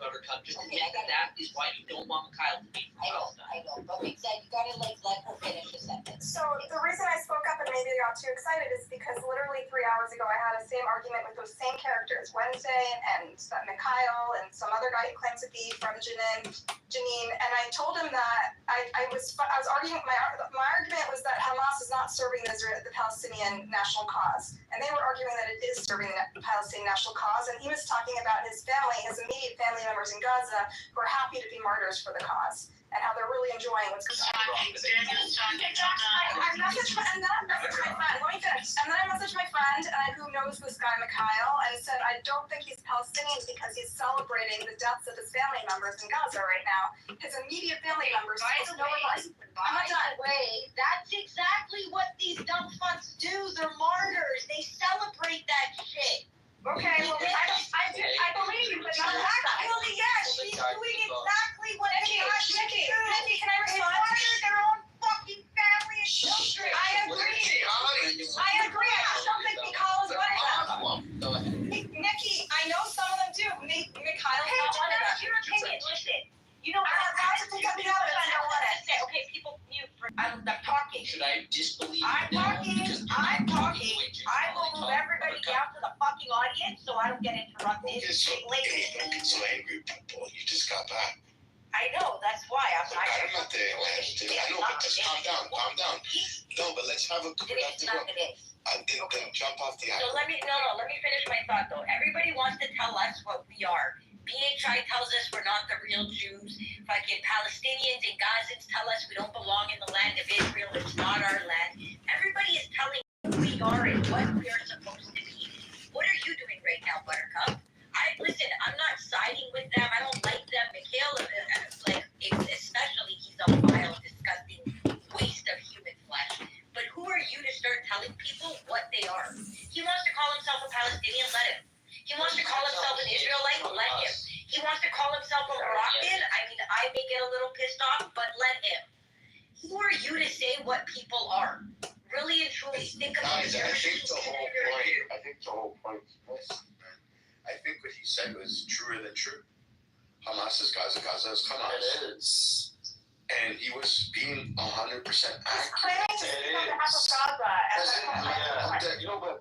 Buttercup. Just admit that is why you don't want Mikhail to be from Palestine. I know, but you gotta let her finish the sentence. So the reason I spoke up and maybe got too excited is because literally 3 hours ago I had the same argument with those same characters, Wednesday and Mikhail and some other guy who claims to be from Janine, and I told him that I was arguing. My argument was that Hamas is not serving the Palestinian national cause, and they were arguing that it is serving the Palestinian national cause. And he was talking about his family, his immediate family members in Gaza, who are happy to be martyrs for the cause, and how they're really enjoying what's going on. I messaged my friend. Let me finish. And then I messaged my friend who knows this guy Mikhail and said, I don't think he's Palestinian because he's celebrating the deaths of his family members in Gaza right now. His immediate family members. By the way, that's exactly what these dumb fucks do. They're martyrs. They celebrate that shit. Okay, well, I believe you, but not actually, yes, she's doing exactly what Nikki, can I respond? They martyr their own fucking family and children. I agree. I just don't think Mikhail is one of them. Nikki, I know some of them do. Mikhail is not one of them. Your opinion, listen. You know, I'm about to pick up the other one. I don't want it. Okay, people mute for I'm talking. Should I disbelieve I'm talking. I will move everybody down to the fucking audience so I don't get interrupted. Okay, so don't get so angry, people. You just got back. I know, that's why I'm not. I'm not there, man. I know, but just calm down. No, but let's have a productive one. Then jump off the So let me finish my thought though. Everybody wants to tell us what we are. PHI tells us we're not the real Jews. Fucking Palestinians and Gazans tell us we don't belong in the land of Israel. It's not our land. Everybody is telling who we are and what we are supposed to be. What are you doing right now, Buttercup? Listen, I'm not siding with them. I don't like them. Mikhail, especially, he's a vile, disgusting waste of human flesh. But who are you to start telling people what they are? He wants to call himself a Palestinian, let him. He wants to call himself an Israelite, let him. He wants to call himself a Moroccan. I mean, I may get a little pissed off, but let him. Who are you to say what people are? Really and truly think about it. I think the whole point is this, man. I think what he said was truer than true. Hamas is Gaza, Gaza is Hamas. It is. And he was being 100% accurate. Claiming to be on behalf of Gaza. You know, but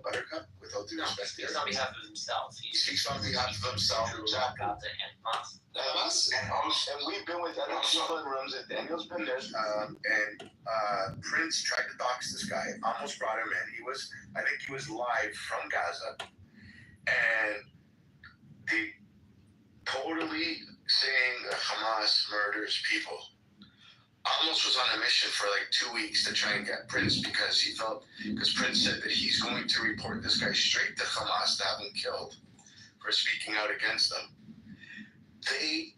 Buttercup, with all due respect, He speaks on behalf of himself. he speaks on behalf of himself. Exactly. Gaza and Hamas. And we've been with other people in rooms, and Daniel's been there. Prince tried to dox this guy, almost brought him in. I think he was live from Gaza, and they totally saying that Hamas murders people. Almost was on a mission for like 2 weeks to try and get Prince because Prince said that he's going to report this guy straight to Hamas to have him killed for speaking out against them. They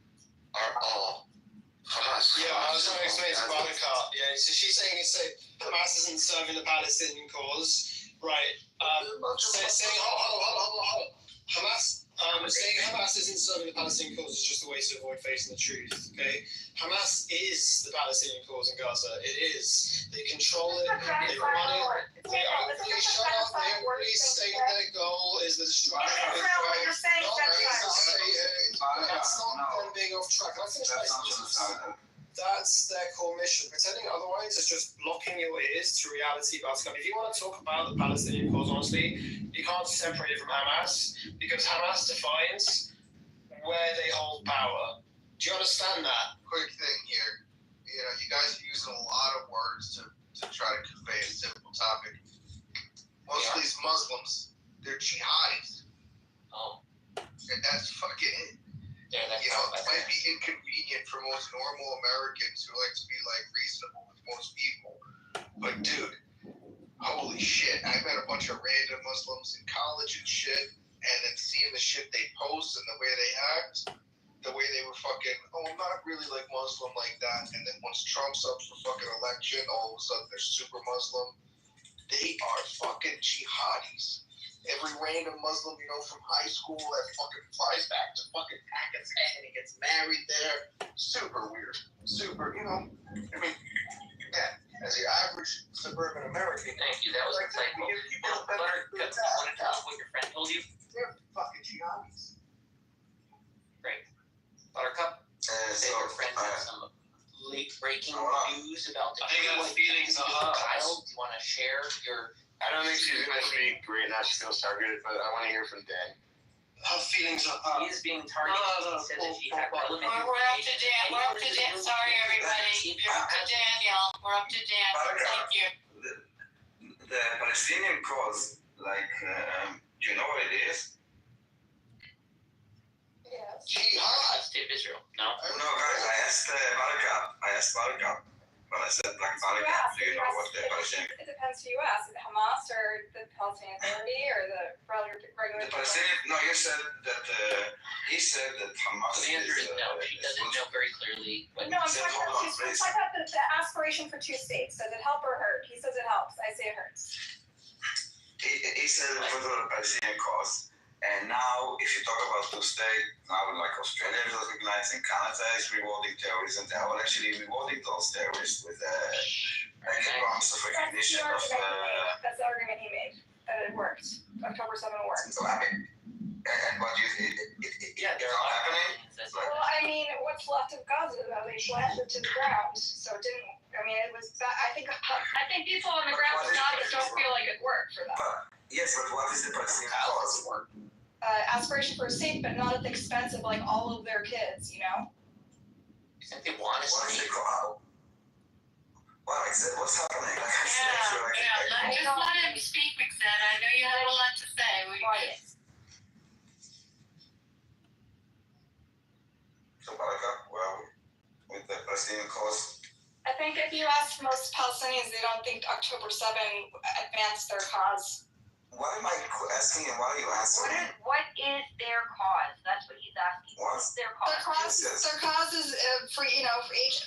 are all Hamas. Yeah, I was going to explain to Buttercup. Yeah, so she's saying Hamas isn't serving the Palestinian cause, right? Saying hold on. Saying Hamas isn't serving the Palestinian cause is just a way to avoid facing the truth. Okay, Hamas is the Palestinian cause in Gaza. It is. They control it. They run it. They openly shut up. They openly state their goal is the destruction of Israel. That's not them being off track. I finish my sentence. That's their core mission. Pretending otherwise is just blocking your ears to reality. If you want to talk about the Palestinian cause, honestly, you can't separate it from Hamas because Hamas defines where they hold power. Do you understand that? Quick thing here. You know, you guys are using a lot of words to try to convey a simple topic. Most of these Muslims, they're jihadis. Oh. And that's fucking it. Yeah, it might be inconvenient for most normal Americans who like to be like reasonable with most people. But dude, holy shit. I met a bunch of random Muslims in college and shit, and then seeing the shit they post and the way they act, the way they were fucking, I'm not really like Muslim like that. And then once Trump's up for fucking election, all of a sudden they're super Muslim. They are fucking jihadis. Every random Muslim, from high school that fucking flies back to fucking Pakistan and gets married there. Super weird. Super, as the average suburban American. Thank you. That was insightful. Buttercup, want to tell us what your friend told you? They're fucking jihadis. breaking news about the I think her feelings are hurt. Kyle, do you want to share your? I don't think she's gonna speak right now. She feels targeted, but I want to hear from Dan. Her feelings are hurt. He is being targeted. No. He says that she had relevant We're up to Dan. We're up to Dan. Sorry, everybody. You're up to Daniel. We're up to Dan. Thank you. The Palestinian cause, like, do you know what it is? Yes. Jihad. State of Israel. No. No, guys, I asked Baraka, but I said, like, Baraka, do you know what the Palestinian... It depends who you ask. Is it Hamas or the Palestinian Authority or the regular? The Palestinian, no, you said that, he said that Hamas The answer is no. She doesn't know very clearly. But No, I'm Said, talking hold on, about, please. I'm talking about the aspiration for two states. Does it help or hurt? He says it helps. I say it hurts. He said it for the Palestinian cause. And now, if you talk about two states, now like Australia is recognizing Canada is rewarding terrorism, they are actually rewarding those terrorists with promise of recognition of That's the argument he made, that it worked. October 7 worked. so, I mean, and what you yeah, it's not happening. Well, I mean, what's left of Gaza, though, they slanted to the ground, so it didn't, I mean, it was, I think people on the ground in Gaza don't feel like it worked for them. But yes, but what is the Palestinian cause? Aspiration for a state, but not at the expense of, like, all of their kids, you know? You think they want to What is see? the cause? Well, what's happening? Like, I said, I feel like Just let him speak, Mixed. I know you have a lot to say. Quiet. So, Baraka, well, with the Palestinian cause, I think if you ask most Palestinians, they don't think October 7 advanced their cause. what am I asking and why are you answering? What is their cause? That's what he's asking. What? What's their Their cause? cause is free, you know,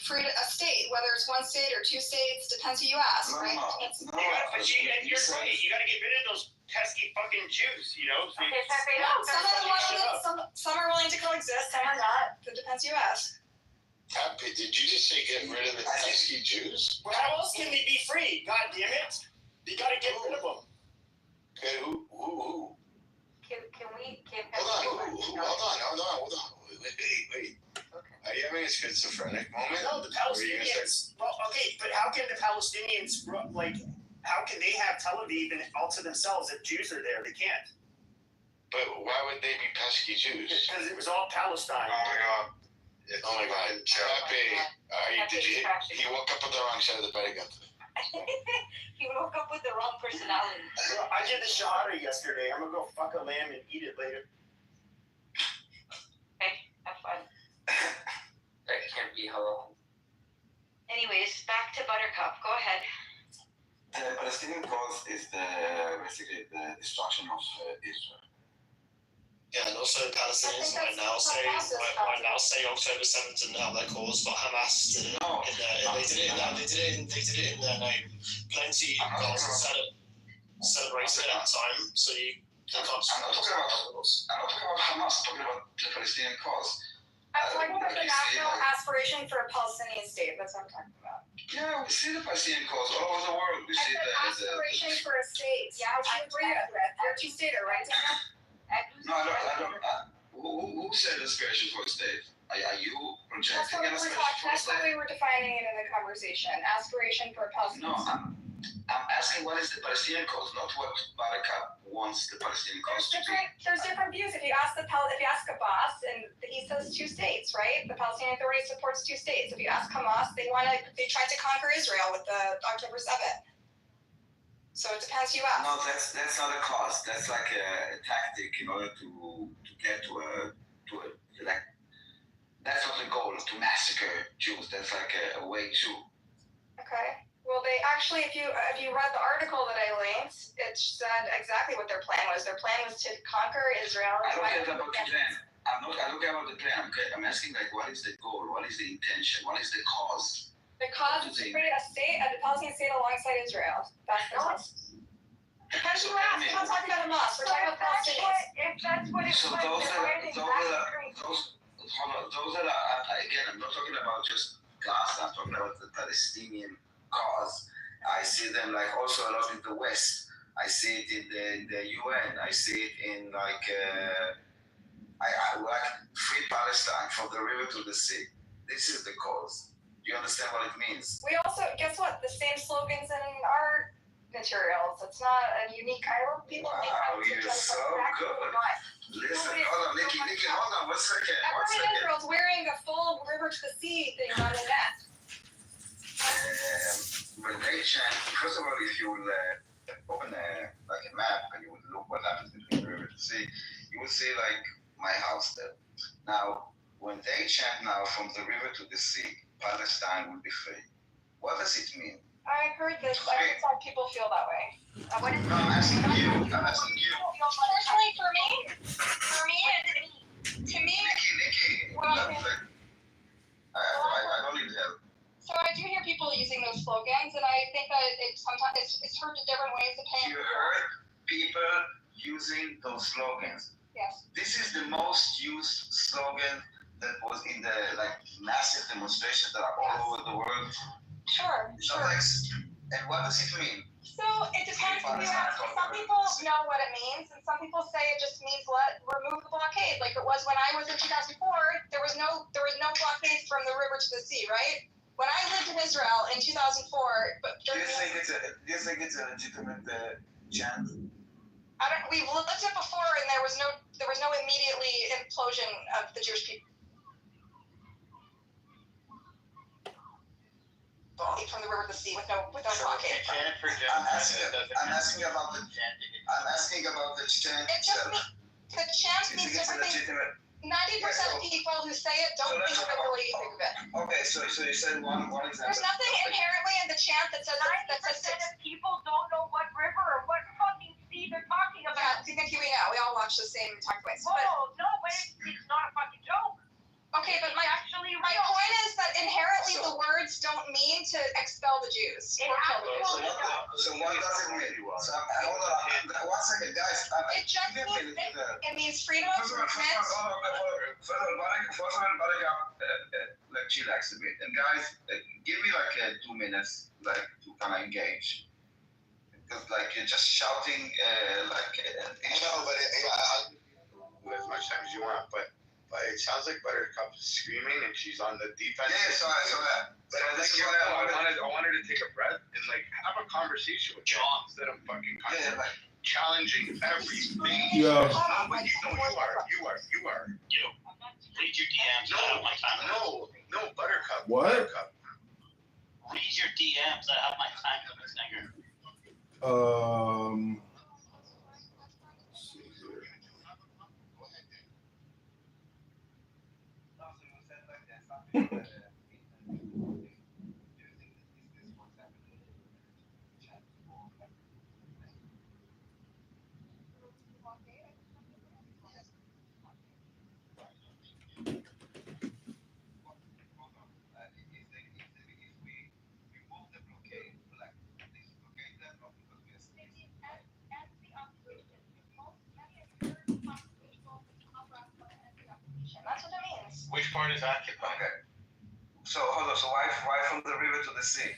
free a state, whether it's one state or two states, depends who you ask, No, right? no, It's- no. But you're right. You got to get rid of those pesky fucking Jews. You know. Okay, Pepe, No, don't some of them some are willing to coexist, some are not. It depends who you ask. Happy, did you just say get rid of the pesky Jews? Well, how else can they be free? God damn it! You got to get rid of them. Okay, who? Can Hold on. Wait. Okay. Are you having a schizophrenic moment? No, the Were you gonna Palestinians. Well, okay, but how can the Palestinians like? How can they have Tel Aviv and all to themselves if Jews are there? They can't. But why would they be pesky Jews? Because it was all Palestine. Oh my God, Happy. He woke up on the wrong side of the bed again. He woke up with the wrong personality. Well, I did the shahada yesterday. I'm gonna go fuck a lamb and eat it later. Have fun. That can't be hello. Anyways, back to Buttercup. Go ahead. The Palestinian cause is basically the destruction of Israel. Yeah, and also Palestinians right now say October 7th didn't have their cause, but Hamas did it. No. They did it in their name. Plenty of Gaza celebrated it at the time, so they can't just I'm not talking about Hamas, I'm talking about the Palestinian cause. I'm talking about the national aspiration for a Palestinian state, that's what I'm talking about. Yeah, we see the Palestinian cause all over the world. We I see said aspiration for a state, Yeah, which you agree with. You're a two-stater, right, Daniel? No, I don't. Who said aspiration for a state? Are you That's projecting what an we were aspiration talking, for a that's what state? we were defining it in the conversation, aspiration for a Palestinian No, state. I'm asking what is the Palestinian cause, not what Baraka wants the Palestinian cause to be. There's different views. If you ask Abbas, and he says two states, right? The Palestinian Authority supports two states. If you ask Hamas, they tried to conquer Israel with the October 7th. So it depends who you ask. No, that's not a cause. That's like a tactic in order to get to a like. That's not the goal to massacre Jews. That's like a way to. Okay. Well, they actually, if you read the article that I linked, it said exactly what their plan was. Their plan was to conquer Israel. I don't care about the plan. I don't care about the plan. I'm asking like, what is the goal? What is the intention? What is the cause? The cause is to create a Palestinian state alongside Israel. That's the cause. Depends who you ask. We're not talking about Hamas. We're talking about Palestinians. If that's what it So was, those that are again, I'm not talking about just Gaza. I'm talking about the Palestinian cause. I see them like also a lot in the West. I see it in the UN. I see it in like I like free Palestine from the river to the sea. This is the cause. You understand what it means? We also, guess what? The same slogans in our materials. It's not a unique. I hope people think Wow, it's you're just so exactly good. what. Listen, hold on, Nikki, hold on, one second. Everyone in Israel's wearing a full river to the sea thing on the net. When they chant, first of all, if you will open like a map and you would look what happens between the river to the sea, you will see like my house there. Now, when they chant now from the river to the sea, Palestine will be free. What does it mean? I heard this. I heard some people feel that way. What is No, I'm asking you. Personally, for me, to me, Nikki, Well, I don't need help. so I do hear people using those slogans, and I think that sometimes it's heard in different ways depending. You heard people using those slogans. Yes. This is the most used slogan that was in the like massive demonstrations that are all over the world. Sure. So like, and what does it mean? So it depends who you ask. Some people know what it means, and some people say it just means remove the blockade, like it was when I was in 2004. There was no blockade from the river to the sea, right? When I lived in Israel in 2004, but Do you think it's a legitimate chant? we've lived it before, and there was no immediately implosion of the Jewish people. From the river to the sea with no blockade. I'm asking about the chant. It just the chant Do you means think it's a different things. legitimate? 90% of people who say it don't think of it the way you think of it. Okay, so you said one example. There's nothing inherently in the chant that says 90% of people don't know what river or what fucking sea they're talking about. Yeah, Nikki, we know. We all watch the same talk points. Oh, no, but it's not a fucking joke. Okay, but my Actually, point is that inherently the words don't mean to expel the Jews. It actually So what does it mean? So hold on, 1 second, guys. It just means it means freedom of movement. First of all, like chillax a bit. And guys, give me like 2 minutes, like to kind of engage. Because like you're just shouting, No, but as much time as you want, but it sounds like Buttercup is screaming and she's on the defense. Yeah, this is why I wanted to take a breath and like have a conversation with John instead of fucking challenging everything. Yeah. No, but you are. You. Read your DMs. I have my time. No, Buttercup. What? Buttercup. Read your DMs. I have my time for this nigger. That's what it means. Which part is occupied? Okay. So hold on. So why from the river to the sea?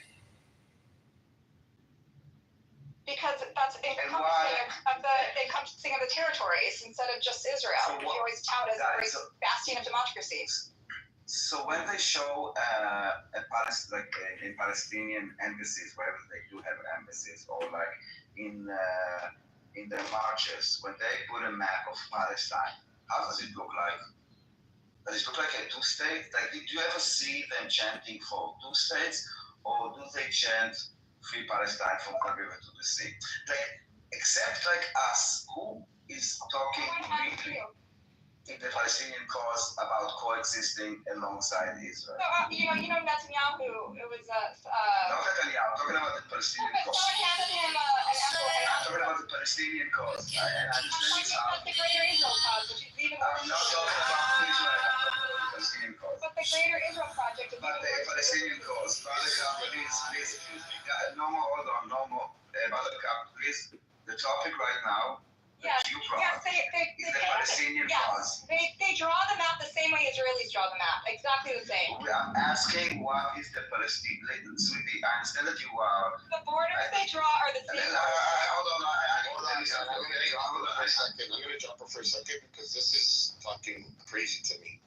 Because that's encompassing of the territories instead of just Israel, So which you always tout as a great so- bastion of democracy. So when they show in Palestinian embassies, wherever they do have embassies, or like in the marches, when they put a map of Palestine, how does it look like? Does it look like a two-state? Like, do you ever see them chanting for two states, or do they chant free Palestine from the river to the sea? Like, except like us, who is talking really in the Palestinian cause about coexisting alongside Israel? So, you know Netanyahu, it was Not Netanyahu, I'm talking about the Palestinian but cause. someone handed him an envelope. I'm talking about the Palestinian cause. I understand it's how. But the greater Israel cause, which is even I'm not talking about Israel, I'm talking about the Palestinian cause. But the greater Israel project is But the Palestinian cause, Buttercup, please, no more, hold on, no more. Buttercup, please, the topic right now, Yes, you yes, brought, they is the Palestinian cause. They draw the map the same way Israelis draw the map, exactly the same. We are asking what is the Palestinian, sweetie, I understand that you are. The borders they draw are the same. Hold on, I Hold on, I'm gonna jump her for a second because this is fucking crazy to me.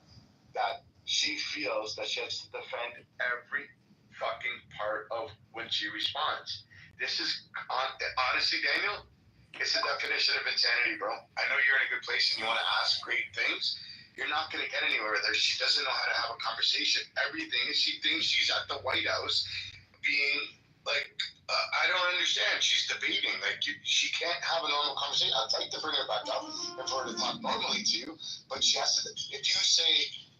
That she she feels that she has to defend every fucking part of when she responds. This is honestly, Daniel, it's the definition of insanity, bro. I know you're in a good place and you want to ask great things. You're not going to get anywhere with her. She doesn't know how to have a conversation. Everything is she thinks she's at the White House being like, I don't understand. She's debating. Like, she can't have a normal conversation. I'd like to bring her back up and for her to talk normally to you, but she has to. If you say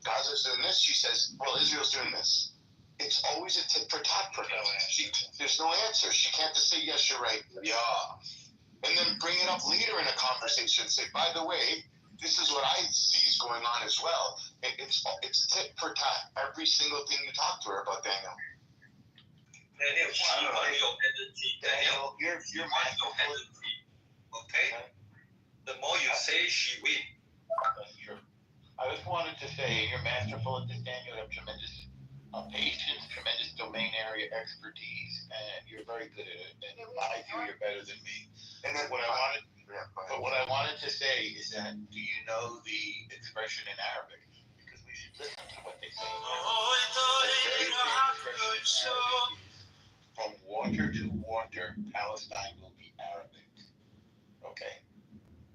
Gaza's doing this, she says, well, Israel's doing this. It's always a tit for tat for her. There's no answer. She can't just say, yes, you're right. Yeah. And then bring it up later in a conversation. Say, by the way, this is what I see is going on as well. It's tit for tat. Every single thing you talk to her about, Daniel. Daniel, she wants your energy. Daniel, you're masterful. Okay? The more you say, she win. That's true. I just wanted to say you're masterful at this, Daniel. You have tremendous patience, tremendous domain area expertise, and you're very good at it. And in my view, you're better than me. And then what I wanted to say is that, do you know the expression in Arabic? Because we should listen to what they say. From water to water, Palestine will be Arabic. Okay?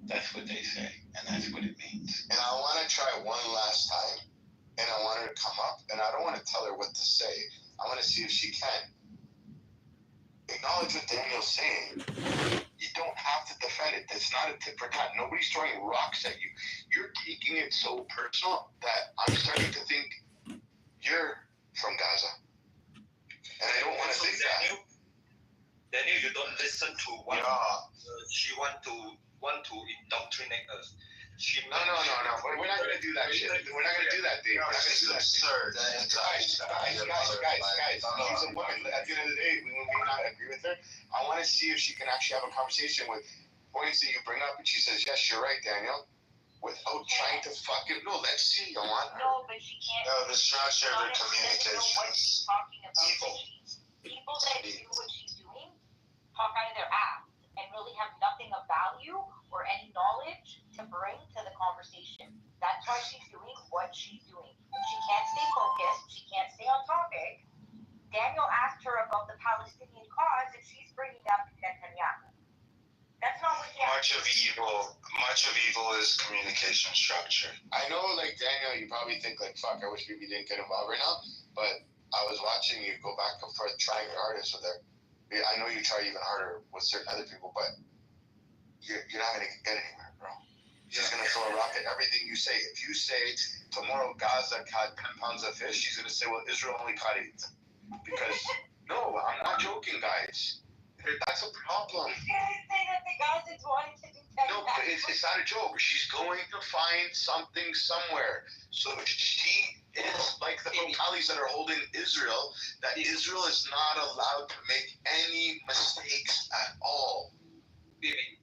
That's what they say, and that's what it means. And I want to try one last time, and I want her to come up, and I don't want to tell her what to say. I want to see if she can. Acknowledge what Daniel's saying. You don't have to defend it. That's not a tit for tat. Nobody's throwing rocks at you. You're taking it so personal that I'm starting to think you're from Gaza. And I don't want to think that. Daniel, you don't listen to what she want to indoctrinate us. No. We're not gonna do that shit. We're not gonna do that, Dave. We're not gonna do that. Absurd. Guys. She's a woman. At the end of the day, we may not agree with her. I want to see if she can actually have a conversation with points that you bring up, and she says, "Yes, you're right, Daniel," without trying to fucking. No, let's see. I want her. No, but she can't. No, the structure of her communication What she's talking about. evil. People that do what she's doing talk out of their ass and really have nothing of value or any knowledge to bring to the conversation. That's why she's doing what she's doing. She can't stay focused. She can't stay on topic. Daniel asked her about the Palestinian cause, and she's bringing up Netanyahu. That's not what he asked. Much of evil is communication structure. I know, like, Daniel, you probably think, like, fuck, I wish maybe didn't get involved right now, but I was watching you go back and forth trying your hardest with her. I know you try even harder with certain other people, but you're not going to get anywhere, bro. She's going to throw a rock at everything you say. If you say tomorrow Gaza caught 10 pounds of fish, she's going to say, well, Israel only caught 8. Because, no, I'm not joking, guys. That's a problem. You can't say that the Gazans wanted to do that. No, but it's not a joke. She's going to find something somewhere. So she is like the Focalis that are holding Israel, that Israel is not allowed to make any mistakes at all. Maybe.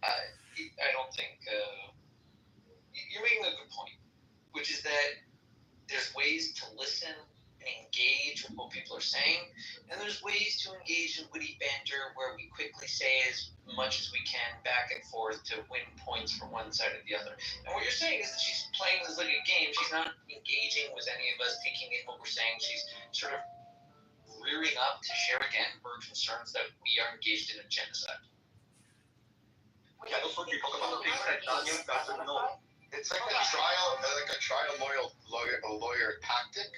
I don't think you're making a good point, which is that there's ways to listen and engage with what people are saying, and there's ways to engage in witty banter where we quickly say as much as we can back and forth to win points from one side or the other. And what you're saying is that she's playing this like a game. She's not engaging with any of us, taking in what we're saying. She's sort of rearing up to share again her concerns that we are engaged in a genocide. Yeah, also we talk about the things that Daniel doesn't know. It's like a trial lawyer tactic,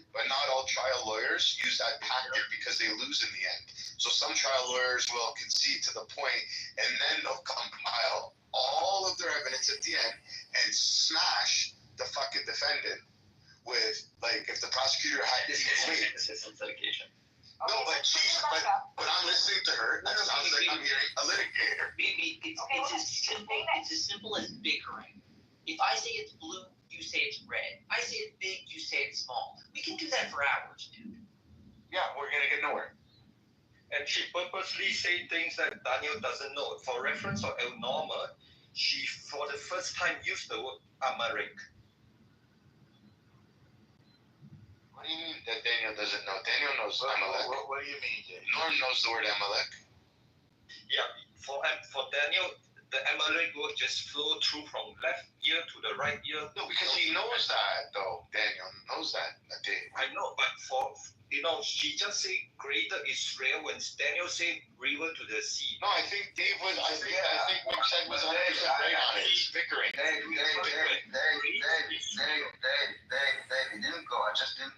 but not all trial lawyers use that tactic because they lose in the end. So some trial lawyers will concede to the point, and then they'll compile all of their evidence at the end and smash the fucking defendant with, like, if the prosecutor had Assistance litigation. No, but but I'm listening to her. That sounds like I'm hearing a litigator. Maybe it's as simple as bickering. If I say it's blue, you say it's red. I say it's big, you say it's small. We can do that for hours, dude. Yeah, we're gonna get nowhere. And she purposely say things that Daniel doesn't know. For reference of El Norma, she for the first time used the word Amharic. What do you mean that Daniel doesn't know? Daniel knows Amalek. What do you mean, Daniel? Norm knows the word Amalek. Yeah, for Daniel, the Amalek word just flow through from left ear to the right ear. No, because he knows that, though. Daniel she just say greater Israel when Daniel say river to the sea. No, I think Dave was. I think what said was 100% right on it. It's bickering. Dave, he didn't go. I just didn't.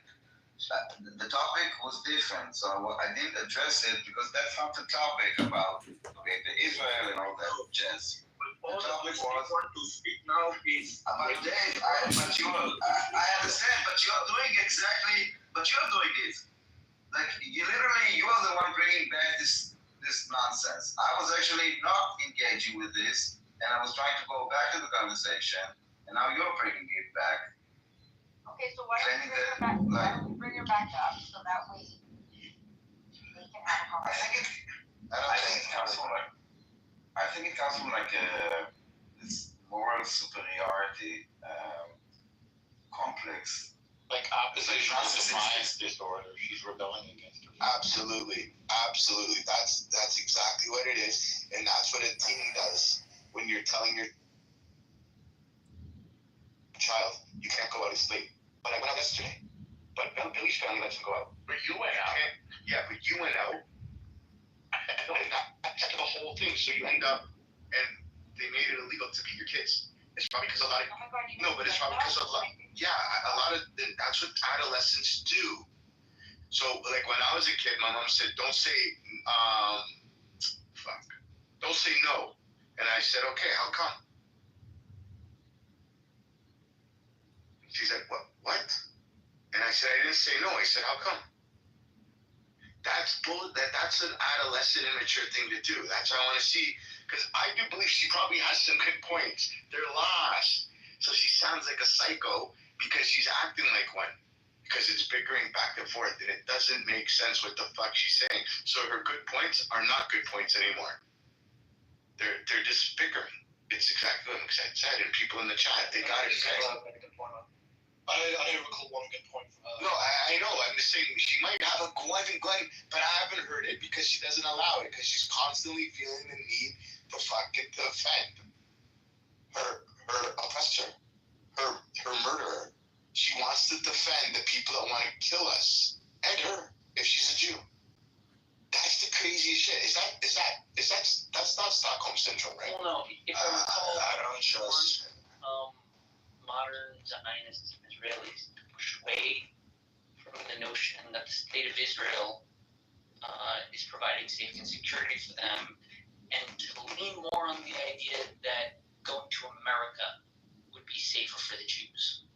The topic was different, so I didn't address it because that's not the topic about the Israel and all that jazz. All the topic want to speak now is about Dave. I understand, but you're doing exactly. But you're doing it. Like you are the one bringing back this nonsense. I was actually not engaging with this, and I was trying to go back to the conversation, and now you're bringing it back. Okay, so why don't you bring her back up so that we can have a conversation? I think it comes from like this moral superiority complex. Like oppositional defiance disorder. She's rebelling against her. Absolutely. That's exactly what it is, and that's what a teen does when you're telling your child you can't go out and sleep. But I went out yesterday. But Billy's family lets him go out. But you went out. Yeah, but you went out. And that's the whole thing. So you end up, and they made it illegal to beat your kids. It's probably because a lot of it's probably because a lot. Yeah, a lot of that's what adolescents do. So like when I was a kid, my mom said, "Don't say don't say no," and I said, "Okay, how come?" She said, "What?" And I said, "I didn't say no." I said, "How come?" That's an adolescent immature thing to do. That's what I want to see. Because I do believe she probably has some good points. They're lost. So she sounds like a psycho because she's acting like one. Because it's bickering back and forth. And it doesn't make sense what the fuck she's saying. So her good points are not good points anymore. They're just bickering. It's exactly what I said. And people in the chat, they got it. I don't recall one good point from her. No, I know. I'm just saying she might have a glowing, but I haven't heard it because she doesn't allow it because she's constantly feeling the need to fucking defend her oppressor, her murderer. She wants to defend the people that want to kill us and her if she's a Jew. That's the craziest shit. That's not Stockholm syndrome, right? Well, no. If I recall, I don't trust. Modern Zionists and Israelis push away from the notion that the state of Israel is providing safety and security for them, and to lean more on the idea that going to America would be safer for the Jews,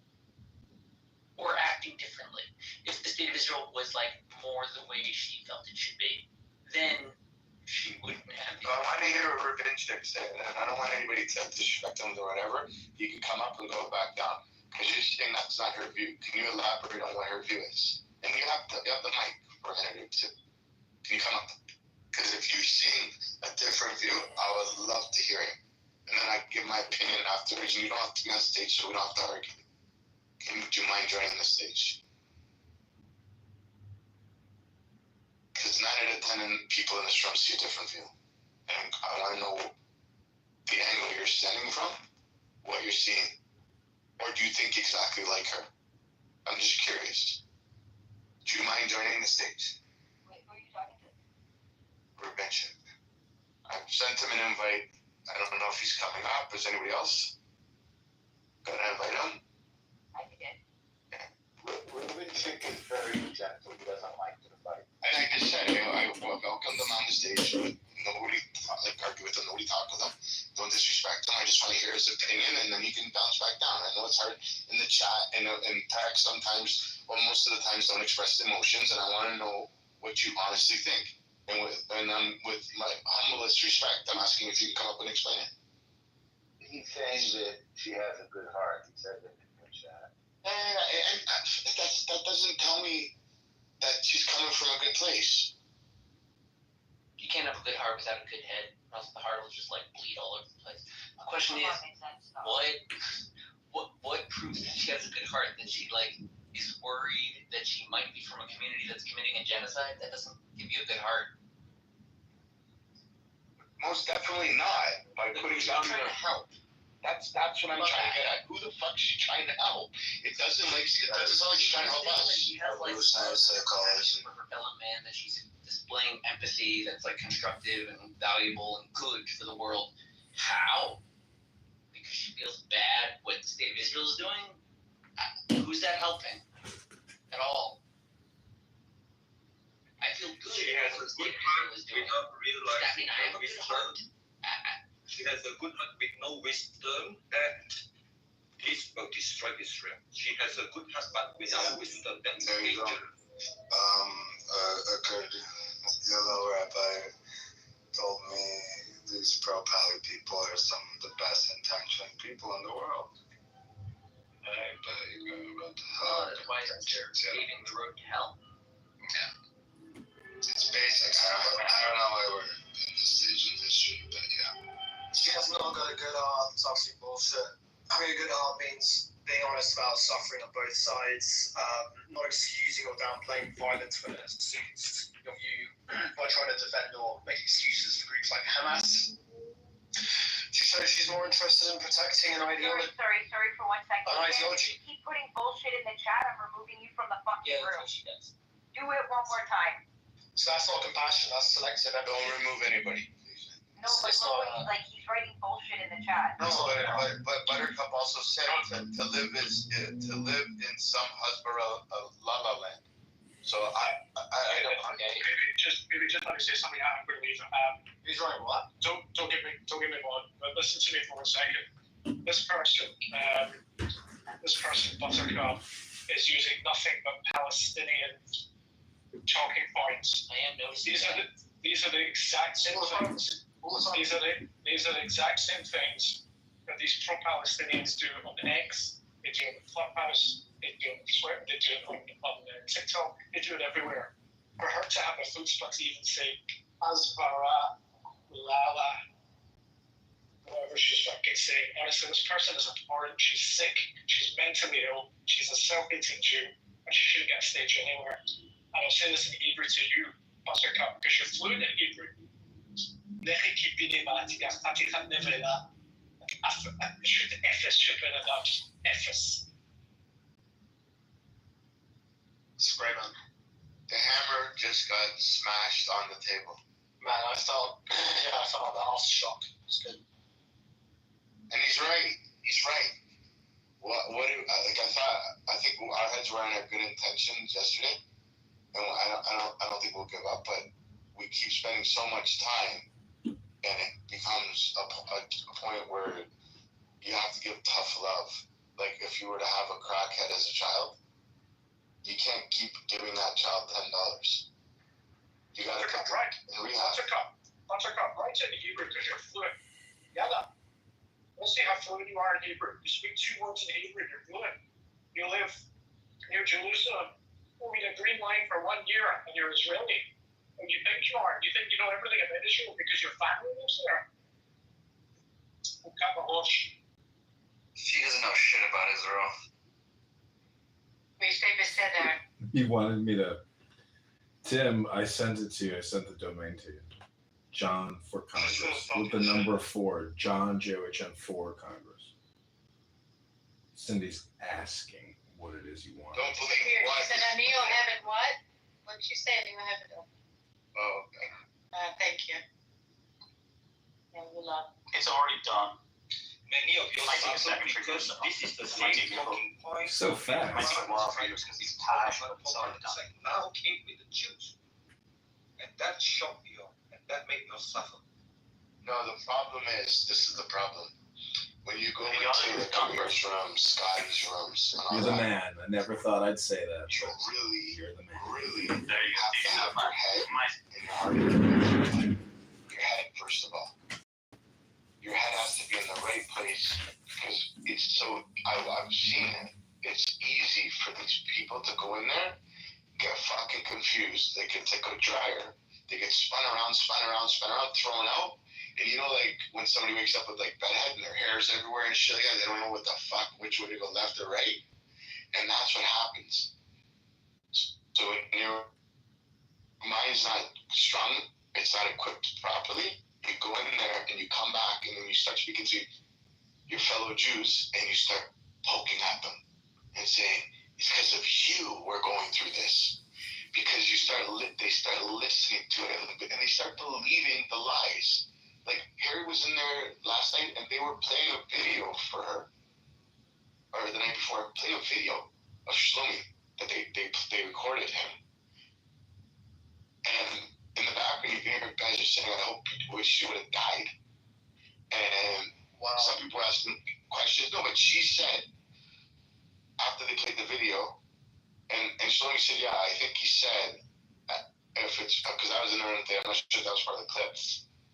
or acting differently. If the state of Israel was like more the way she felt it should be, then she wouldn't have. I want to hear a revenge next day, and I don't want anybody to disrespect them or whatever. You can come up and go back down because you're saying that's not her view. Can you elaborate on what her view is? And you have the mic for a minute or two. Can you come up? Because if you're seeing a different view, I would love to hear it. And then I give my opinion afterwards. And you don't have to be on stage, so we don't have to argue. Do you mind joining the stage? Because 9 out of 10 people in this room see a different view. And I want to know the angle you're standing from, what you're seeing. Or do you think exactly like her? I'm just curious. Do you mind joining the stage? Wait, who are you talking to? Revenge. I've sent him an invite. I don't know if he's coming up. Is anybody else gonna invite him? I did. Chick is very gentle. He doesn't like to fight. And like I said, I welcome them on the stage. Nobody argue with them. Nobody talk with them. Don't disrespect him. I just want to hear his opinion, and then he can bounce back down. I know it's hard in the chat and in text sometimes, or most of the times, don't express emotions, and I want to know what you honestly think. And with my humblest respect, I'm asking if you can come up and explain it. He's saying that she has a good heart. He said that in the chat. And that doesn't tell me that she's coming from a good place. You can't have a good heart without a good head, or else the heart will just like bleed all over the place. The question is, what proves that she has a good heart? That she like is worried that she might be from a community that's committing a genocide? That doesn't give you a good heart. Most definitely not. By putting You're trying to help. That's what I'm trying to get at. Who the fuck is she trying to help? It doesn't sound like she's trying to help us. She has like psychology for her fellow man, that she's displaying empathy that's like constructive and valuable and good for the world. How? Because she feels bad what the state of Israel is doing? Who's that helping? At all. I feel good. She has a good heart without realizing her wisdom. She has a good heart with no wisdom that this will destroy Israel. She has a good heart but without wisdom that is dangerous. A good yellow rabbi told me these pro-Pali people are some of the best intentioned people in the world. That's why they're paving the road to hell. Yeah. It's basic. I don't know why we're in this stage of history, but yeah. She has not got a good heart. It's obviously bullshit. Having a good heart means being honest about suffering on both sides, not excusing or downplaying violence when it suits your view, by trying to defend or make excuses for groups like Hamas. She says she's more interested in protecting an ideology. Sorry for 1 second. An ideology. You keep putting bullshit in the chat, I'm removing you from the fucking room. That's what she does. Do it one more time. So that's not compassion, that's selective. Don't remove anybody. No, but look, like he's writing bullshit in the chat. No, but Buttercup also said to live in some Hasbara la la land. So I don't. Maybe just let me say something. I'm going to leave. He's right. What? Don't get me wrong, but listen to me for a second. This person, Buttercup, is using nothing but Palestinian talking points. I am noticing. These are the exact same things. These are the exact same things that these pro-Palestinians do on X. They do it on Clubhouse. They do it on Twitter. They do it on TikTok. They do it everywhere. For her to have a chutzpah to even say Asvara, Lala, whatever she's fucking saying. Honestly, this person is abhorrent. She's sick. She's mentally ill. She's a self-hating Jew, and she shouldn't get a stage anywhere. And I'll say this in Hebrew to you, Buttercup, because you're fluent in Hebrew. Sprayman. The hammer just got smashed on the table. Man, I felt the house shock. It's good. And he's right. I think our heads were in a good intentions yesterday, and I don't think we'll give up. But we keep spending so much time, and it becomes a point where you have to give tough love. Like if you were to have a crackhead as a child, you can't keep giving that child $10. You got to put right in rehab. Buttercup, write it in Hebrew because you're fluent. Yalla. We'll see how fluent you are in Hebrew. You speak 2 words in Hebrew, you're fluent. You live near Jerusalem. We'll be a green line for 1 year, and you're Israeli. And you think you are. You think you know everything about Israel because your family lives there. She doesn't know shit about Israel. Newspaper said that. He wanted me to. Tim, I sent it to you. I sent the domain to you. John for Congress with the number 4. John JOHN 4 Congress. Cindy's asking what it is you want. Don't believe Here, what? she said a Neo Heaven what? What did you say, Neo Heaven? Oh, okay. Thank you. Yeah, we love. It's already done. Many of you suffer because this is the same talking point. So fast. Because he's passionate. Now came with the Jews, and that shocked you, and that made you suffer. No, the problem is, this is the problem. When you go into the Congress rooms, Scotty's rooms, and all You're the that, man. I never thought I'd say that. you really, You're the man. really have to have your head in your heart. Your head, first of all. Your head has to be in the right place because it's so, I've seen it. It's easy for these people to go in there, get fucking confused. They get to go dryer. They get spun around, thrown out. And you know, like when somebody wakes up with like bedhead and their hair's everywhere and shit like that, they don't know what the fuck, which way to go, left or right. And that's what happens. So when your mind's not strong, it's not equipped properly, you go in there and you come back and then you start speaking to your fellow Jews and you start poking at them and saying, it's because of you we're going through this. Because they start listening to it and they start believing the lies. Like Harry was in there last night and they were playing a video for her, or the night before, playing a video of Shlomi that they recorded him. And in the background, you can hear guys are saying, I hope people wish she would have died. And some people were asking questions. No, but she said, after they played the video, and Shlomi said, yeah, I think he said, if it's, because I was in there and I'm not sure that was part of the clip,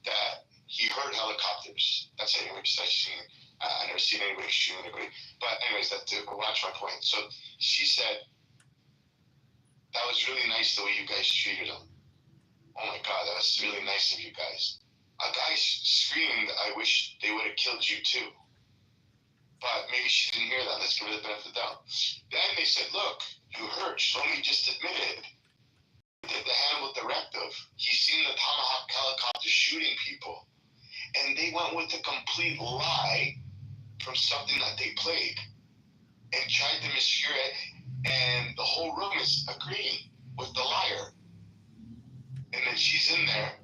that he heard helicopters. That's how I've seen. I never seen anybody shoot anybody. But anyways, watch my point. So she said, that was really nice the way you guys treated him. Oh my God, that was really nice of you guys. A guy screamed, I wish they would have killed you too. But maybe she didn't hear that. Let's give her the benefit of the doubt. Then they said, look, you heard. Shlomi just admitted. Did the Hannibal directive. He's seen the Tomahawk helicopter shooting people. And they went with a complete lie from something that they played and tried to obscure it. And the whole room is agreeing with the liar. And then she's in there.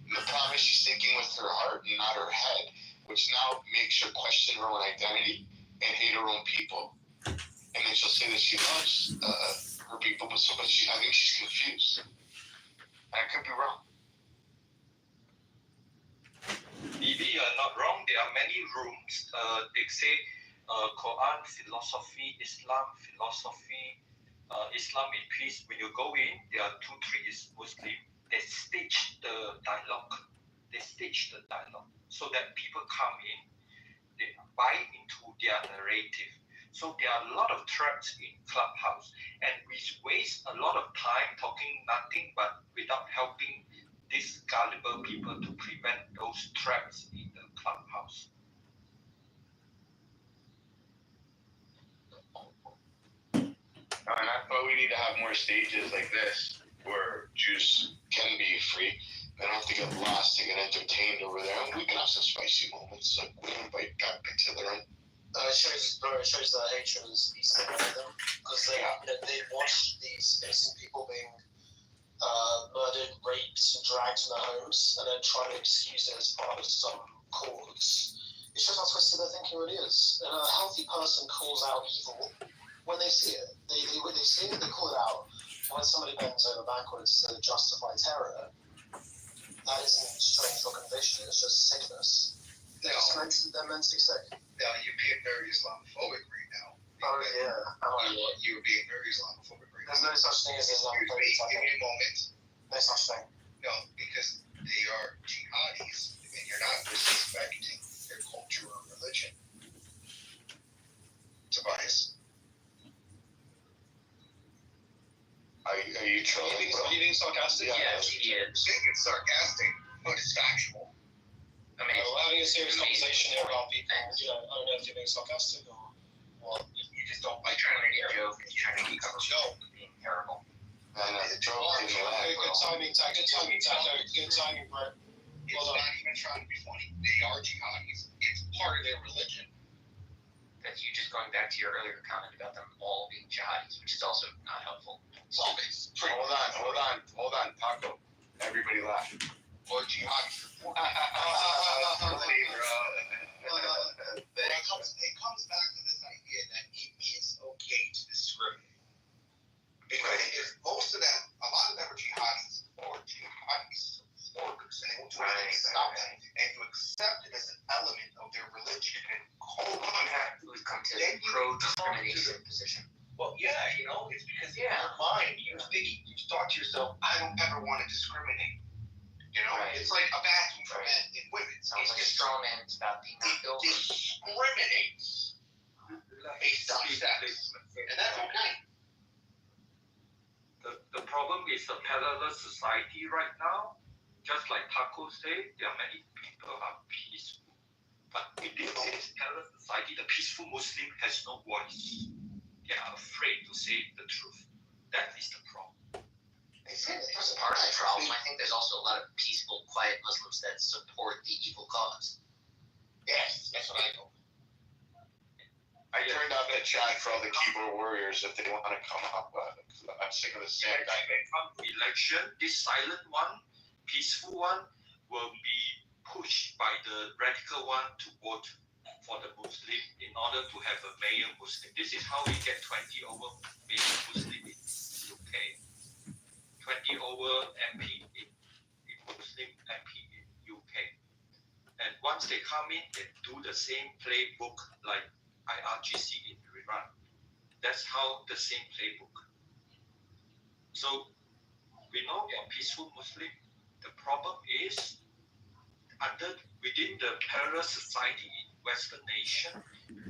And the problem is she's thinking with her heart and not her head, which now makes her question her own identity and hate her own people. And then she'll say that she loves her people, but I think she's confused. And I could be wrong. Maybe you're not wrong. There are many rooms. They say Quran philosophy, Islam philosophy, Islamic peace. When you go in, there are 2-3 is Muslim. They stage the dialogue. So that people come in, they buy into their narrative. So there are a lot of traps in Clubhouse, and we waste a lot of time talking nothing but without helping these gullible people to prevent those traps in the Clubhouse. And I thought we need to have more stages like this where Jews can be free. They don't have to get lost, to get entertained over there. And we can have some spicy moments. Like we invite God to their own. It shows the hatred is easily of them, because they watch these innocent people being murdered, raped, and dragged from their homes, and then try to excuse it as part of some cause. It shows how twisted their thinking really is. And a healthy person calls out evil when they see it. They see it, they call it out. When somebody bends over backwards to justify terror, that isn't strength or conviction, it's just sickness. They're mentally sick. Now, you're being very Islamophobic right now. Oh, yeah. You're being very Islamophobic right now. There's no such thing as Islamophobic. Give me a moment. No such thing. No, because they are jihadis, and you're not respecting their culture or religion. Tobias. Are you trolling? Are you being sarcastic? Yes, he is. Saying it's sarcastic, but it's factual. I mean, We're having a serious conversation here about people. I don't know if you're being sarcastic or. Well, you just don't like trying to make a joke and you're trying to keep up with joke. Being terrible. Good timing, Brett. It's not even trying to be funny. They are jihadis. It's part of their religion. That's you just going back to your earlier comment about them all being jihadis, which is also not helpful. Hold on, Taco. Everybody laugh. Or jihadis. It comes back to this idea that it is okay to discriminate. Because if most of them, a lot of them are jihadis or supporters, and they will do anything to stop them, and you accept it as an element of their religion, and hold on that, We've come to the pro-discrimination position. well, yeah, it's because in your mind, you thought to yourself, I don't ever want to discriminate. Right. It's like a bathroom for men and women. Sounds like a straw man. It's about being killed. It discriminates based on sex, and that's okay. The problem is a parallel society right now. Just like Taco said, there are many people are peaceful. But in this parallel society, the peaceful Muslim has no voice. They are afraid to say the truth. That is the problem. That's part of the problem. I think there's also a lot of peaceful, quiet Muslims that support the evil cause. Yes, that's what I know. I turned off the chat for all the keyboard warriors if they want to come up. I'm sick of the same guy. When it comes to election, this silent one, peaceful one, will be pushed by the radical one to vote for the Muslim in order to have a mayor Muslim. This is how we get 20 over mayor Muslim in UK. 20 over MP in Muslim MP in UK. And once they come in, they do the same playbook like IRGC in Iran. That's how the same playbook. So we know a peaceful Muslim. The problem is within the parallel society in Western nation,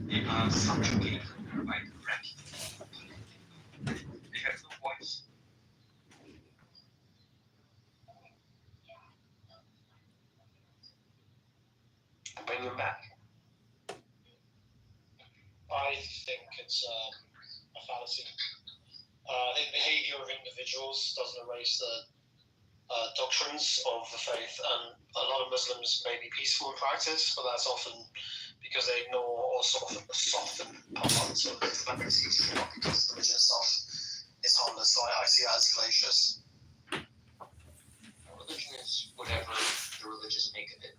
they are subjugated by the radical. They have no voice. Bring them back. I think it's a fallacy. I think behavior of individuals doesn't erase the doctrines of the faith, and a lot of Muslims may be peaceful in practice, but that's often because they ignore or soften parts of Islamic teaching, not because the religion itself is harmless. So I see it as fallacious. Religion is whatever the religious make of it.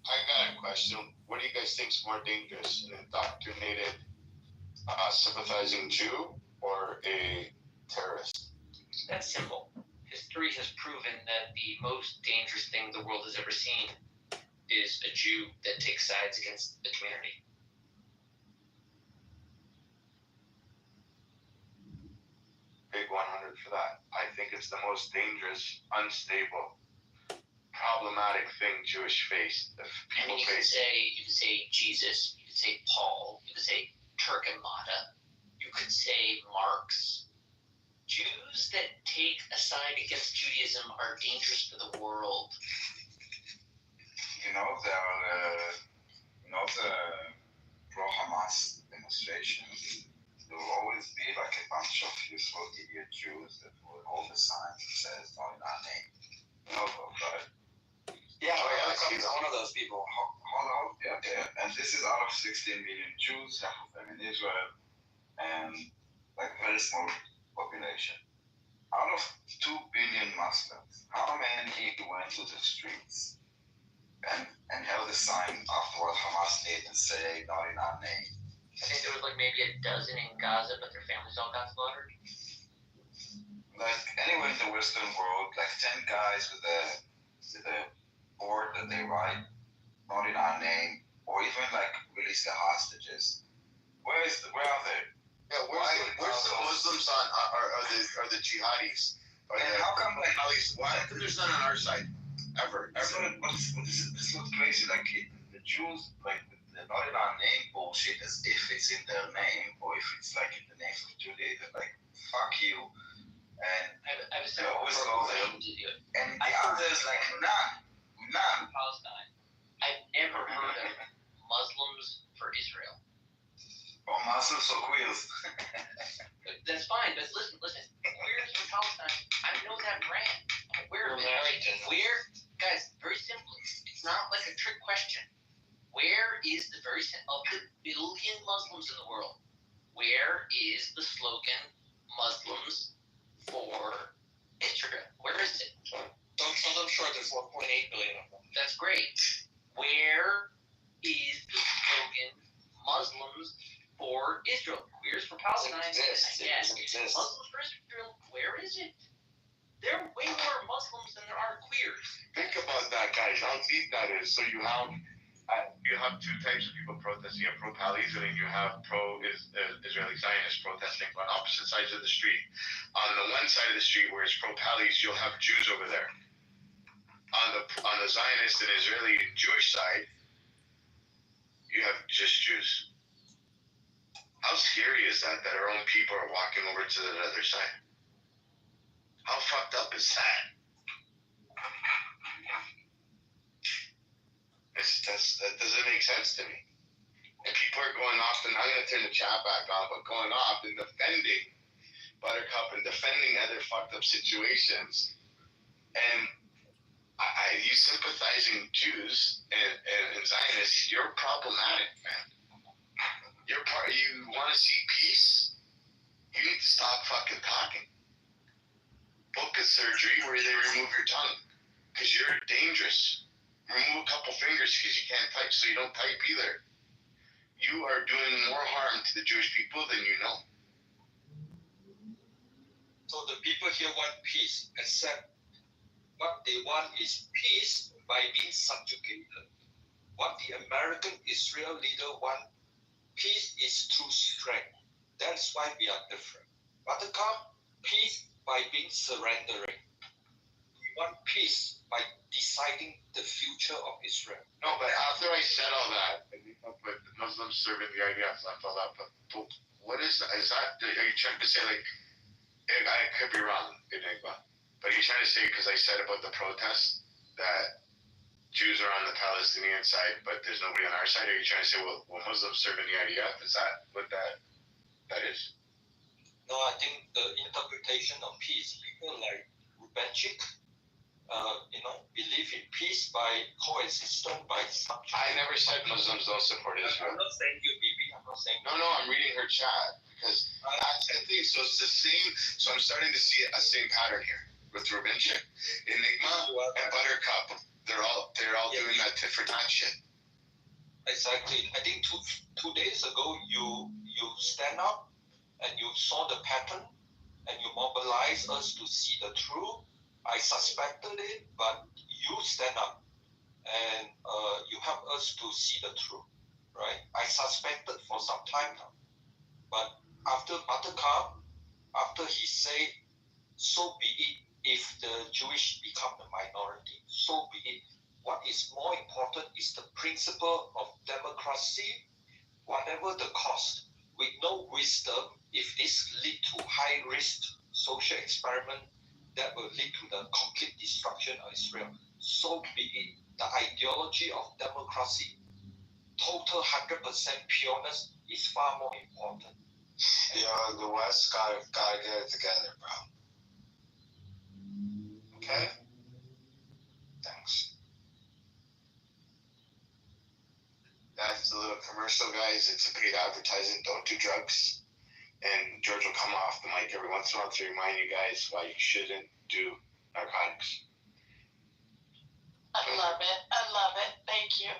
I got a question. What do you guys think is more dangerous, an indoctrinated, sympathizing Jew or a terrorist? That's simple. History has proven that the most dangerous thing the world has ever seen is a Jew that takes sides against the community. Big 100 for that. I think it's the most dangerous, unstable, problematic thing Jewish face. People face. You could say Jesus. You could say Paul. You could say Turkemada. You could say Marx. Jews that take a side against Judaism are dangerous for the world. You know, the pro-Hamas demonstrations, there will always be like a bunch of useful idiot Jews that will hold the signs that says not in our name. You know those, right? Yeah, I'm one of those people. Yeah. And this is out of 16 million Jews, half of them in Israel, and like very small population. Out of 2 billion Muslims, how many went to the streets and held a sign after what Hamas did and say, not in our name? I think there was like maybe a dozen in Gaza, but their families all got slaughtered. Like anywhere in the Western world, like 10 guys with a board that they write, not in our name, or even like release the hostages. Where are they? Yeah, where's the Muslims are the jihadis? And how come like why come there's none on our side? Ever. This is what's crazy. Like the Jews, like the not in our name bullshit, as if it's in their name or if it's like in the name of Judaism. Like fuck you. And they always go there. And the others like none. Palestine. I've never heard of Muslims for Israel. Or Muslims or queers. That's fine, but listen. Queers for Palestine. I know that brand. I'm aware of it. Where, guys, very simply, it's not like a trick question. Where is the of the billion Muslims in the world? Where is the slogan Muslims for Israel? Where is it? I'm sure there's 1.8 billion of them. That's great. Where is the slogan Muslims for Israel? Queers for Palestine? Yes. Muslims for Israel, where is it? There are way more Muslims than there are queers. Think about that, guys. How deep that is. So you have two types of people protesting. You have pro-Palestinian and you have pro-Israeli Zionists protesting on opposite sides of the street. On the one side of the street where it's pro-Palestinian, you'll have Jews over there. On the Zionist and Israeli Jewish side, you have just Jews. How scary is that our own people are walking over to the other side? How fucked up is that? That doesn't make sense to me. And people are going off, and I'm going to turn the chat back on, but going off and defending Buttercup and defending other fucked up situations. And you sympathizing Jews and Zionists, you're problematic, man. You want to see peace? You need to stop fucking talking. Book a surgery where they remove your tongue, because you're dangerous. Remove a couple fingers because you can't type, so you don't type either. You are doing more harm to the Jewish people than you know. So the people here want peace, except what they want is peace by being subjugated. What the American Israel leader want, peace is through strength. That's why we are different. Buttercup, peace by being surrendering. We want peace by deciding the future of Israel. No, but after I said all that, I think with the Muslims serving the IDF left all that, but what is that? Is that, are you trying to say, like, I could be wrong, Enigma, but are you trying to say, because I said about the protest, that Jews are on the Palestinian side, but there's nobody on our side? Are you trying to say, well, Muslims serving the IDF? Is that what that is? No, I think the interpretation of peace, people like Rubenchik, believe in peace by coexistence, by subject. I never said Muslims don't support Israel. I'm not saying you, Bibi. I'm not saying. No, I'm reading her chat, because that's the thing. So it's the same. So I'm starting to see a same pattern here with Rubenchik, Enigma, and Buttercup. They're all doing that tit for tat shit. Exactly. I think two days ago you stand up and you saw the pattern and you mobilized us to see the truth. I suspected it, but you stand up and you help us to see the truth, right? I suspected for some time now, but after Buttercup, after he said, so be it if the Jewish become the minority, so be it. What is more important is the principle of democracy, whatever the cost, with no wisdom. If this lead to high risk social experiment that will lead to the complete destruction of Israel, so be it. The ideology of democracy, total 100% pureness, is far more important. The West gotta get it together, bro. Okay? Thanks. That's the little commercial, guys. It's a paid advertising. Don't do drugs. And George will come off the mic every once in a while to remind you guys why you shouldn't do narcotics. I love it. Thank you.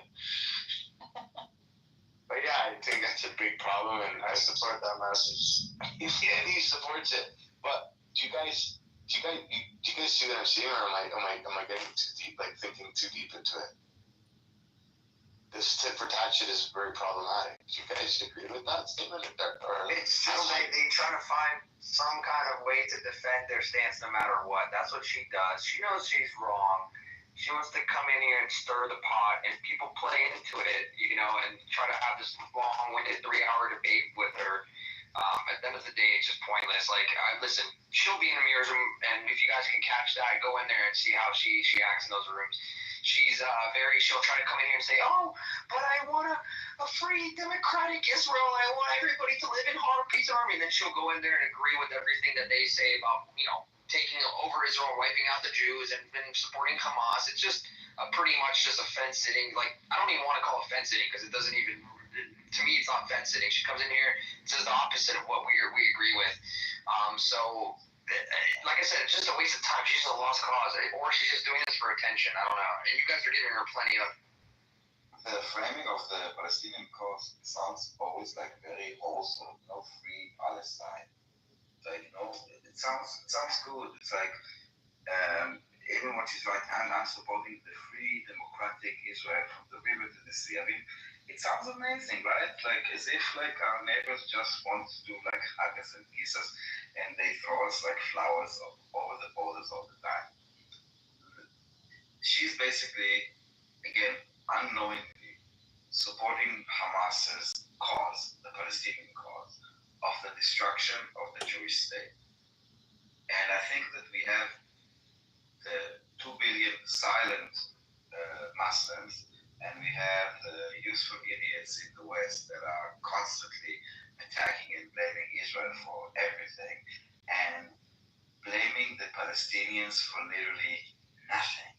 But yeah, I think that's a big problem, and I support that message. Yeah, he supports it. But do you guys see what I'm seeing, or am I getting too deep, like thinking too deep into it? This tit for tat shit is very problematic. Do you guys agree with that statement? It's just like they try to find some kind of way to defend their stance no matter what. That's what she does. She knows she's wrong. She wants to come in here and stir the pot, and people play into it, and try to have this long-winded 3-hour debate with her. At the end of the day, it's just pointless. Like, listen, she'll be in the mirrors room, and if you guys can catch that, go in there and see how she acts in those rooms. She'll try to come in here and say, oh, but I want a free democratic Israel. I want everybody to live in harm, peace, and harmony. And then she'll go in there and agree with everything that they say about, taking over Israel, wiping out the Jews, and supporting Hamas. It's just pretty much just a fence sitting. Like, I don't even want to call it fence sitting, because it doesn't even, to me, it's not fence sitting. She comes in here and says the opposite of what we agree with. So, like I said, it's just a waste of time. She's just a lost cause, or she's just doing this for attention. I don't know. And you guys are giving her plenty of. The framing of the Palestinian cause sounds always like very wholesome, free Palestine. Like, it sounds good. It's like even what she's right, I'm supporting the free democratic Israel from the river to the sea. I mean, it sounds amazing, right? Like, as if like our neighbors just want to do like haggis and pizzas, and they throw us like flowers over the borders all the time. She's basically, again, unknowingly supporting Hamas's cause, the Palestinian cause, of the destruction of the Jewish state. And I think that we have the 2 billion silent Muslims, and we have the useful idiots in the West that are constantly attacking and blaming Israel for everything, and blaming the Palestinians for literally nothing.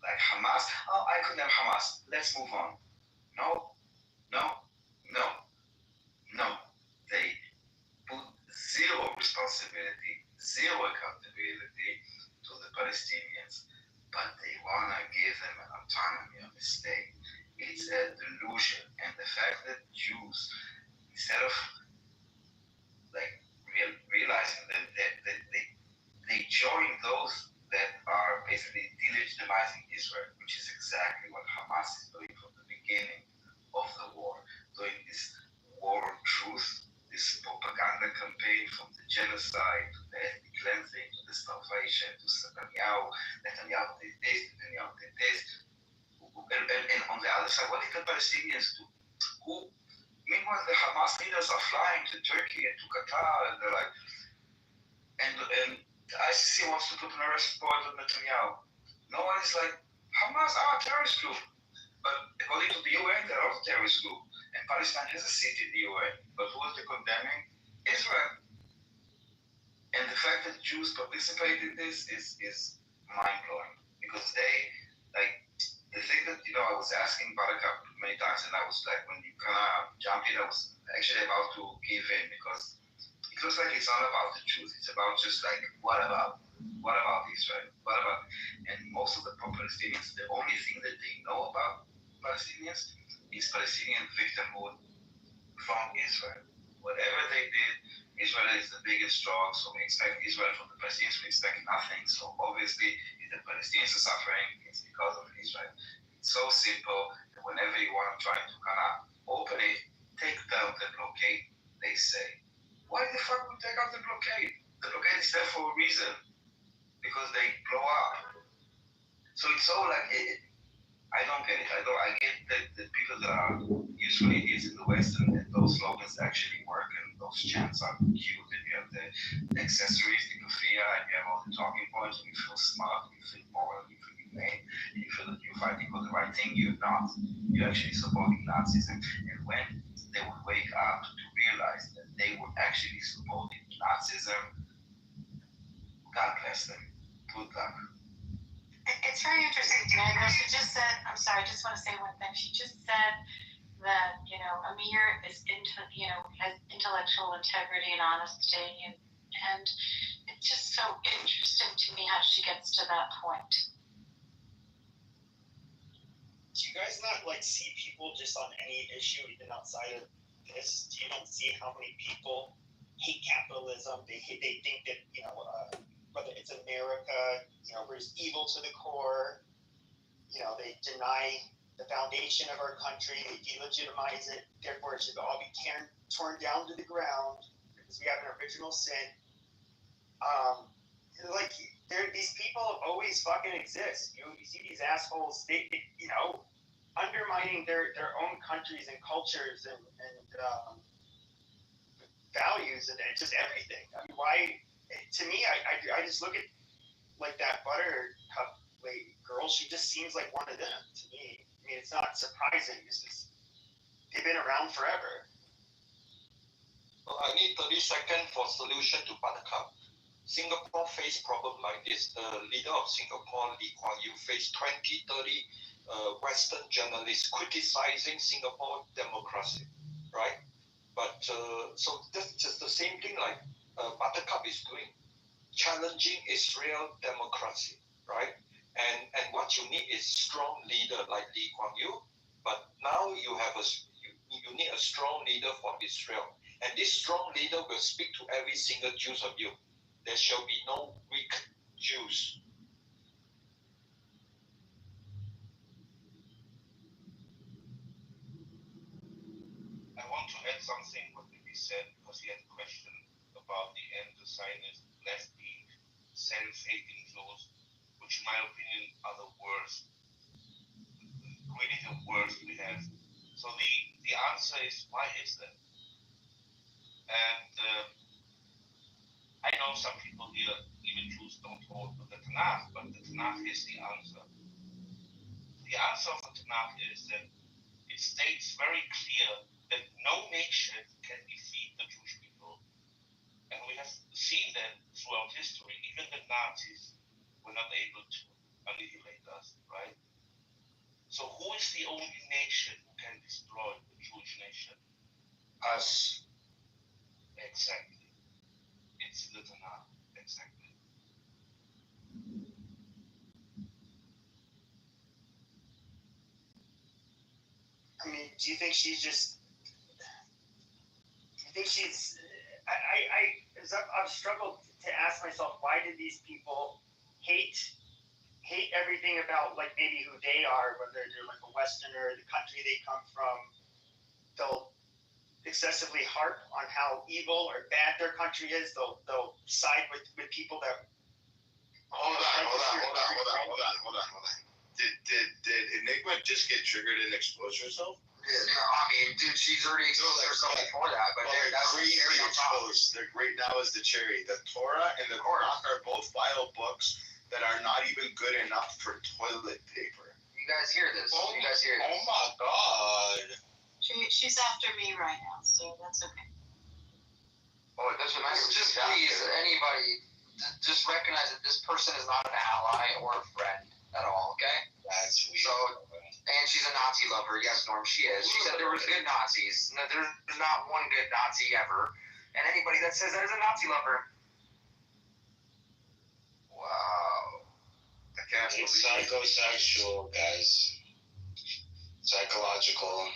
Like Hamas, I couldn't have Hamas, let's move on. No. responsibility, zero accountability to the Palestinians, but they want to give them an autonomy of the state. It's a delusion. And the fact that Jews, instead of realizing that they join those that are basically delegitimizing Israel, which is exactly what Hamas is doing from the beginning of the war, doing this war of truth, this propaganda campaign from the genocide to the ethnic cleansing to the starvation to Netanyahu did this, Netanyahu did this. And on the other side, what did the Palestinians do? Meanwhile, the Hamas leaders are flying to Turkey and to Qatar, and they're like, and the ICC wants to put an arrest warrant on Netanyahu. No one is like, Hamas are a terrorist group. But according to the UN, they're not a terrorist group. And Palestine has a seat in the UN. But who is the condemning? Israel. And the fact that Jews participate in this is mind-blowing. Because the thing that, I was asking Buttercup many times, and I was like, when you kind of jump in, I was actually about to give in, because it looks like it's not about the Jews. It's about just like, what about Israel? What about, and most of the Palestinians, the only thing that they know about Palestinians is Palestinian victimhood from Israel. Whatever they did, Israel is the biggest strong, so we expect Israel from the Palestinians, we expect nothing. So obviously, if the Palestinians are suffering, it's because of Israel. It's so simple that whenever you want to try to kind of open it, take down the blockade, they say. Why the fuck would we take out the blockade? The blockade is there for a reason, because they blow up. So it's so like, I don't get it. I get that the people that are usually idiots in the West, and those slogans actually work, and those chants are cute, and you have the accessories, the kafia, and you have all the talking points, and you feel smart, and you feel moral, and you feel humane, and you feel that you're fighting for the right thing. You're not. You're actually supporting Nazism. And when they would wake up to realize that they were actually supporting Nazism, God bless them. Good luck. It's very interesting, Daniel. She just said, I'm sorry, I just want to say one thing. She just said that, Amir is has intellectual integrity and honesty, and it's just so interesting to me how she gets to that point. Do you guys not see people just on any issue, even outside of this? You don't see how many people hate capitalism. They think that whether it's America, we're evil to the core. They deny the foundation of our country. They delegitimize it. Therefore, it should all be torn down to the ground because we have an original sin. These people always fucking exist. You see these assholes. They undermining their own countries and cultures and values and just everything. I mean, why? To me, I just look at that Buttercup girl. She just seems like one of them to me. I mean, it's not surprising. They've been around forever. Well, I need 30 seconds for solution to Buttercup. Singapore faced problem like this. The leader of Singapore, Lee Kuan Yew, faced 20, 30 Western journalists criticizing Singapore democracy, right? But so that's just the same thing like Buttercup is doing, challenging Israel democracy, right? And what you need is strong leader like Lee Kuan Yew. But now you have you need a strong leader for Israel, and this strong leader will speak to every single Jews of you. There shall be no weak Jews. I want to add something what he said, because he had a question about the anti-Zionist, left-wing, self-hating Jews, which in my opinion are the worst, really the worst we have. So the answer is, why is that? And I know some people here, even Jews, don't hold with the Tanakh, but the Tanakh is the answer. The answer of the Tanakh is that it states very clear that no nation can defeat the Jewish people. And we have seen that throughout history. Even the Nazis were not able to annihilate us, right? So who is the only nation who can destroy the Jewish nation? Us. Exactly. It's to the Tanakh. Exactly. I mean, do you think she's just? Do you think she's? I've struggled to ask myself, why did these people hate everything about like maybe who they are, whether they're like a Westerner, the country they come from. They'll excessively harp on how evil or bad their country is. They'll side with people that. Hold on. Did Enigma just get triggered and expose herself? Yeah, no, I mean, dude, she's already exposed herself before that, but that's the cherry on top. The great now is the cherry. The Torah and the Quran are both vile books that are not even good enough for toilet paper. You guys hear this? Oh my God. She's after me right now, so that's okay. Oh, it doesn't matter. Just please, anybody, just recognize that this person is not an ally or a friend at all, okay? That's weird. So, and she's a Nazi lover. Yes, Norm, she is. She said there was good Nazis. No, there's not one good Nazi ever. And anybody that says that is a Nazi lover. Wow. I can't believe it's psychosexual, guys. Psychological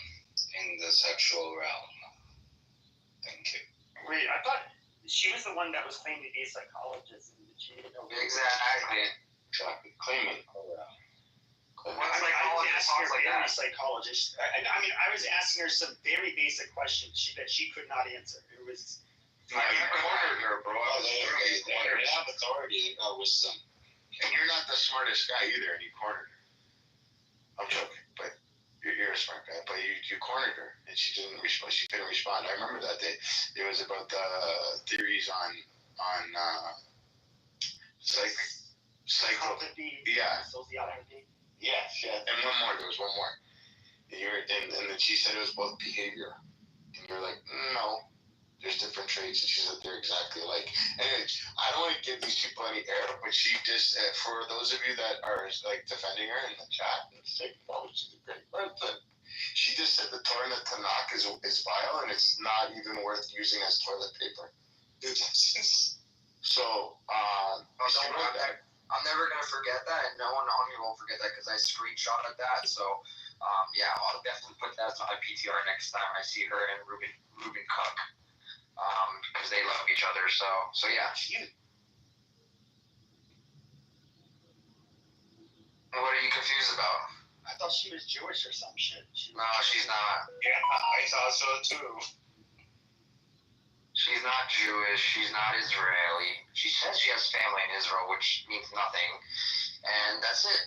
in the sexual realm. Thank you. Wait, I thought she was the one that was claiming to be a psychologist. And she didn't know. Exactly. Claiming. I was asking her very psychologist. I mean, I was asking her some very basic questions that she could not answer. It was. You cornered her, bro. They have authority. They got wisdom. And you're not the smartest guy either, and you cornered her. I'm joking, but you're a smart guy. But you cornered her, and she didn't respond. She couldn't respond. I remember that day. It was about the theories on psychopathy. Yeah. Sociopathy. Yeah. And one more. There was one more. And then she said it was both behavior. And you're like, no. There's different traits, and she said they're exactly alike. Anyway, I don't want to give these people any air, but she just, for those of you that are like defending her in the chat, and say, oh, she's a great person. She just said the Torah and the Tanakh is vile, and it's not even worth using as toilet paper. So, I'm never gonna forget that, and no one on here will forget that because I screenshotted that. So, yeah, I'll definitely put that as my PTR next time I see her and Ruben Cook. Because they love each other, so yeah. What are you confused about? I thought she was Jewish or some shit. No, she's not. Yeah, I thought so too. She's not Jewish. She's not Israeli. She says she has family in Israel, which means nothing. And that's it,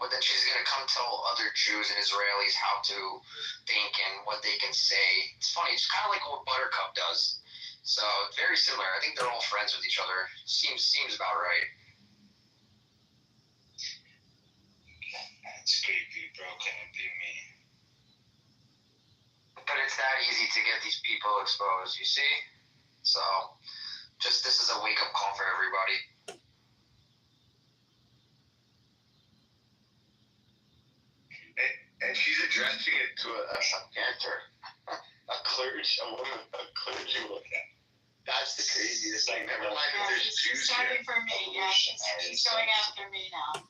but then she's going to come tell other Jews and Israelis how to think and what they can say. It's funny. It's kind of like what Buttercup does. So, very similar. I think they're all friends with each other. Seems about right. That's creepy, bro. Can it be me? But it's that easy to get these people exposed, you see? So, this is a wake-up call for everybody. And she's addressing it to a cantor, a clergy woman. That's the craziest thing. Never mind if there's Jews here. Starting for me, yeah. She's going after me now.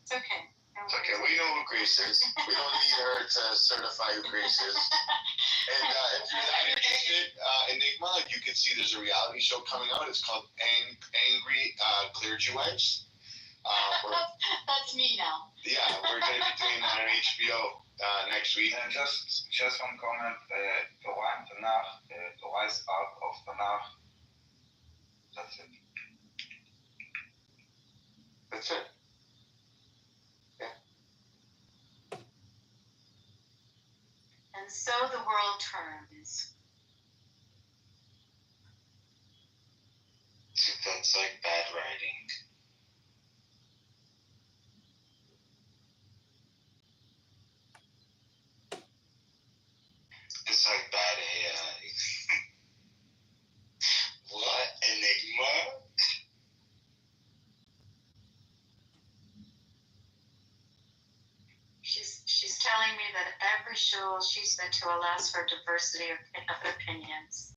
It's okay. It's okay. We know who Grace is. We don't need her to certify who Grace is. And if you're that interested, Enigma, you can see there's a reality show coming out. It's called Angry Clergy Wives. That's me now. Yeah, we're going to be doing that on HBO next week. Just one comment. Torah and Tanakh. Torah is part of Tanakh. That's it. That's it. And so the world turns. That's like bad writing. It's like bad AI. What? Enigma? She's telling me that every shul she's been to allows for diversity of opinions.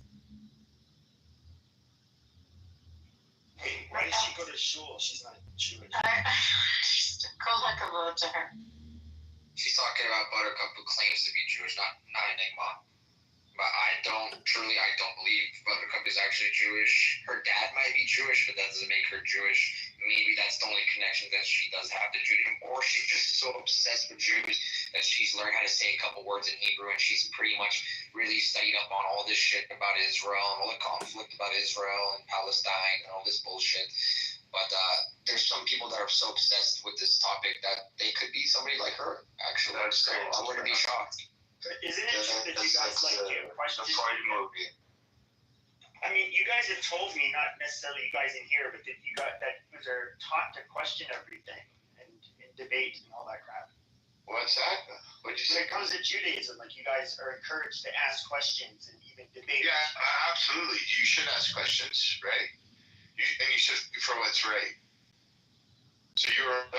Why did she go to shul? She's not Jewish. Go look a vote to her. She's talking about Buttercup, who claims to be Jewish, not Enigma. But I don't believe Buttercup is actually Jewish. Her dad might be Jewish, but that doesn't make her Jewish. Maybe that's the only connection that she does have to Judaism, or she's just so obsessed with Jews that she's learned how to say a couple words in Hebrew, and she's pretty much really studied up on all this shit about Israel and all the conflict about Israel and Palestine and all this bullshit. But there's some people that are so obsessed with this topic that they could be somebody like her, actually. So I wouldn't be shocked. Isn't it true that you guys like to question? The Freud movie. I mean, you guys have told me, not necessarily you guys in here, but that you are taught to question everything and debate and all that crap. What's that? What'd you say? When it comes to Judaism, like you guys are encouraged to ask questions and even debate. Yeah, absolutely. You should ask questions, right? And you should for what's right. So you're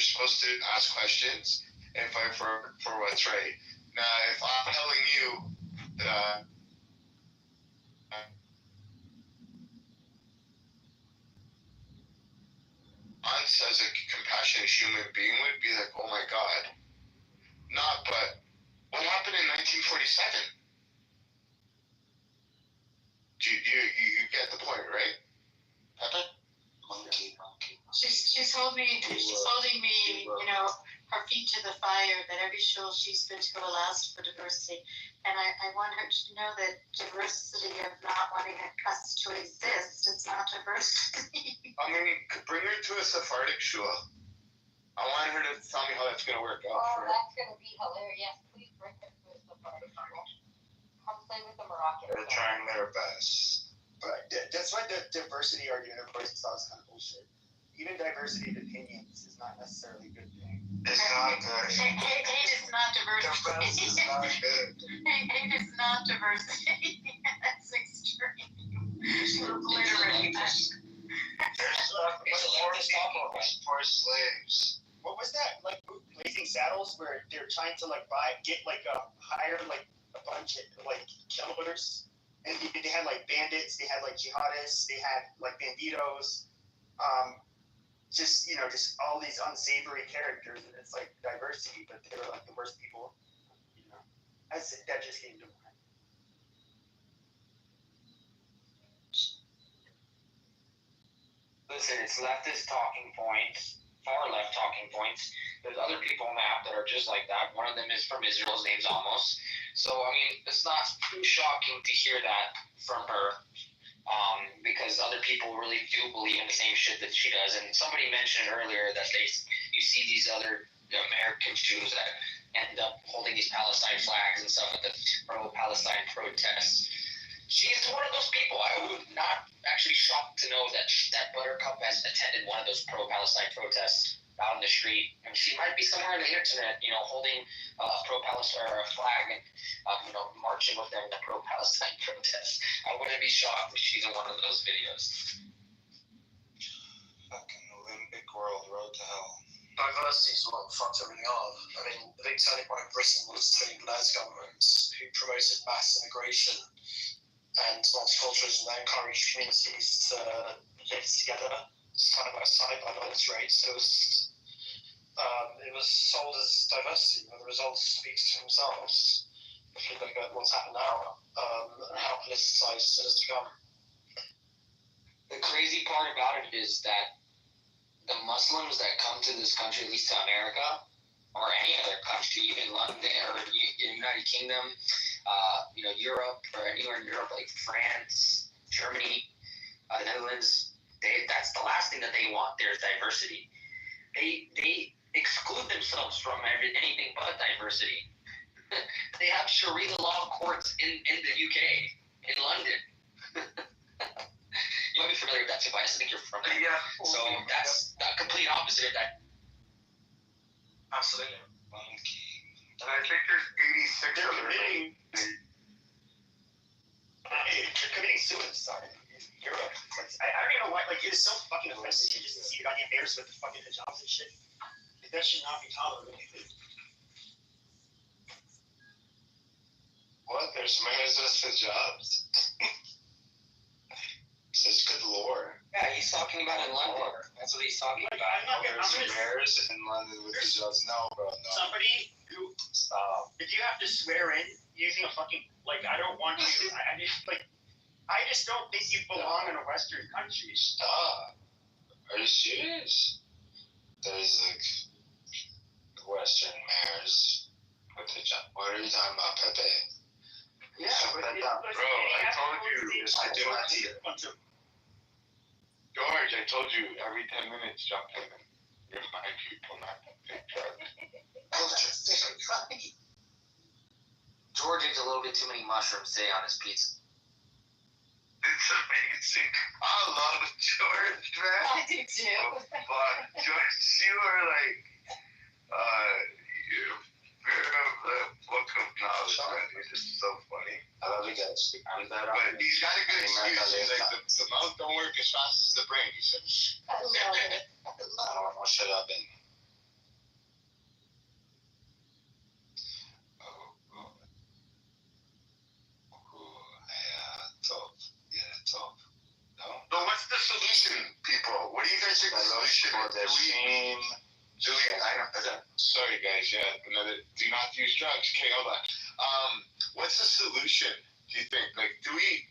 supposed to ask questions and fight for what's right. Now, if I'm telling you that once as a compassionate human being would be like, oh my God. Not, but what happened in 1947? You get the point, right? Monkey. She's holding me, her feet to the fire, that every shul she's been to will ask for diversity. And I want her to know that diversity of not wanting us to exist, it's not diversity. I mean, bring her to a Sephardic shul. I want her to tell me how that's going to work out. Oh, that's going to be hilarious. Please bring her to a Sephardic shul. Come play with the Moroccans. They're trying their best. But that's why the diversity argument, of course, is kind of bullshit. Even diversity of opinions is not necessarily a good thing. It's not good. Hate is not diversity. It's not good. Hate is not diversity. That's extreme. Obliterating that. There's for slaves. What was that? Like Blazing Saddles, where they're trying to hire a bunch of killers, and they had bandits, they had jihadists, they had banditos, just all these unsavory characters, and it's diversity, but they were the worst people. That just came to mind. Listen, it's leftist talking points, far left talking points. There's other people on the app that are just like that. One of them is from Israel. His name's Amos. So, I mean, it's not too shocking to hear that from her, because other people really do believe in the same shit that she does. And somebody mentioned earlier that you see these other American Jews that end up holding these Palestine flags and stuff at the pro-Palestine protests. She's one of those people. I would not actually shocked to know that Buttercup has attended one of those pro-Palestine protests out in the street, and she might be somewhere on the internet, holding a pro-Palestine or a flag and marching with them in the pro-Palestine protest. I wouldn't be shocked if she's in one of those videos. Fucking Olympic world, road to hell. Diversity is what fucked everything up. I mean, the big turning point in Britain was Tony Blair's government, who promoted mass immigration and multiculturalism that encouraged communities to live together side by side by those rates. It was sold as diversity, but the results speak for themselves. If you look at what's happened now, and how politicized it has become. The crazy part about it is that the Muslims that come to this country, at least to America, or any other country, even London or United Kingdom, Europe, or anywhere in Europe like France, Germany, the Netherlands, that's the last thing that they want. There's diversity. They exclude themselves from anything but diversity. They have Sharia law courts in the UK, in London. You might be familiar with that, Tobias. I think you're from there. Yeah. So that's the complete opposite of that. Absolutely. And I think there's 86 of them. They're committing suicide in Europe. I don't even know why. It is so fucking offensive to just see the goddamn bears with the fucking hijabs and shit. That should not be tolerated. What? There's men with jobs? Says good lord. Yeah, he he's talking about in London. That's what he's talking about. There's some mayors in London with the judge. No, bro, no. Somebody who, if you have to swear in using a fucking, like, I don't want you, I just don't think you belong in a Western country. Stop. Are you serious? There's like Western mayors with the jump. What are you talking about, Pepe? Yeah, Shut but that down. Bro, I told you, I do not see it. George, I told you every 10 minutes jump in and remind people not to take drugs. George eats a little bit too many mushrooms today on his pizza. It's amazing. I love George, man. I do too. But George, you are like, you're the book of knowledge, man. It's just so funny. I love you guys. But he's got a good excuse. He's like, the mouth don't work as fast as the brain, he says. I love it. I'll shut up and. Top. No? But what's the solution, people? What do you guys think the solution is? Sorry, guys. Yeah, do not use drugs. Okay, hold on. What's the solution? Do you think? Like, do we?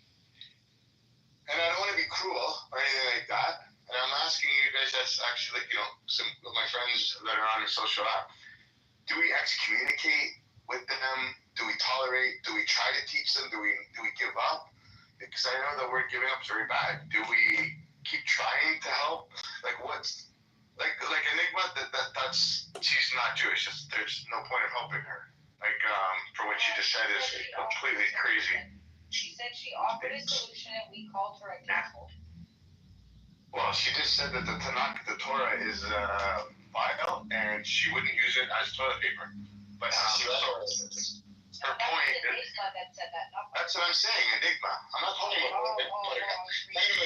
And I don't want to be cruel or anything like that. And I'm asking you guys, that's actually like, some of my friends that are on the social app. Do we excommunicate with them? Do we tolerate? Do we try to teach them? Do we give up? Because I know the word giving up is very bad. Do we keep trying to help? Like what's like Enigma? That's she's not Jewish. There's no point of helping her. Like for what she just said is completely crazy. She said she offered a solution and we called her a cannibal. Well, she just said that the Tanakh, the Torah, is vile, and she wouldn't use it as toilet paper. But her point is, that's what I'm saying, Enigma. I'm not talking about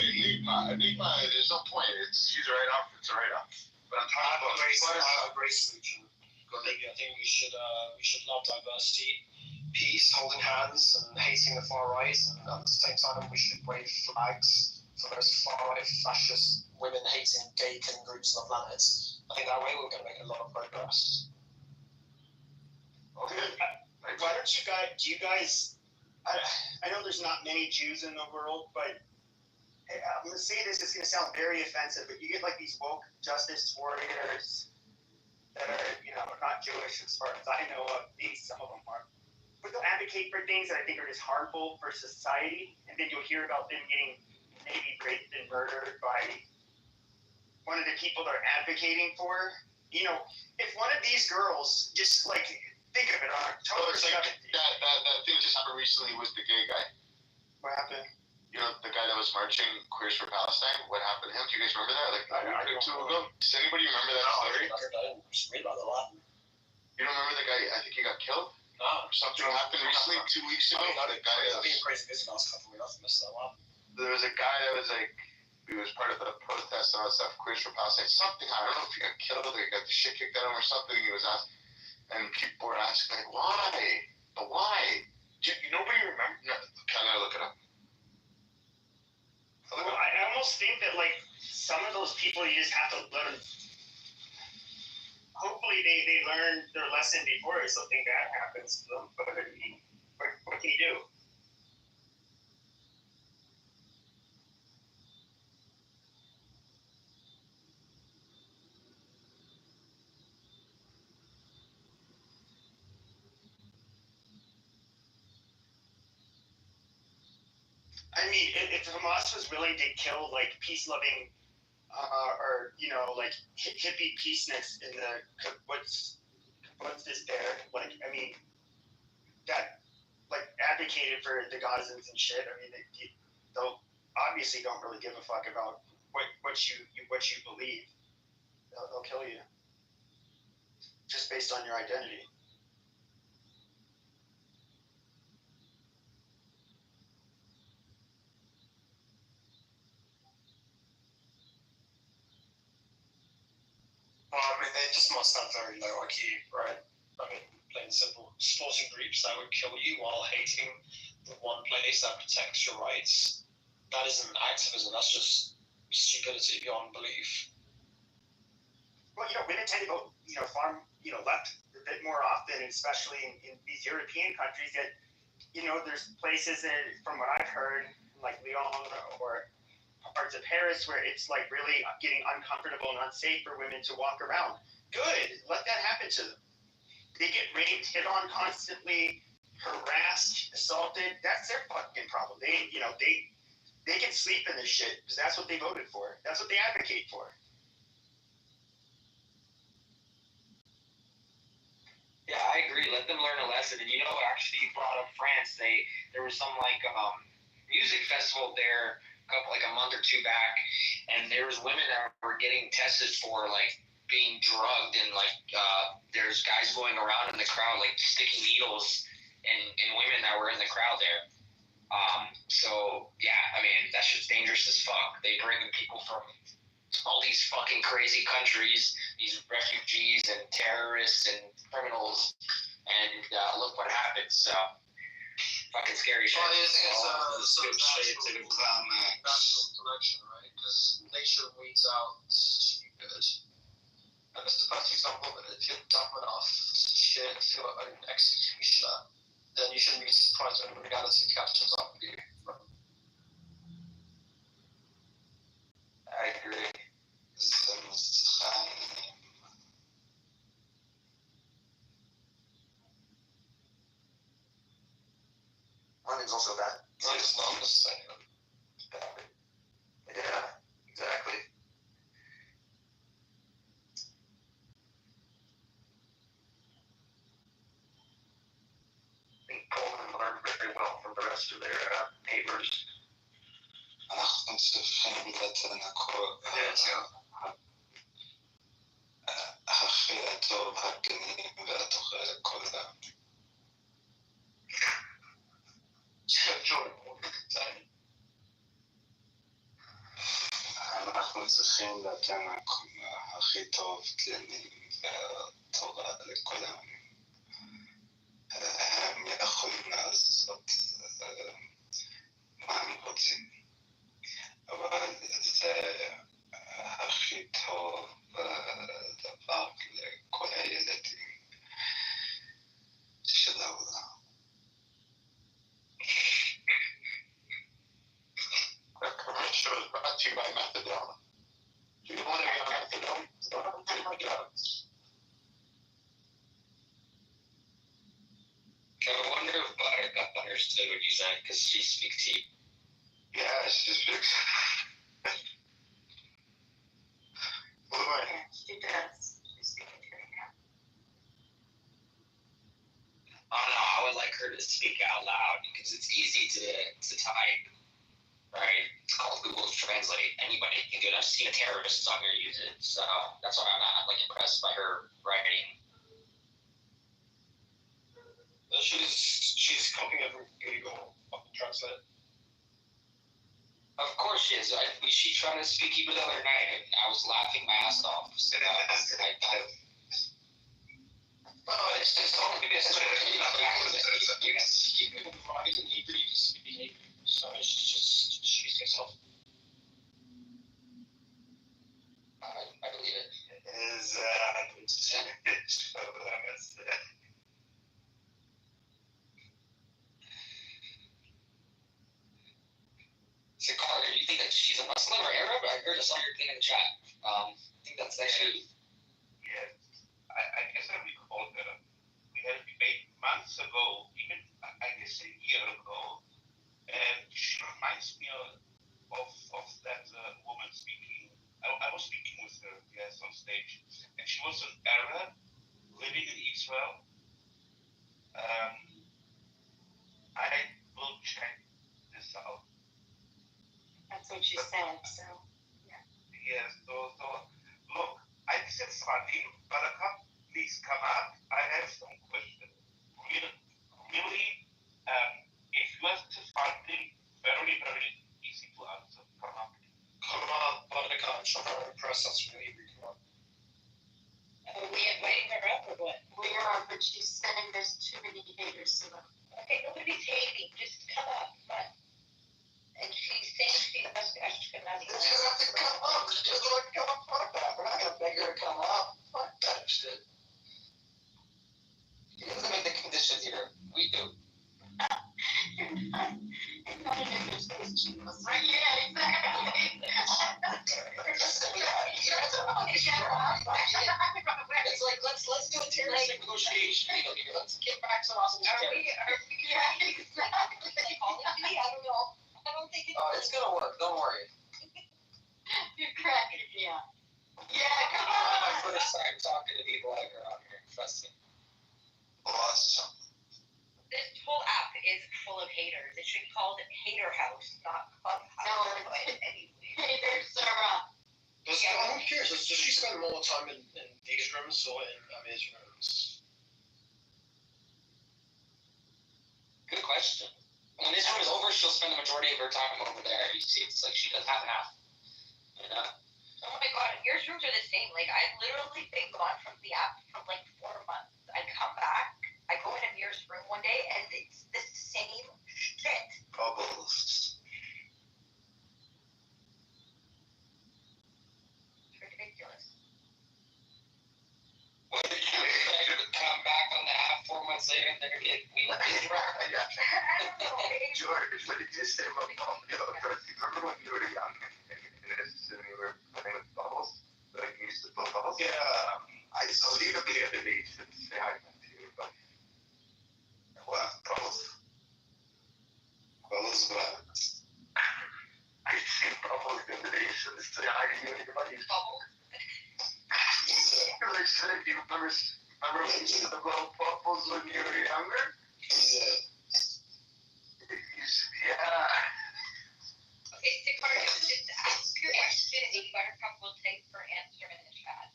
Enigma. Enigma, there's no point. She's a write-off. It's a write-off. But I'm talking about a great solution. I think we should love diversity, peace, holding hands, and hating the far right, and at the same time we should wave flags for those far right fascist women hating gay killing groups on the planet. I think that way we're going to make a lot of progress. Okay. Why don't you guys, I know there's not many Jews in the world, but I'm going to say this, it's going to sound very offensive, but you get like these woke justice warriors that are, not Jewish as far as I know of, maybe some of them are, but they'll advocate for things that I think are just harmful for society, and then you'll hear about them getting maybe raped and murdered by one of the people they're advocating for. If one of these girls just like, think of it on October 7th. That thing just happened recently with the gay guy. What happened? The guy that was marching Queers for Palestine. What happened to him? Do you guys remember that? Like a week or two ago? Does anybody remember that story? I just read about it a lot. You don't remember the guy? I think he got killed. No. Something happened recently, 2 weeks ago. The guy that was crazy busy last couple of weeks. I missed that one. There was a guy that was like, he was part of the protest and all that stuff. Queers for Palestine. Something. I don't know if he got killed or he got the shit kicked out of him or something. He was asked. And people were asking, like, why? But why? Nobody remembers. No, can I look it up? Well, I almost think that, like, some of those people you just have to learn. Hopefully they learn their lesson before something bad happens to them. But what can you do? I mean, if Hamas was willing to kill, like, peace-loving, or, like, hippie peaceness in the what's this there? Like, I mean, that, like, advocated for the Gazans and shit. I mean, they'll obviously don't really give a fuck about what you believe. They'll kill you just based on your identity. Well, I mean, they just must have very low IQ, right? I mean, plain and simple. Supporting groups that would kill you while hating the one place that protects your rights. That isn't activism, that's just stupidity beyond belief. Well, women tend to vote, far, left a bit more often, especially in these European countries. Yet, there's places that, from what I've heard, like Lyon or parts of Paris, where it's like really getting uncomfortable and unsafe for women to walk around. Good, let that happen to them. They get raped, hit on constantly, harassed, assaulted. That's their fucking problem. They can sleep in this shit because that's what they voted for. That's what they advocate for. Yeah, I agree. Let them learn a lesson. And actually, you brought up France. There was some music festival there a month or two back, and there was women that were getting tested for being drugged, and there's guys going around in the crowd sticking needles in women that were in the crowd there. So yeah, I mean that shit's dangerous as fuck. They bring in people from all these fucking crazy countries, these refugees and terrorists and criminals, and look what happens. So fucking scary shit. Well, I think it's natural selection, right? Because nature weeds out stupid. And it's the best example of it. If you're dumb enough to shit your own executioner, then you shouldn't be surprised when reality catches up with you. I agree. Running's also bad. It's not the same. Yeah, exactly. I think Coleman learned very well from the rest of their papers. אנחנו צריכים לתת הכי הטוב, הגנים והתוכל לכולם. אנחנו צריכים לתת הכי טוב, גנים והתורה לכולם. הם יכולים לעשות מה הם רוצים. אבל זה הכי טוב דבר לכל הילדים של העולם. The commercial is brought to you by methadone. Do you want to be on methadone? Don't take my drugs. I wonder if Buttercup understood what you said because she speaks to you. Yeah, she speaks. She does. She's speaking to me now. Oh no, I would like her to speak out loud because it's easy to type, right? It's called Google Translate. Anybody can do it. I've seen a terrorist on here use it, so that's why I'm not impressed by her writing. She's copying it from Google Translate. Of course she is. She tried to speak Hebrew the other night, and I was laughing my ass off. So, it's only because you can speak right in Hebrew, you can speak Hebrew. So she's herself. I believe it. So Carter, do you think that she's a Muslim or Arab? I heard this on your thing in the chat. I think that's actually. Yes, I guess I recall that we had a debate months ago, even I guess a year ago, and she reminds me of that woman speaking. I was speaking with her, yes, on stage, and she was an Arab living in Israel. I will check this out. That's what she said, so, yeah. Yes, so look, I think it's funny, but please come up. I have some questions. Really, if you ask something very, very easy to answer, come up. Come up, Buttercup, show her press us from Hebrew. Come on. Are we inviting her up or what? We are, but she's saying there's too many haters, so. Okay, nobody's hating. Just come up. Come on. And she's saying she's Ashkenazi. Then she doesn't have to come up. She doesn't like to come up. Fuck that. We're not gonna beg her to come up. Fuck that shit. He doesn't make the conditions here. We do. Right? Yeah, exactly. It's like let's do a terroristic negotiation deal here. Let's get back some awesome terrorists. Yeah, exactly. I don't know. I don't think it's. It's gonna work. Don't worry. You're cracking me up. Yeah, come on. My first time talking to people like her on here. Trust me. Awesome. This whole app is full of haters. It should be called Hater House, not Clubhouse. No, But anyway. Haters are up. I'm curious. Does she spend more time in these rooms or in his rooms? Good question. When this room is over, she'll spend the majority of her time over there. You see, it's like she does half and half. You know? Oh my god, Mir's rooms are the same. Like, I've literally been gone from the app for like 4 months. I come back, I go into Mir's room one day, and it's the same shit. Bubbles. It's ridiculous. What did you expect her to come back on the app 4 months later and they're gonna get we I don't know. George, what did you say about mom? Remember when you were young and you were playing with bubbles? Like you used to blow bubbles? Yeah. I saw you the other day to say hi to you, but what? Bubbles? Bubbles what? I see bubbles the other day to say hi to you and your buddies. Bubbles? Like, shit, you remember when you used to blow bubbles when you were younger? Yeah. Yeah. Okay, Stikar, just ask your question and Buttercup will take her answer in the chat.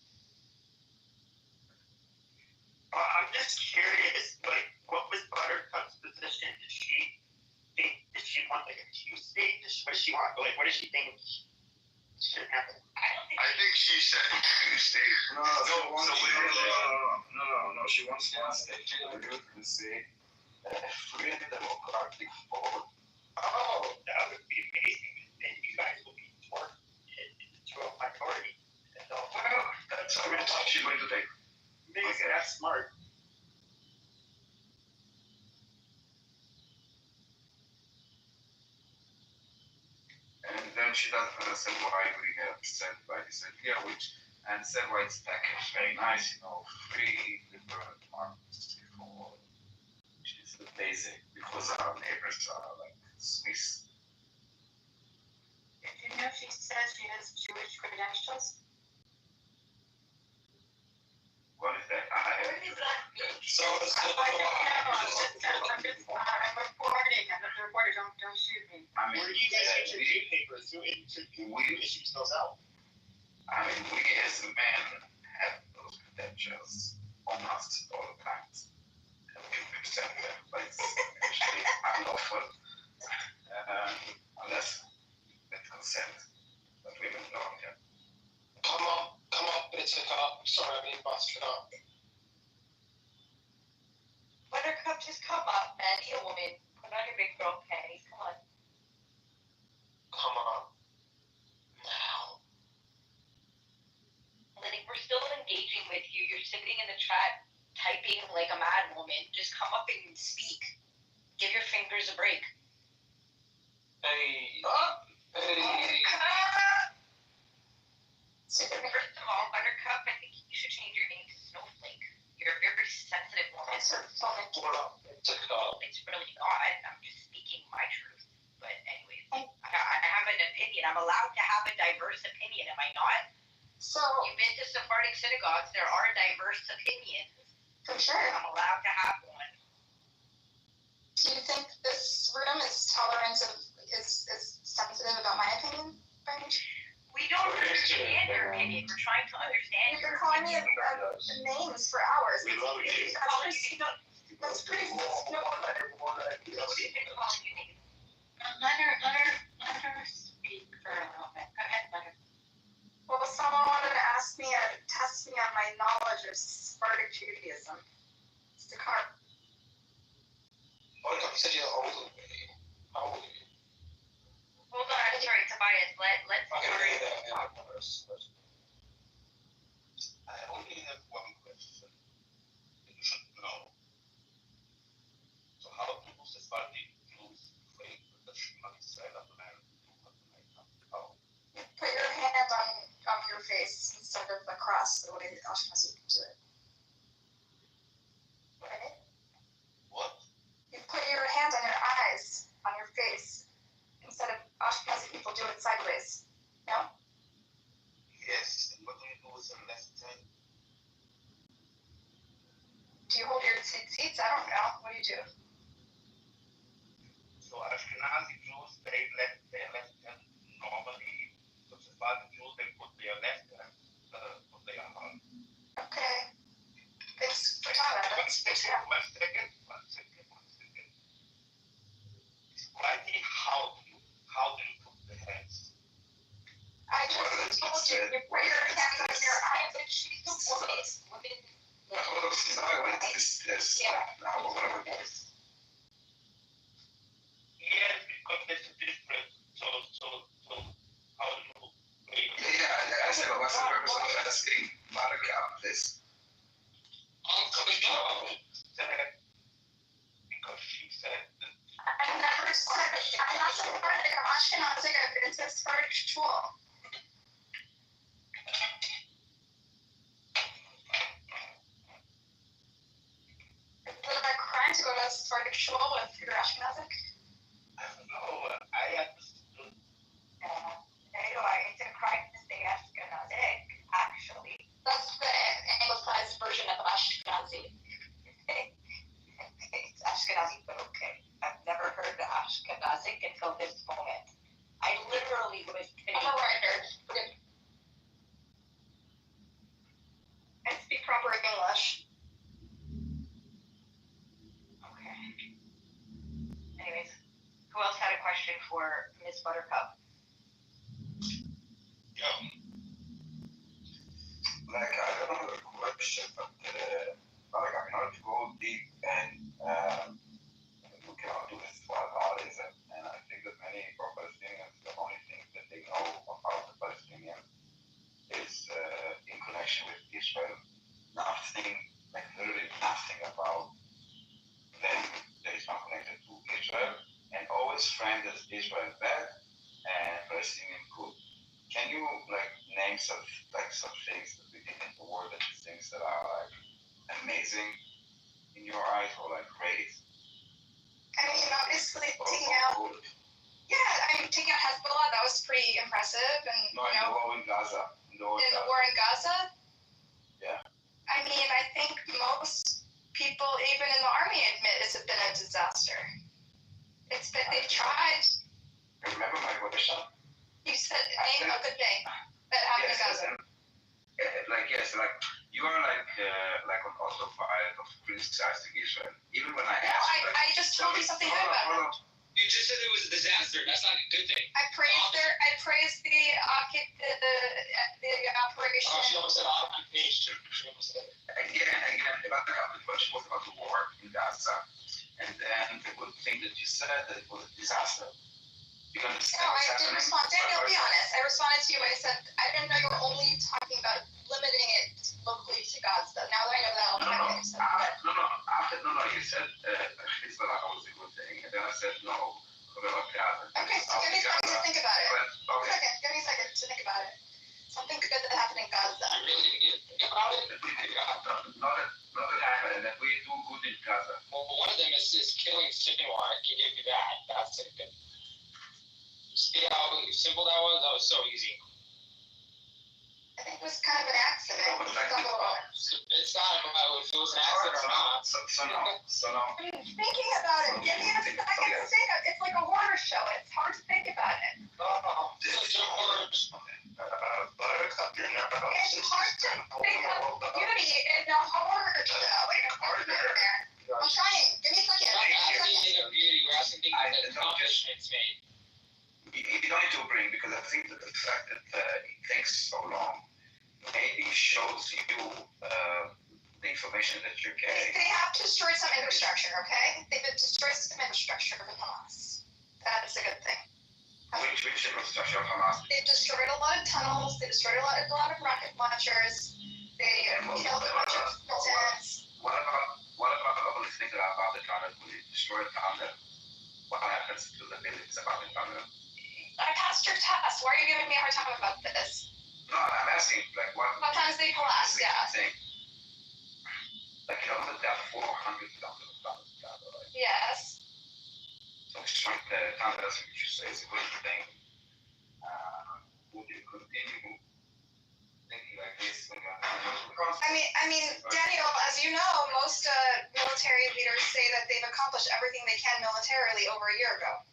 I'm just curious, like, what was Buttercup's position? Did she want like a Tuesday? What does she want? Like, what does she think should happen? I think she said Tuesday. No, she wants Wednesday. You see, free democratic vote. Oh, that would be amazing. Then you guys will be for it to a minority. So, That's how many times she's going to take. amazing. That's smart. And then she does understand why we get upset by this idea, and said why it's packaged very nice, free different markets before, which is the basic, because our neighbors are like Swiss. Did you know she says she has Jewish credentials? What is that? So it's I'm reporting. I'm a reporter. Don't shoot me. I mean, Where do you guys get your newspapers? Who issues those out? I mean, we as a man have those credentials almost all the time. And we present them, but it's actually unlawful unless with consent. But women don't, yeah. Come up, it's a cop. Sorry, I mean bastard up. Buttercup, just come up, man. Be a woman. Put on your big girl panties. Come on. Come on. Now. Lenny, we're still engaging with you. You're sitting in the chat, typing like a mad woman. Just come up and speak. Give your fingers a break. Hey. Hey. First of all, Buttercup, I think you should change your name to Snowflake. You're a very sensitive woman. What up? It's a cop. It's really not. I'm just speaking my truth. But anyways, I have an opinion. I'm allowed to have a diverse opinion, am I not? So, You've been to Sephardic synagogues. There are diverse opinions. for sure. I'm allowed to have one. Do you think this room is tolerant of, is sensitive about my opinion, Bernie? We don't understand your opinion. We're trying to understand You've your been calling me opinion. names for hours. We love you. That's pretty Let her speak for a moment. Go ahead, let her. Well, someone wanted to ask me, test me on my knowledge of Sephardic Judaism. It's the car. Buttercup, you said you're older than me. How old are you? first question. I only have one question that you should know. So how do Sephardic Jews pray the Shema Israel man? How? Put your hand on your face instead of across the way the Ashkenazi do it. Right? What? You put your hand on your eyes, on your face, instead of Ashkenazi people do it sideways. No? Yes. And what do you do with the left hand? Do you hold your tzitzit? I don't know. What do you do? So Ashkenazi Jews, they let their left hand normally. So Sephardic Jews, they put their left hand on their heart. Okay. Thanks for talking about that. That's good to know. One second. Explain me how do you put the hands? I just told you, you put your hands on your eyes and she's the voice. Yes, because there's a difference. So how do you pray? Yeah, I said, what's the purpose of asking Monica this? Because she said that. I never said I'm not Sephardic. I'm Ashkenazi. I've been to Sephardic shul. Is it a crime to go to Sephardic shul if you're Ashkenazi? I don't know. I understood. Anyway, it's a crime to say Ashkenazi, actually. That's the anglicized version of Ashkenazi. It's Ashkenazi, but okay. I've never heard of Ashkenazi until this moment. I literally was thinking. I'm a writer. And speak proper English. Okay. Anyways, who else had a question for Miss Buttercup? Yeah. Like, I don't have a question, but like, I cannot go deep and we cannot do this for Palestinians. And I think that many Palestinians, the only thing that they know about the Palestinians is in connection with Israel. Nothing, like literally nothing about them that is not connected to Israel, and always framed as Israel bad and Palestinian good. Can you like name some things that we did in the world that you think that are like amazing in your eyes or like great? I mean, obviously taking out. Yeah, I mean taking out Hezbollah, that was pretty impressive, and no, in the war in Gaza. In the war in Gaza. Yeah. I mean, I think most people, even in the army, admit it's been a disaster. It's been, they've tried. Remember my question? You said name a good thing that happened in Gaza. Like you are like on autopilot of criticizing Israel. Even when I asked. I just told you something good about it. You just said it was a disaster. That's not a good thing. I praised the operation. Oh, she almost said occupation. Again, the question was about the war in Gaza, and then the good thing that you said that it was a disaster. You understand? No, I didn't respond. Daniel, be honest. I responded to you. I said I didn't know you were only talking about limiting it locally to Gaza. Now that I know that, I'll try to accept that. No. You said Hezbollah was a good thing, and then I said no. Gaza. Okay, so give me a second to think about it. Give me a second to think about it. Something good that happened in Gaza. I really need to think about it. Not that happened, that we do good in Gaza. Well, one of them is killing Sinwar. I can give you that. That's a good. You see how simple that was? That was so easy. I think it was kind of an accident. It's not about if it was an accident or not. So no. I'm thinking about it. Give me a second to think. It's like a horror show. It's hard to think about it. It's a horror show. Buttercup, you're not. It's hard to think of beauty in a horror show. I'm trying. Give me a second. We're not asking of beauty. We're asking things that accomplishments made. You don't need to bring, because I think that the fact that it takes so long maybe shows you the information that you're getting. They have destroyed some infrastructure, okay? They've destroyed some infrastructure for Hamas. That is a good thing. Which infrastructure of Hamas? They've destroyed a lot of tunnels. They destroyed a lot of rocket launchers. They killed a bunch of militants. What about all the things that are about the tunnel? We destroy the tunnel. What happens to the buildings about the tunnel? I passed your test. Why are you giving me a hard time about this? No, I'm asking, like, what? Sometimes they collapse, yeah. Thing. Like, you know that there are 400 kilometers of tunnels, right? Yes. So destroying the tunnels, which you say is a good thing. Would you continue thinking like this when you're I mean, Daniel, as you know, most military leaders say that they've accomplished everything they can militarily over a year ago.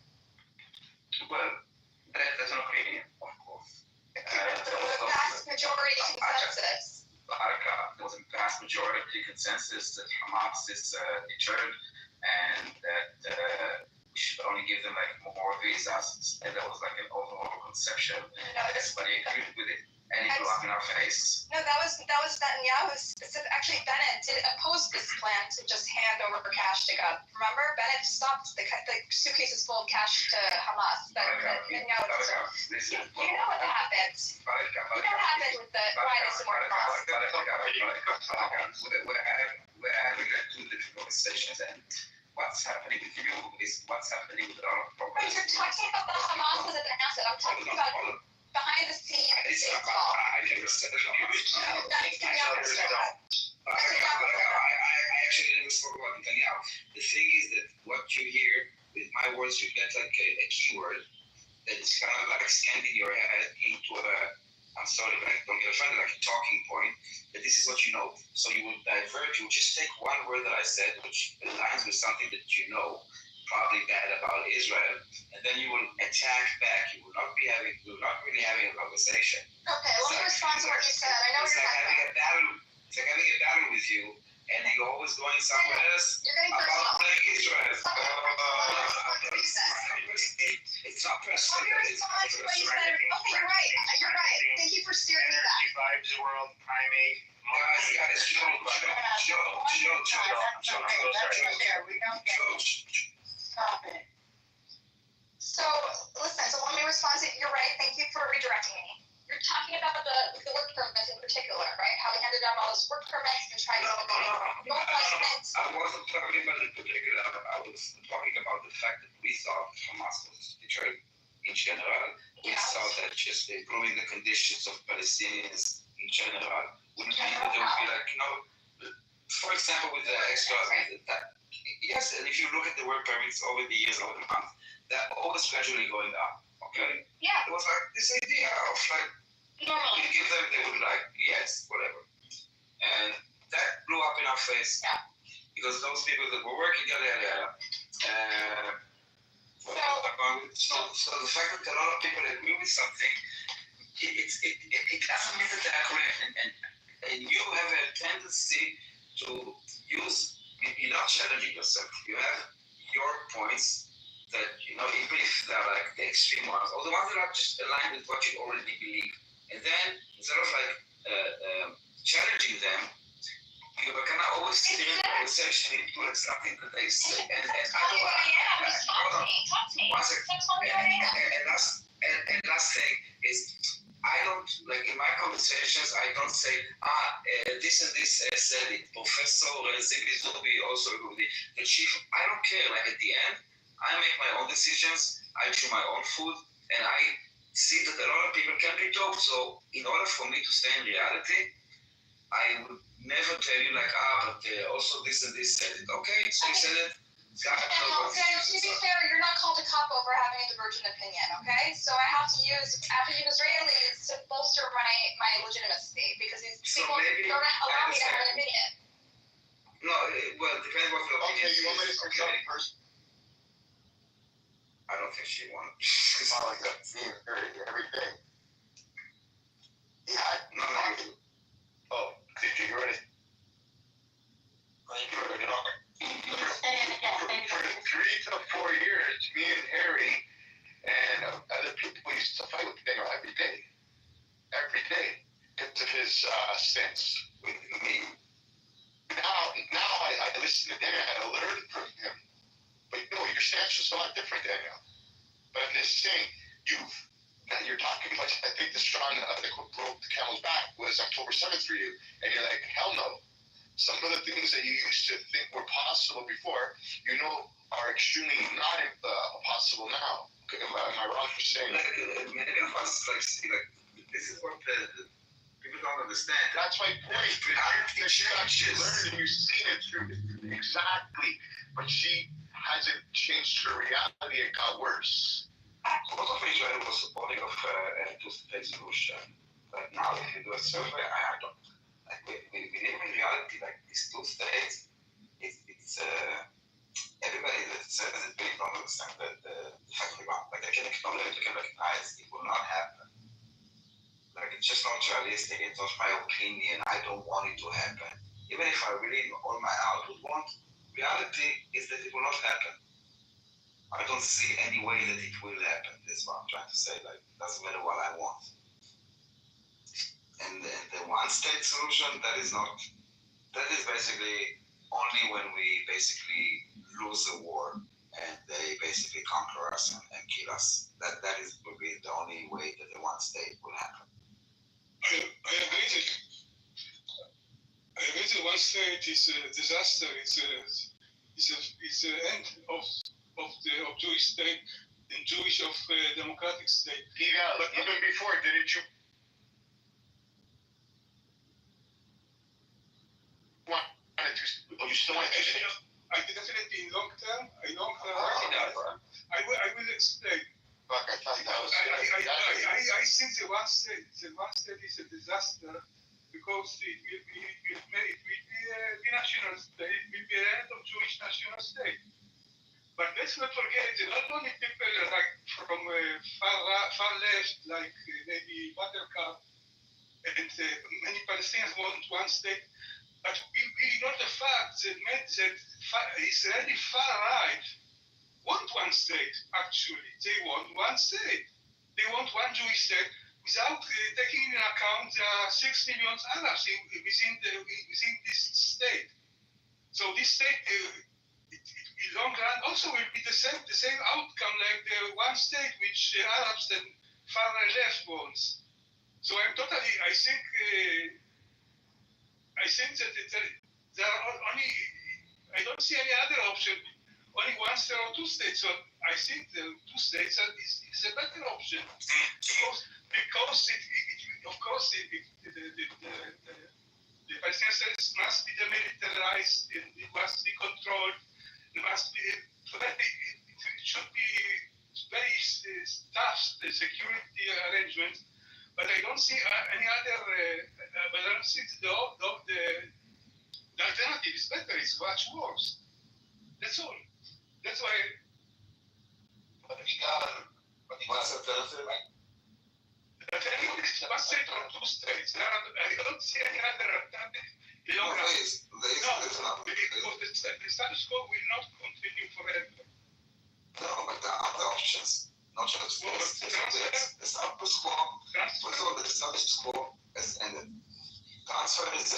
Well, that's an opinion, of course. The vast majority consensus. There was a vast majority consensus that Hamas is deterred and that we should only give them like more visas. And that was like an overall conception. No, everybody agreed with it. And it blew up in our face. No, that was Netanyahu's specific. Actually, Bennett did oppose this plan to just hand over cash to God. Remember, Bennett stopped the suitcases full of cash to Hamas. Netanyahu did. You know what happened. You know what happened with the why this war lost. We're having two different conversations, and what's happening with you is what's happening with our programs. You're talking about the Hamas as an asset. I'm talking about behind the scenes. I actually never spoke about Netanyahu. The thing is that what you hear, with my words, you get like a keyword that is kind of like scanned in your head into a, I'm sorry, but don't get offended, like a talking point, that this is what you know. So you will divert, you will just take one word that I said, which aligns with something that you know, probably bad about Israel, and then you will attack back. You will not really having a conversation. Okay, let me respond to what you said. I know what you're talking about. It's like having a battle with you, and you're always going somewhere else about playing Israel. It's not personal. Let me respond to what you said. Okay, you're right. You're right. Thank you for steering me back. Vibes world primate. Guys, Stop it. So, listen, let me respond to it. You're right. Thank you for redirecting me. You're talking about the work permits in particular, right? How we handed down all those work permits and tried to I wasn't talking about it in particular. I was talking about the fact that we thought Hamas was deterred in general. We thought that just improving the conditions of Palestinians in general would mean that there would be like, for example, with the extra, yes, and if you look at the work permits over the years, over the months, they're always gradually going up, okay? Yeah. It was like this idea of like, normally, you give them, they would like, yes, whatever. And that blew up in our face. Yeah. Because those people that were working, so the fact that a lot of people agree with something, it doesn't mean that they're correct. And you have a tendency to use, you're not challenging yourself. You have your points that, even if they're like the extreme ones, or the ones that are just aligned with what you already believe. And then, instead of like challenging them, you can always steer the conversation into like something that they say. And talk to me. One second. And last thing is, I don't, like in my conversations, I don't say, this and this said it. Professor Zibi Zubi also agreed with it. The chief, I don't care. Like at the end, I make my own decisions. I chew my own food. And I see that a lot of people can be dope. So in order for me to stay in reality, I would never tell you like, but also this and this said it. Okay, so you said it. Daniel, to be fair, you're not called a cop over having a divergent opinion, okay? So I have to use Israelis to bolster my legitimacy because these people don't allow me to have an opinion. No, well, it depends what the opinion is. Okay, you want me to say something first? I don't think she won. It's not like that. See her every day. Yeah, no. Oh, did you hear it? For 3 to 4 years, me and Harry and other people used to fight with Daniel every day. Every day. Because of his stance with me. Now I listen to Daniel, I learn from him. But your stance was a lot different, Daniel. But I'm just saying, that you're talking about, I think the straw that broke the camel's back was October 7th for you. And you're like, hell no. Some of the things that you used to think were possible before, are extremely not possible now. Am I wrong for saying that? Many of us this is what people don't understand. That's my point. Reality changes. Learned and you've seen it through. Exactly. But she hasn't changed her reality. It got worse. A lot of Israel was supporting of a two-state solution. But now if you do a survey, I don't. We live in reality, these two states, it's everybody that says it really don't understand the fact they want. They can acknowledge, they can recognize it will not happen. It's just not realistic. It's not my opinion. I don't want it to happen. Even if I really all my heart would want, reality is that it will not happen. I don't see any way that it will happen. That's what I'm trying to say. Doesn't matter what I want. And the one-state solution, that is basically only when we basically lose a war and they basically conquer us and kill us. That is will be the only way that the one-state will happen. I agree that one state is a disaster. It's the end of Jewish state and Jewish of democratic state. But even before, didn't you? You still want to? I definitely in long term. I will explain. Look, I thought that was. I think the one state is a disaster because it will be a national state. It will be the end of Jewish national state. But let's not forget that not only people from far left, maybe Buttercup, and many Palestinians want one state. But we ignore the fact that Israeli far right want one state, actually. They want one state. They want one Jewish state without taking into account the 6 million Arabs within this state. So this state, in long run, also will be the same outcome like the one state which Arabs and far left wants. So I think that there are only, I don't see any other option, only one state or two states. So I think the two states is a better option because the Palestinian states must be demilitarized, it must be controlled, it should be very tough security arrangements. But I don't see any other. But I don't see the alternative is better. It's much worse. That's all. That's why. But what's the alternative? But anyway, it's one state or two states. I don't see any other alternative. Because the status quo will not continue forever. No, but there are other options. Not just the status quo. First of all, the status quo has ended. Transfer is a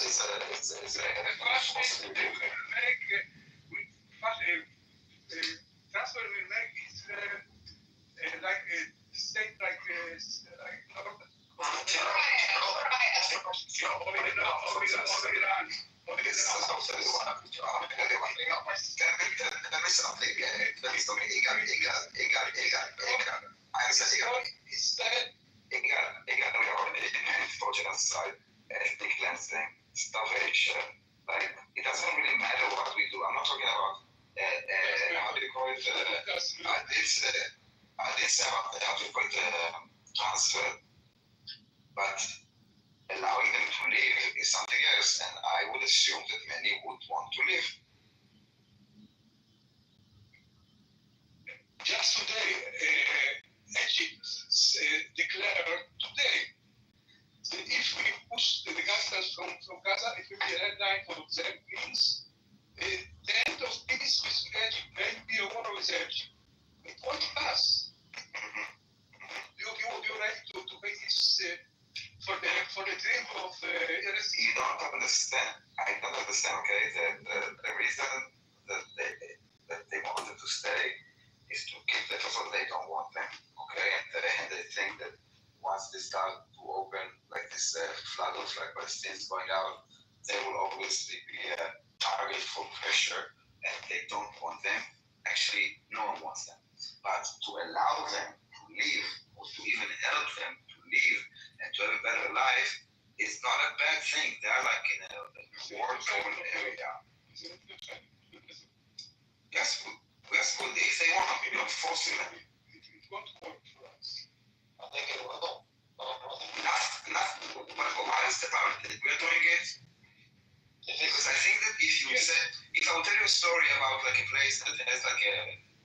transfer will make it like a state like genocide, ethnic cleansing, starvation. It doesn't really matter what we do. I'm not talking about how do you call it? Transfer. But allowing them to live is something else, and I would assume that many would want to live. Just today, Egypt declared today that if we push the Gazans from Gaza, it will be a headline for them. Means the end of peace with Egypt, maybe a war with Egypt. It won't pass. You're ready to pay this for the dream of You don't understand. I don't understand. Okay, the reason that they wanted to stay is to keep them, so they don't want them. Okay, and they think that once they start to open like this flood of like Palestinians going out, they will obviously be a target for pressure, and they don't want them. Actually, no one wants them. But to allow them to live, or to even help them to live and to have a better life, is not a bad thing. They are like in a war-torn area. Yes, if they want, we're not forcing them. It won't work for us. I think it will. What is the part that we're doing it? Because I think that if I would tell you a story about like a place that has like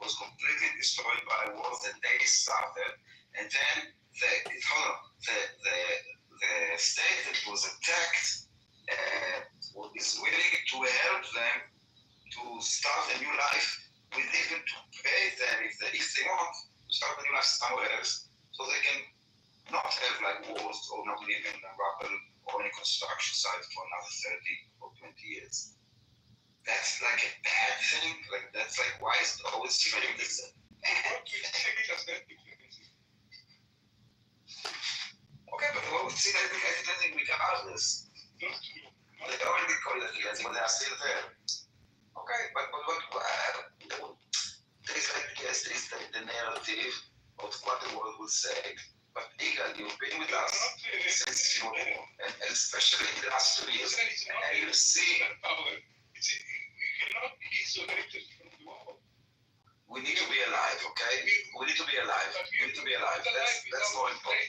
was completely destroyed by wars that they started, and then the state that was attacked is willing to help them to start a new life, with even to pay them if they want to start a new life somewhere else, so they can not have like wars or not live in a rubble or in a construction site for another 30 or 20 years. That's like a bad thing. Like that's like why is it always framed as a bad thing? Okay, but what we see that I think regardless. They already call it against, but they are still there. Okay, but there's like yes, there's the narrative of what the world will say. But Igal, you've been with us since you and especially in the last 2 years, and you see. We cannot be isolated from the world. We need to be alive, okay? We need to be alive. We need to be alive. That's more important.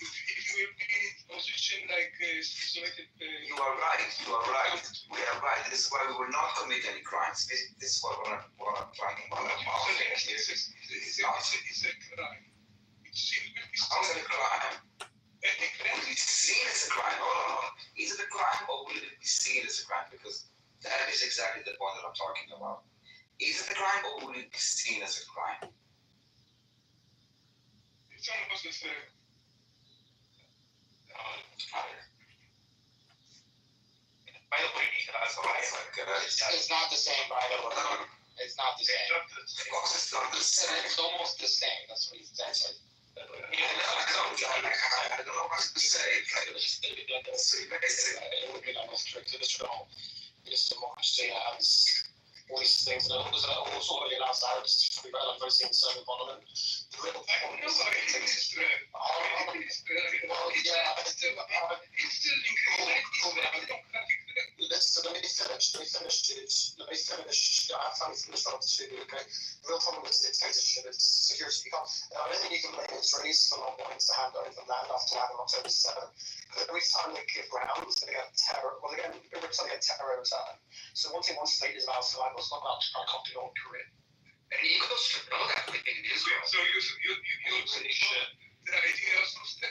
If you will be in a position like isolated. You are right. We are right. This is why we will not commit any crimes. This is what we're trying to do. It's a crime. How is it a crime? Will it be seen as a crime? No. Is it a crime or will it be seen as a crime? Because that is exactly the point that I'm talking about. Is it a crime or will it be seen as a crime? It's almost the same. By the way, It's not the same, by the way. It's not the same. Of course, it's not the same. It's almost the same. That's what he said. I don't know what to say. It would be like a strict Israel. Just to watch the all these things. And there's also already announced that it's free right, like very seen some in Parliament. The little thing is let me finish. I finally finished on this video, okay? The real problem is the dictatorship, it's security. I don't think you can blame Israelis for not wanting to hand over land after having October 7. Because every time they give ground, they get terror. Well, again, every time they get terror in return. So one thing one state is about survival, it's not about trying to copy North Korea. And Eagles should know that within Israel. So you the idea of one state.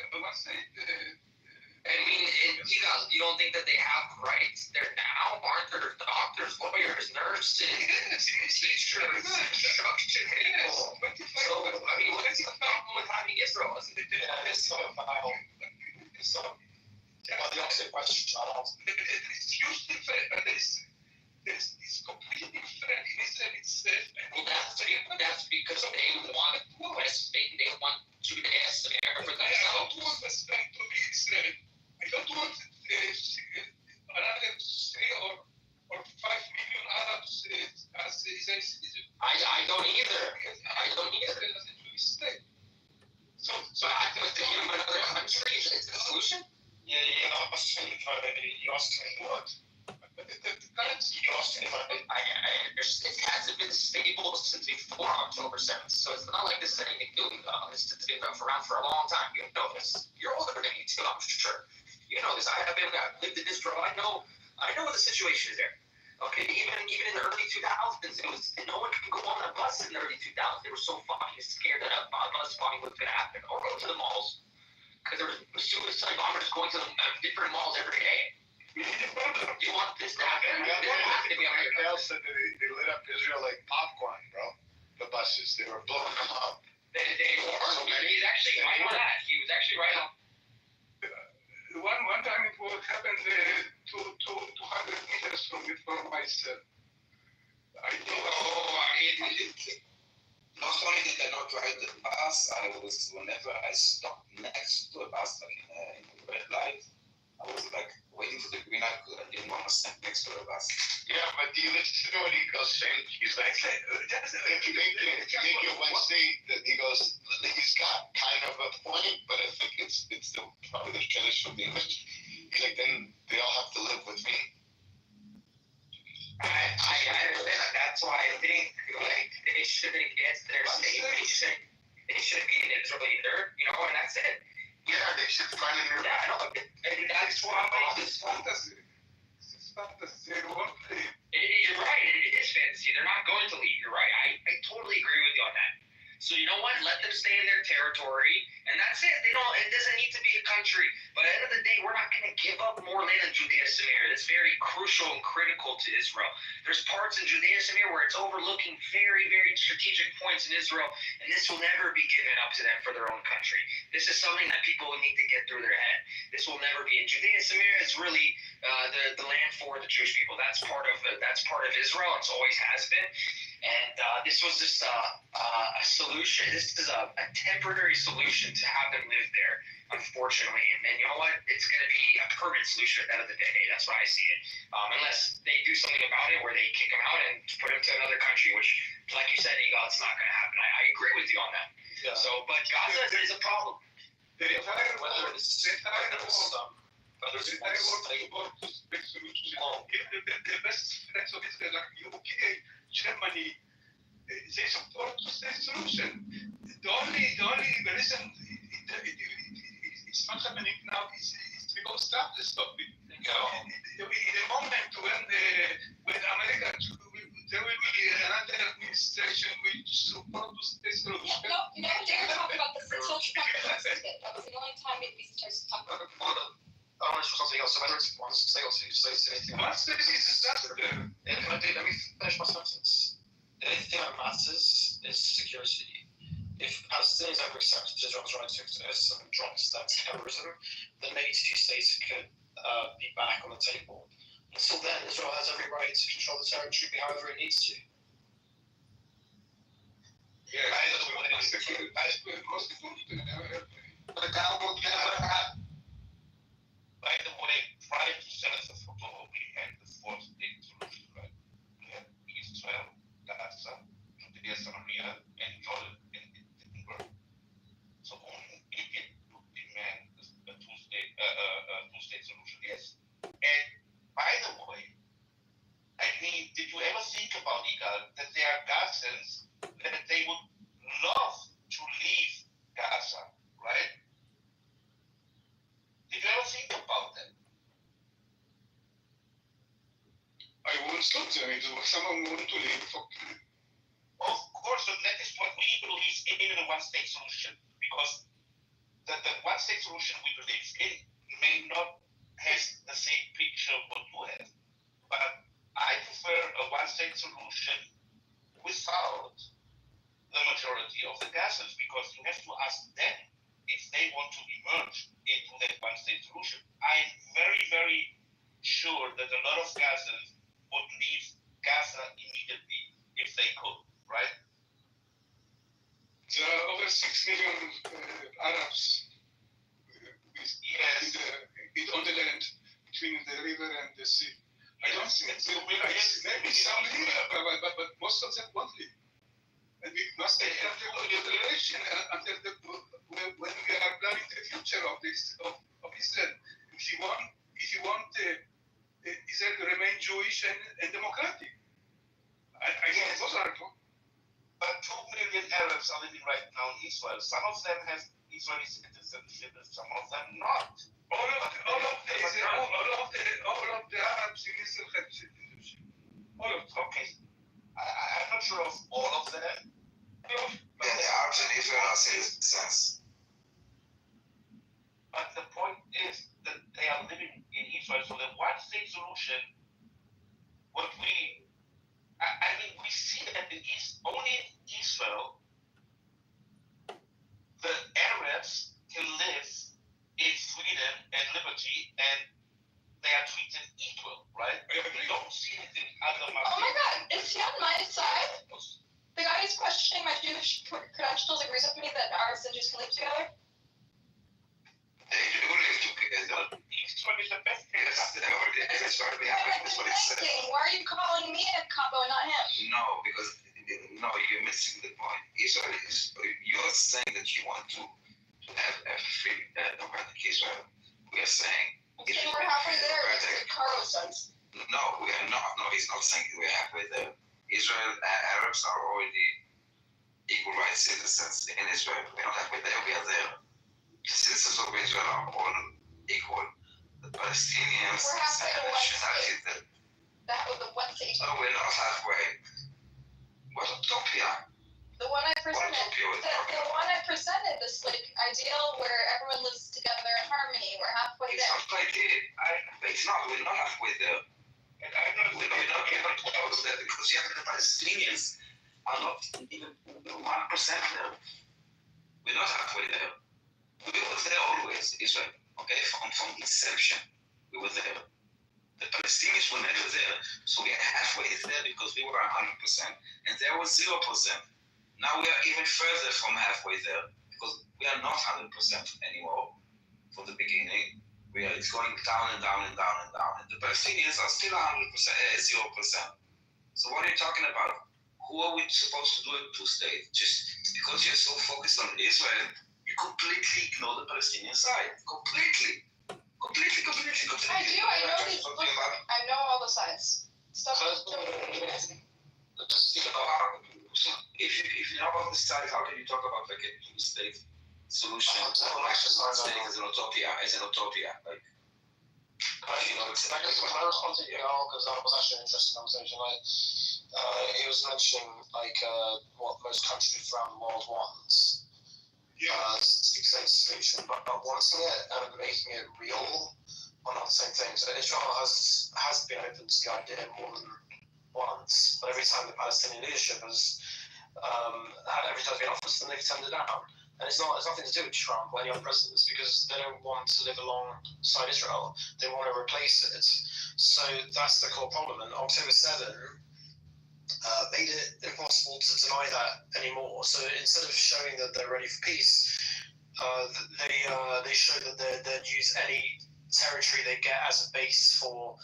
I mean, Igal, you don't think that they have rights there now? Aren't there doctors, lawyers, nurses, teachers, construction people? So, I mean, what is the problem with having Israel? Isn't it? It's so vital. So, well, the opposite question, it's hugely fair, but it's completely fair. It's well, that's because they want West Bank, they want Judeans there for themselves. I don't want West Bank to be Israel. I don't want another 3 or 5 million Arabs as Israeli citizens. I don't either. As a Jewish state. So acting with the human in other countries is the solution? Yeah, you asked me what? I understand. It hasn't been stable since before October 7th, so it's not like this is anything new. It's been around for a long time. You know this. You're older than me too, I'm sure. You know this. I've lived in Israel. I know what the situation is there. Okay, even in the early 2000s, it was no one could go on a bus in the early 2000s. They were so fucking scared that a bus bombing was going to happen, or go to the malls, because there were suicide bombers going to different malls every day. Do you want this to happen? Cal said that they lit up Israel like popcorn, bro. The buses, they were blowing them up. They were. He's actually right on that. He was actually right on. One time it was happened 200 meters from my cell. I know. Not only did I not ride the bus, whenever I stopped next to a bus, like in a red light, I was like waiting for the green light because I didn't want to stand next to a bus. Yeah, but do you listen to what he goes saying? He's like, if you make it one state, that he goes, he's got kind of a point, but I think it's still probably the traditional English. He's like, then they all have to live with me. I understand that. That's why I think like they shouldn't get their state. They shouldn't be in Israel either, you know, and that's it. Yeah, they should find a new. Yeah, I know. And that's why It's fantasy. It's fantasy. They won't leave. You're right. It is fantasy. They're not going to leave. You're right. I totally agree with you on that. So you know what? Let them stay in their territory, and that's it. They don't. It doesn't need to be a country. But at the end of the day, we're not going to give up more land in Judea Samir. That's very crucial and critical to Israel. There's parts in Judea Samir where it's overlooking very, very strategic points in Israel, and this will never be given up to them for their own country. This is something that people will need to get through their head. This will never be. And Judea Samir is really the land for the Jewish people. That's part of Israel. It's always has been. And this was just a solution. This is a temporary solution to have them live there, unfortunately. And you know what? It's going to be a permanent solution at the end of the day. That's why I see it. Unless they do something about it where they kick them out and put them to another country, which, like you said, Eagle, it's not going to happen. I agree with you on that. Yeah. So, but Gaza is a problem. The entire world, the best friends of Israel, like UK, Germany, they support two-state solution. The only reason it's not happening now is because Trump is stopping. You know, in the moment when America, there will be another administration which support two-state solution. No, you never dare talk about the social justice bit. That was the only time we started to talk about it. I don't know for something else. So whether it's one state or two states, anything like that. Let me finish my sentence. The only thing that matters is security. If Palestinians ever accept Israel's right to exist and drops that terrorism, then maybe two states could be back on the table. Until then, Israel has every right to control the territory however it needs to. Yeah, that's the most important thing ever. But that will never happen. By the way, prior to Senator Foto, we had the fourth state solution, right? We had Israel, Gaza, Judea, Samaria, and Jordan in Denver. So only Egypt would demand a two-state solution, yes. And by the way, I mean, did you ever think about, Igal, that there are Gazans that they would love to leave Gaza, right? Did you ever think about that? I won't stop them if someone wants to leave. Of course, but that is what we believe in the one-state solution, because the one-state solution we believe in may not have the same picture what you have, but I prefer a one-state solution without the majority of the Gazans, because you have to ask them if they want to emerge into that one-state solution. I'm very, very sure that a lot of Gazans would leave Gaza immediately if they could, right? There are over 6 million Arabs on the land between the river and the sea. I don't think they will maybe some leave, but most of them won't leave. And we must have the declaration when we are planning the future of Israel. If you want Israel to remain Jewish and democratic, I think those are. But 2 million Arabs are living right now in Israel. Some of them have Israeli citizenship, and some of them not. All of the Arabs in Israel have citizenship. All of them. Okay. I'm not sure of all of them. Yeah, the Arabs in Israel are citizens. But the point is that they are living in Israel. So the one-state solution, we see that only in Israel, the Arabs can live in freedom and liberty, and they are treated equal, right? We don't see it in other Muslims. Oh my God, is he on my side? The guy who's questioning my Jewish credentials agrees with me that Arabs and Jews can live together. They do live together. Israel is the best Yes, that's what we have. That's what it says. Why are you calling me a combo and not him? No, because you're missing the point. Israel is. You're saying that you want to have a free democratic Israel. We are saying. Okay, we're halfway there. That's what Carlos says. No, we are not. No, he's not saying we're halfway there. Israel, Arabs are already equal rights citizens in Israel. We're not halfway there. We are there. The citizens of Israel are all equal. The Palestinians and nationality that was the one thing. No, we're not halfway. What utopia? The one I presented. The one I presented, this like ideal where everyone lives together in harmony. We're halfway there. It's not ideal. It's not. We're not halfway there. We're not close there because the Palestinians are not even 1% there. We're not halfway there. We were there always, Israel. Okay, from inception, we were there. The Palestinians were never there, so we are halfway there because we were 100%, and there was 0%. Now we are even further from halfway there because we are not 100% anymore. From the beginning, it's going down and down and down and down, and the Palestinians are still 0%. So what are you talking about? Who are we supposed to do a two-state? Just because you're so focused on Israel, you completely ignore the Palestinian side. Completely. I do. I know all the sides. Stuff. If you know about the side, how can you talk about like a two-state solution? As an utopia. Like, can I respond to Yael, because that was actually an interesting conversation. He was mentioning what most countries around the world want. Six-state solution, but wanting it and making it real are not the same thing. So Israel has been open to the idea more than once, but every time the Palestinian leadership has every time it's been offered, then they've turned it down. And it's nothing to do with Trump or any other presidents, because they don't want to live alongside Israel. They want to replace it. So that's the core problem. And October 7 made it impossible to deny that anymore. So instead of showing that they're ready for peace, they show that they'd use any territory they get as a base for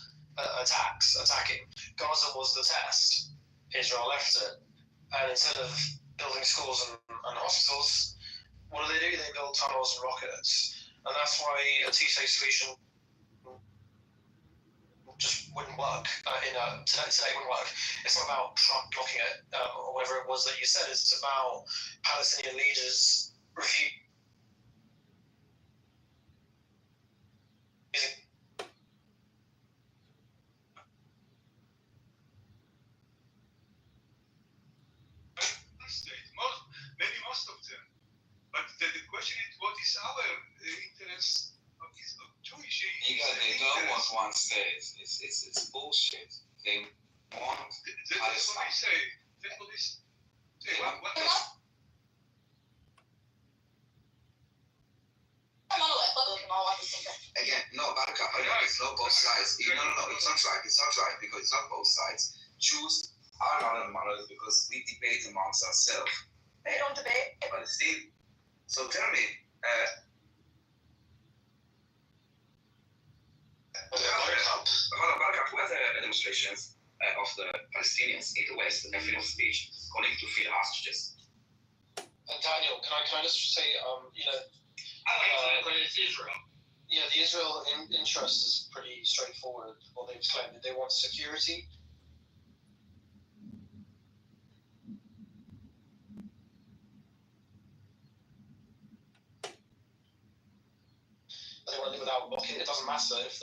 attacking. Gaza was the test. Israel left it. And instead of building schools and hospitals, what do? They build tunnels and rockets. And that's why a two-state solution just wouldn't work. Today wouldn't work. It's not about Trump blocking it, or whatever it was that you said. It's about Palestinian leaders refusing. Maybe most of them. But the question is, what is our interest of Jewish? They don't want one state. It's bullshit. They want That's what they say. That's what they say. What Again, no, it's not both sides. No, it's not right. It's not right because it's not both sides. Jews are not a monolith because we debate amongst ourselves. They don't debate. But still, so tell me, were the demonstrations of the Palestinians in the West and freedom of speech according to freedom hostages? Daniel, can I just say, it's Israel. Yeah, the Israel interest is pretty straightforward. What they've claimed, they want security. They want to live without a blockade. It doesn't matter if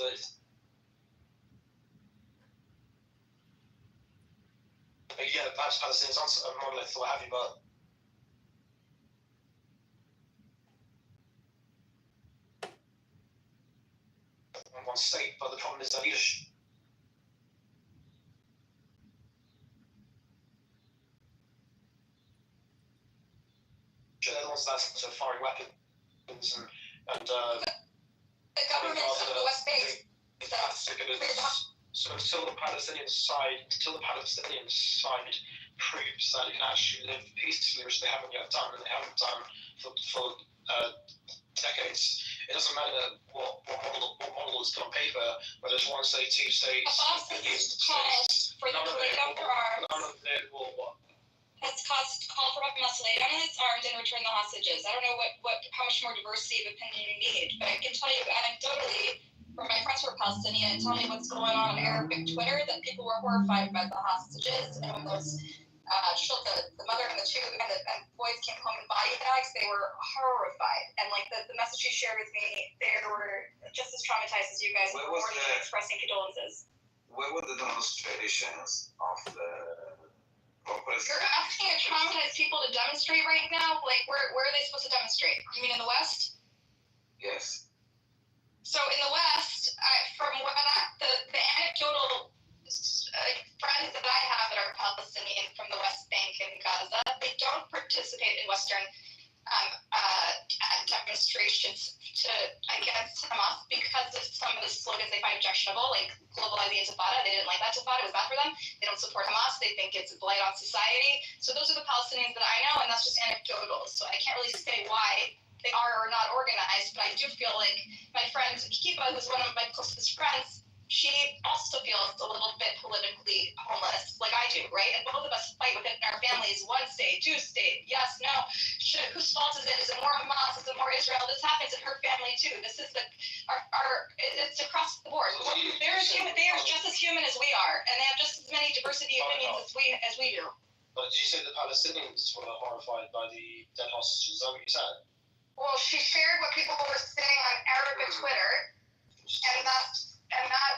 perhaps Palestinians aren't a monolith or what have you, but one state. But the problem is their leadership. They're the ones that are firing weapons and the government of the West Bank. So until the Palestinian side proves that it can actually live peacefully, which they haven't yet done, and they haven't done for decades. It doesn't matter what model is on paper, whether it's one state, two states. Hamas has called for them to lay down their arms. Has called for Hamas to lay down its arms and return the hostages. I don't know how much more diversity of opinion you need, but I can tell you anecdotally from my friends who are Palestinian and tell me what's going on Arabic Twitter that people were horrified by the hostages, and when those the mother and the boys came home in body bags, they were horrified. And like the message she shared with me, they were just as traumatized as you guys were expressing condolences. Where were the demonstrations of the protest? You're asking traumatized people to demonstrate right now? Like where are they supposed to demonstrate? You mean in the West? Yes. So in the West, from what the anecdotal friends that I have that are Palestinian from the West Bank and Gaza, they don't participate in Western demonstrations against Hamas because of some of the slogans they find objectionable, like globalize the Intifada. They didn't like that Intifada. It was bad for them. They don't support Hamas. They think it's a blight on society. So those are the Palestinians that I know, and that's just anecdotal. So I can't really say why they are or not organized, but I do feel like my friend Kiva, who's one of my closest friends, she also feels a little bit politically homeless, like I do, right? And both of us fight within our families, one state, two state, yes, no. Whose fault is it? Is it more Hamas? Is it more Israel? This happens in her family too. This is it's across the board. They are just as human as we are, and they have just as many diversity opinions as we do. But did you say the Palestinians were horrified by the dead hostages? Is that what you said? Well, she shared what people were saying on Arabic Twitter, and that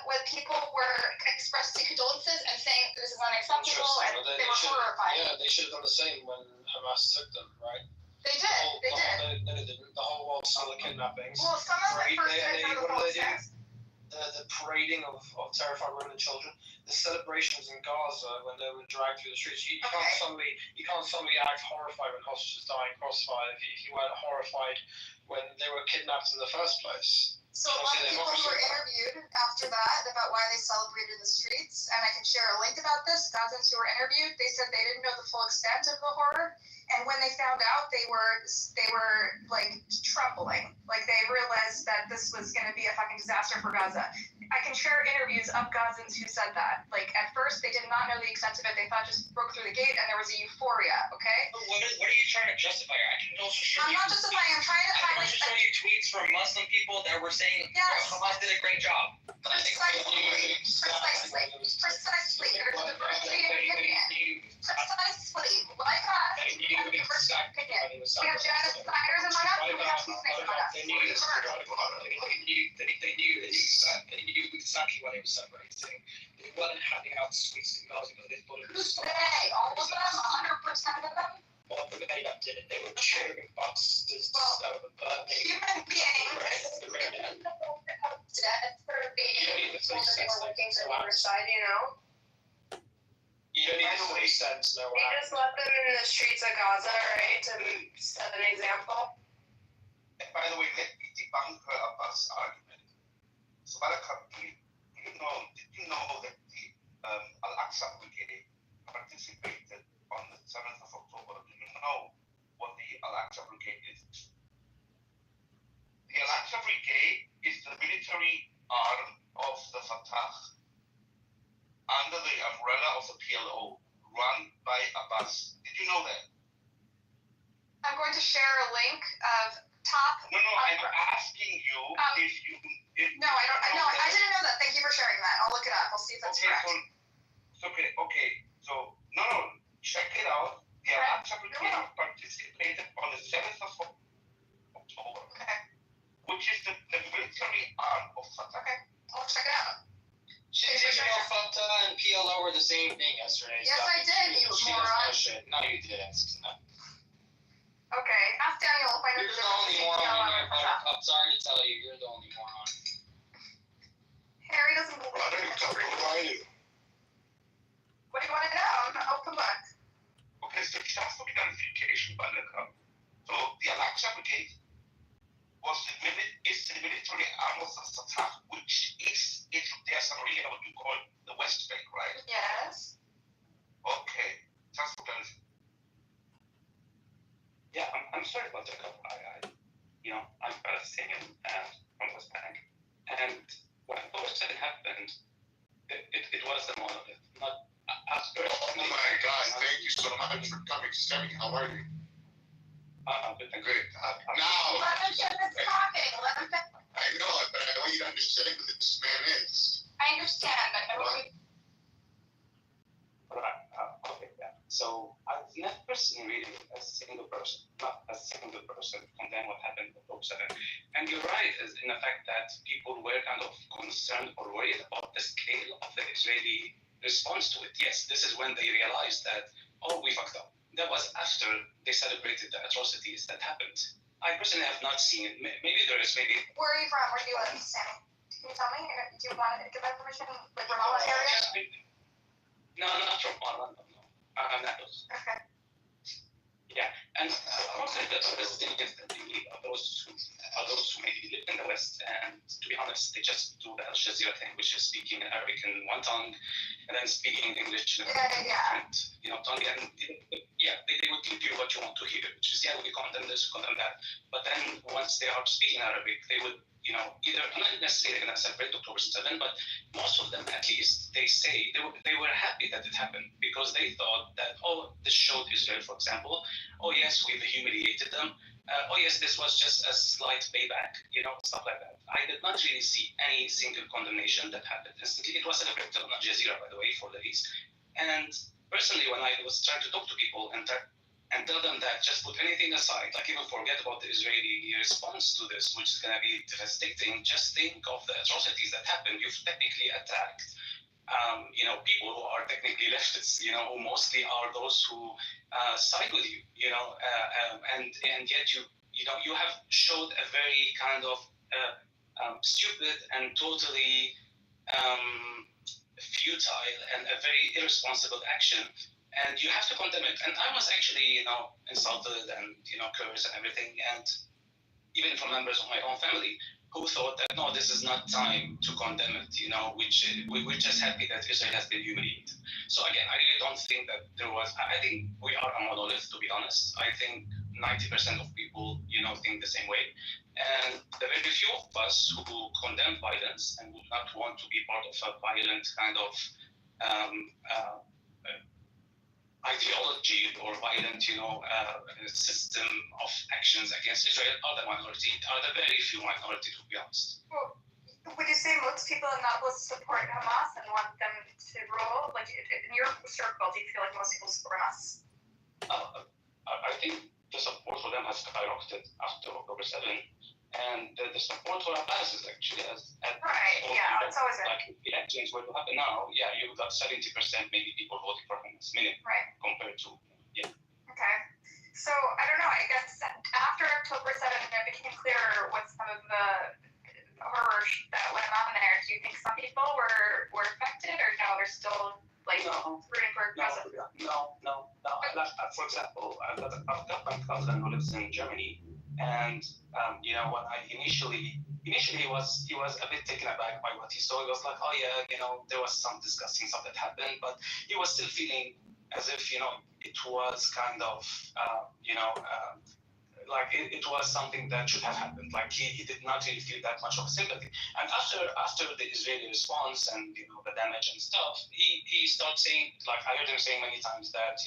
when people were expressing condolences and saying this is unacceptable, and they were horrified. Yeah, they should have done the same when Hamas took them, right? They did. No, they didn't. The whole world saw the kidnappings. Well, some of it first did for the whole extent. The parading of terrified women and children, the celebrations in Gaza when they were dragged through the streets. You can't suddenly act horrified when hostages die in crossfire if you weren't horrified when they were kidnapped in the first place. So a lot of people who were interviewed after that about why they celebrated the streets, and I can share a link about this, Gazans who were interviewed, they said they didn't know the full extent of the horror, and when they found out, they were like trembling, like they realized that this was going to be a fucking disaster for Gaza. I can share interviews of Gazans who said that. Like at first, they did not know the extent of it. They thought it just broke through the gate, and there was a euphoria. Okay. What are you trying to justify? I can also show I'm not justifying. I'm trying to highlight. I can show you tweets from Muslim people that were saying Hamas did a great job. Precisely. Like us. We have genociders among us. We have peacemakers among us. They knew exactly what they were celebrating. They weren't handing out sweets to girls because they thought it was. Hey, all of them, 100% of them. Well, they did it. They were cheering boxes. Human beings. Dead for being told that they were working for the other side, you know. You don't need to make sense, no. They just left them in the streets of Gaza, right, to set an example. And by the way, let me debunk her Abbas argument. So, did you know that the Al-Aqsa Brigade participated on the 7th of October? Do you know what the Al-Aqsa Brigade is? The Al-Aqsa Brigade is the military arm of the Fatah under the umbrella of the PLO, run by Abbas. Did you know that? I'm going to share a link of top. No, I'm asking you if you. No, I don't. No, I didn't know that. Thank you for sharing that. I'll look it up. I'll see if that's correct. Okay. So, check it out. The Al-Aqsa Brigade participated on the 7th of October, which is the military arm of Fatah. Okay, I'll check it out. Did you know Fatah and PLO were the same thing yesterday? Yes, I did, you moron. No, you didn't. No. Okay, ask Daniel if I know the difference between PLO and Fatah. I'm sorry to tell you, you're the only moron. Harry doesn't believe me. What do you want to know? I'm an open book. Okay, so just for clarification, so the Al-Aqsa Brigade is the military arm of the Fatah, which is, there's a really what you call when October 7 happened, it was the monolith, not after. Oh my God! Thank you so much for coming, Sammy. How are you? Good. Now. Let him finish talking. Let him finish. I know it, but I want you to understand who this man is. I understand, but Right. Okay, yeah. So I've never seen really a single person condemn what happened in October 7. And you're right, in the fact that people were kind of concerned or worried about the scale of the Israeli response to it. Yes, this is when they realized that, oh, we fucked up. That was after they celebrated the atrocities that happened. I personally have not seen it. Maybe there is, maybe. Where are you from? Where do you live, Sammy? Can you tell me? Do you want to give that information? Like Ramallah area? No, not from Ireland. No. I'm not those. Okay. Yeah, and also the Palestinians that they leave are those who maybe live in the West, and to be honest, they just do the Al Jazeera thing, which is speaking in Arabic in one tongue, and then speaking English in a different, tongue. And they would give you what you want to hear, which is, we condemn this, we condemn that. But then once they are speaking Arabic, they would, either not necessarily going to celebrate October 7, but most of them, at least, they say they were happy that it happened because they thought that, this showed Israel, for example. Oh yes, we've humiliated them. Oh yes, this was just a slight payback, stuff like that. I did not really see any single condemnation that happened instantly. It was celebrated on Al Jazeera, by the way, for the East. And personally, when I was trying to talk to people and tell them that just put anything aside, like even forget about the Israeli response to this, which is going to be devastating, just think of the atrocities that happened. You've technically attacked people who are technically leftists, who mostly are those who side with you, and yet you have showed a very kind of stupid and totally futile and a very irresponsible action, and you have to condemn it. And I was actually, insulted and cursed and everything, and even from members of my own family who thought that, no, this is not time to condemn it, we're just happy that Israel has been humiliated. So again, I really don't think that there was, I think we are a monolith, to be honest. I think 90% of people, think the same way. And the very few of us who condemn violence and would not want to be part of a violent kind of ideology or violent, system of actions against Israel are the minority, are the very few minority, to be honest. Well, would you say most people in Nablus support Hamas and want them to rule? Like in your circle, do you feel like most people support Hamas? I think the support for them has skyrocketed after October 7. And the support for Abbas is actually it's always like if the elections were to happen now, you've got 70% maybe people voting for Hamas, compared to Okay, so I don't know. I guess after October 7th, it became clear what some of the horror that went on there. Do you think some people were affected, or no? They're still rooting for Gaza? No. For example, I've got my cousin who lives in Germany. And when I initially he was a bit taken aback by what he saw. He was like, oh yeah, there was some disgusting stuff that happened, but he was still feeling as if it was kind of like it was something that should have happened. Like he did not really feel that much of sympathy. And after the Israeli response and the damage and stuff, he started saying, like I heard him saying many times that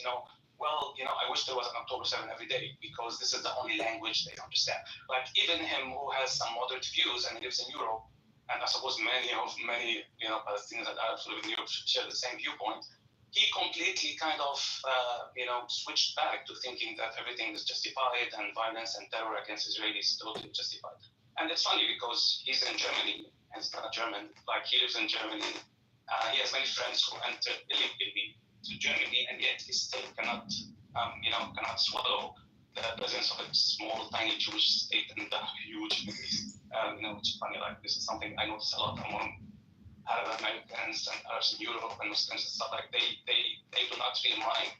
I wish there was an October 7 every day because this is the only language they understand. Like even him who has some moderate views and lives in Europe, and I suppose many Palestinians and Arabs who live in Europe share the same viewpoint, he completely kind of switched back to thinking that everything is justified and violence and terror against Israelis is totally justified. And it's funny because he's in Germany and he's not German. Like he lives in Germany. He has many friends who entered illegally to Germany, and yet he still cannot swallow the presence of a small, tiny Jewish state in the huge Middle East. Which is funny. Like this is something I notice a lot among Arab Americans and Arabs in Europe and Muslims and stuff. Like they do not really mind,